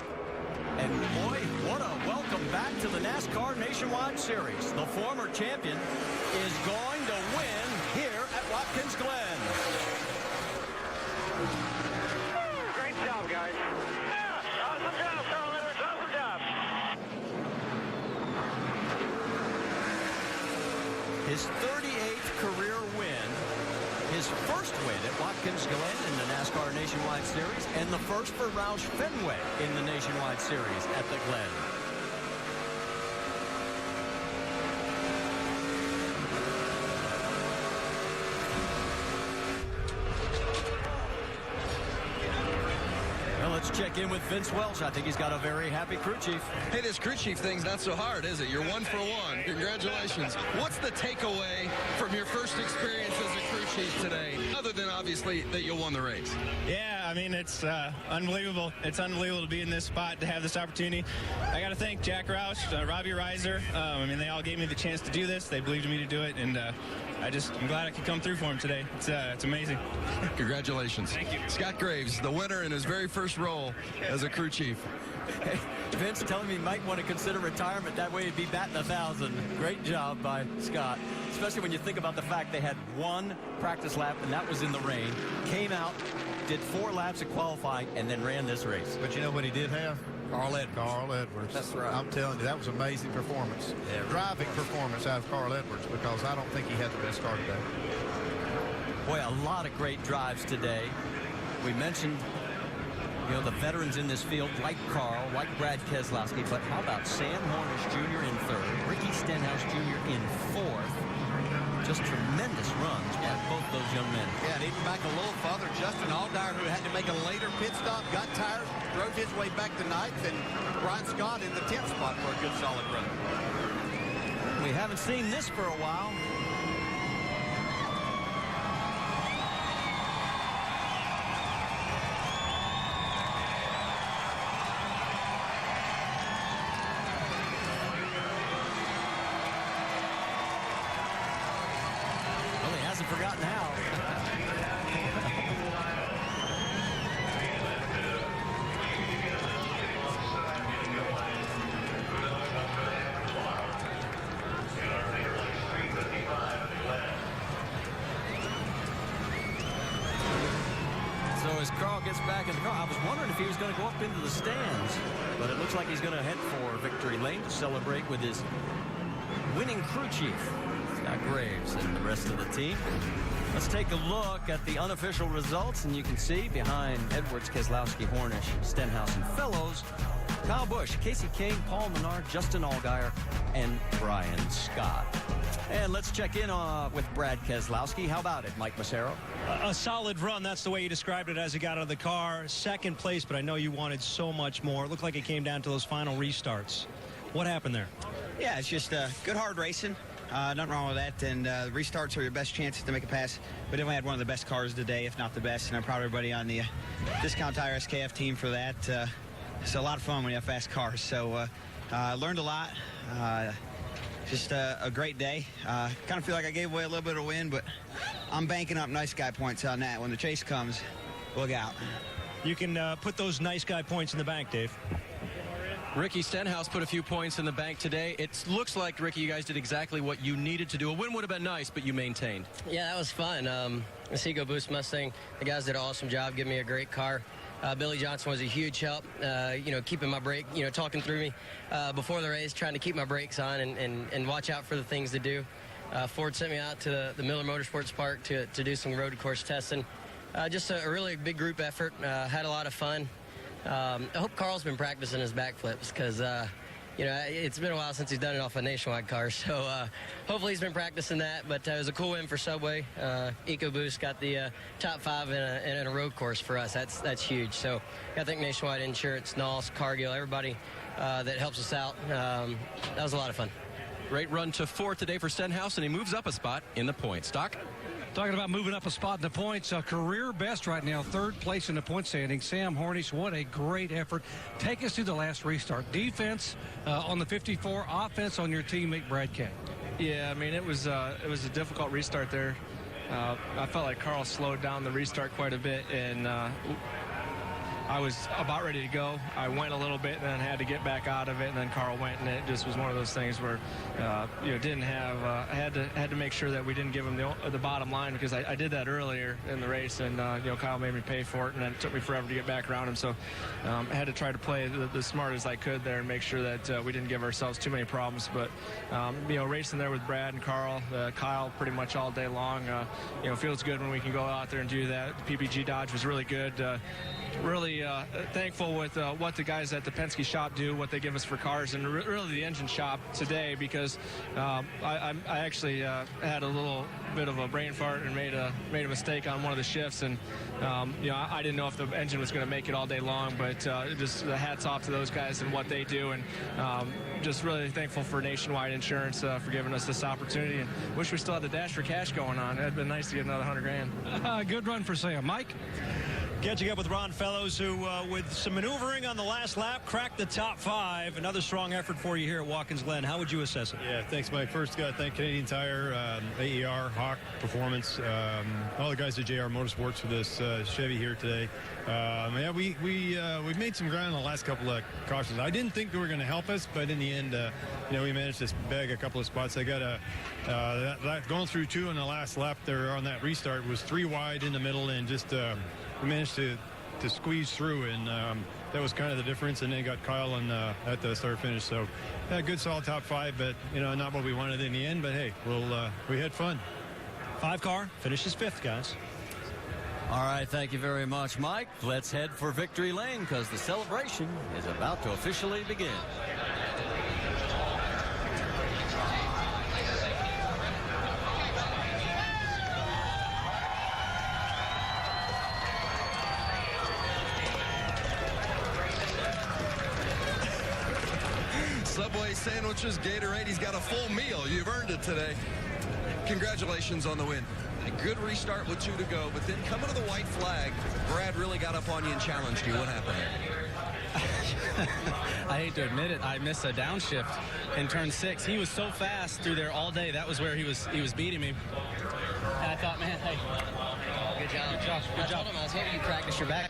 And boy, what a welcome back to the NASCAR Nationwide Series. The former champion is going to win here at Watkins Glen. Great job, guys. Yeah, awesome job, Carl Edwards. Awesome job. His 38th career win. His first win at Watkins Glen in the NASCAR Nationwide Series, and the first for Roush Fenway in the Nationwide Series at the Glen. Well, let's check in with Vince Welch. I think he's got a very happy crew chief. Hey, this crew chief thing's not so hard, is it? You're 1 for 1. Congratulations. What's the takeaway from your first experience as a crew chief today, other than obviously that you won the race? Yeah, I mean, it's unbelievable. It's unbelievable to be in this spot, to have this opportunity. I got to thank Jack Roush, Robbie Reiser. I mean, they all gave me the chance to do this. They believed in me to do it, and I'm glad I could come through for him today. It's amazing. Congratulations. Thank you. Scott Graves, the winner in his very first role as a crew chief. Hey, Vince telling me he might want to consider retirement. That way he'd be batting 1,000. Great job by Scott, especially when you think about the fact they had 1 practice lap, and that was in the rain. Came out, did 4 laps of qualifying, and then ran this race. But you know what he did have? Carl Edwards. Carl Edwards. That's right. I'm telling you, that was amazing performance. Yeah, driving performance out of Carl Edwards, because I don't think he had the best car today. Boy, a lot of great drives today. We mentioned, you know, the veterans in this field, like Carl, like Brad Keselowski, but how about Sam Hornish Jr. in third, Ricky Stenhouse Jr. in fourth? Just tremendous runs by both those young men. Yeah, and even back a little further, Justin Allgaier, who had to make a later pit stop, got tired, drove his way back to ninth, and Brian Scott in the 10th spot for a good solid run. We haven't seen this for a while. Forgotten how. So as Carl gets back in the car, I was wondering if he was going to go up into the stands, but it looks like he's going to head for victory lane to celebrate with his winning crew chief, Scott Graves, and the rest of the team. Let's take a look at the unofficial results, and you can see behind Edwards, Keselowski, Hornish, Stenhouse, and Fellows, Kyle Busch, Casey King, Paul Menard, Justin Allgaier, and Brian Scott. And let's check in with Brad Keselowski. How about it, Mike Massaro? A solid run. That's the way you described it as he got out of the car. Second place, but I know you wanted so much more. It looked like it came down to those final restarts. What happened there? Yeah, it's just good hard racing. Nothing wrong with that. And restarts are your best chances to make a pass. We definitely had one of the best cars today, if not the best. And I'm proud of everybody on the Discount Tire SKF team for that. It's a lot of fun when you have fast cars. So learned a lot. Just a great day. Kind of feel like I gave away a little bit of win, but I'm banking up nice guy points on that. When the chase comes, look out. You can put those nice guy points in the bank, Dave. Ricky Stenhouse put a few points in the bank today. It looks like, Ricky, you guys did exactly what you needed to do. A win would have been nice, but you maintained. Yeah, that was fun. The Seago Boost Mustang, the guys did an awesome job, giving me a great car. Billy Johnson was a huge help, keeping my brake, talking through me before the race, trying to keep my brakes on and watch out for the things to do. Ford sent me out to the Miller Motorsports Park to do some road course testing. Just a really big group effort. Had a lot of fun. I hope Carl's been practicing his backflips because, it's been a while since he's done it off a Nationwide car. So hopefully he's been practicing that. But it was a cool win for Subway. EcoBoost got the top 5 in a road course for us. That's huge. So I think Nationwide Insurance, NOS, Cargill, everybody that helps us out. That was a lot of fun. Great run to 4th today for Stenhouse, and he moves up a spot in the points. Doc? Talking about moving up a spot in the points, a career best right now, 3rd place in the point standing. Sam Hornish, what a great effort. Take us through the last restart. Defense on the 54, offense on your teammate Brad Kay. Yeah, I mean, it was a difficult restart there. I felt like Carl slowed down the restart quite a bit, and I was about ready to go. I went a little bit and then had to get back out of it, and then Carl went, and it just was one of those things where didn't have I had to make sure that we didn't give him the bottom line, because I did that earlier in the race, and Kyle made me pay for it, and then it took me forever to get back around him. So I had to try to play the smart as I could there and make sure that we didn't give ourselves too many problems. But racing there with Brad and Carl, Kyle pretty much all day long, feels good when we can go out there and do that. The PPG Dodge was really good. Really thankful with what the guys at the Penske shop do, what they give us for cars, and really the engine shop today, because I actually had a little bit of a brain fart and made a mistake on one of the shifts, and I didn't know if the engine was going to make it all day long, but just the hats off to those guys and what they do, and just really thankful for Nationwide Insurance for giving us this opportunity, and wish we still had the Dash for Cash going on. It'd been nice to get another $100,000. Good run for Sam. Mike? Catching up with Ron Fellows, who, with some maneuvering on the last lap, cracked the top 5. Another strong effort for you here at Watkins Glen. How would you assess it? Yeah, thanks, Mike. First, got to thank Canadian Tire, AER, Hawk Performance, all the guys at JR Motorsports for this Chevy here today. We've made some ground on the last couple of cautions. I didn't think they were going to help us, but in the end, we managed to bag a couple of spots. I got going through 2 in the last lap there on that restart was 3 wide in the middle, and just we managed to squeeze through, and that was kind of the difference. And then got Kyle at the start finish. So a good solid top 5, but not what we wanted in the end. But hey, we had fun. 5 car finishes 5th, guys. All right, thank you very much, Mike. Let's head for Victory Lane, because the celebration is about to officially begin. Subway sandwiches, Gatorade. He's got a full meal. You've earned it today. Congratulations on the win. A good restart with 2 to go, but then coming to the white flag, Brad really got up on you and challenged you. What happened there? I hate to admit it, I missed a downshift in turn 6. He was so fast through there all day. That was where he was beating me. And I thought, man, hey, Good job. Good job. I told him I was hoping you practice your back.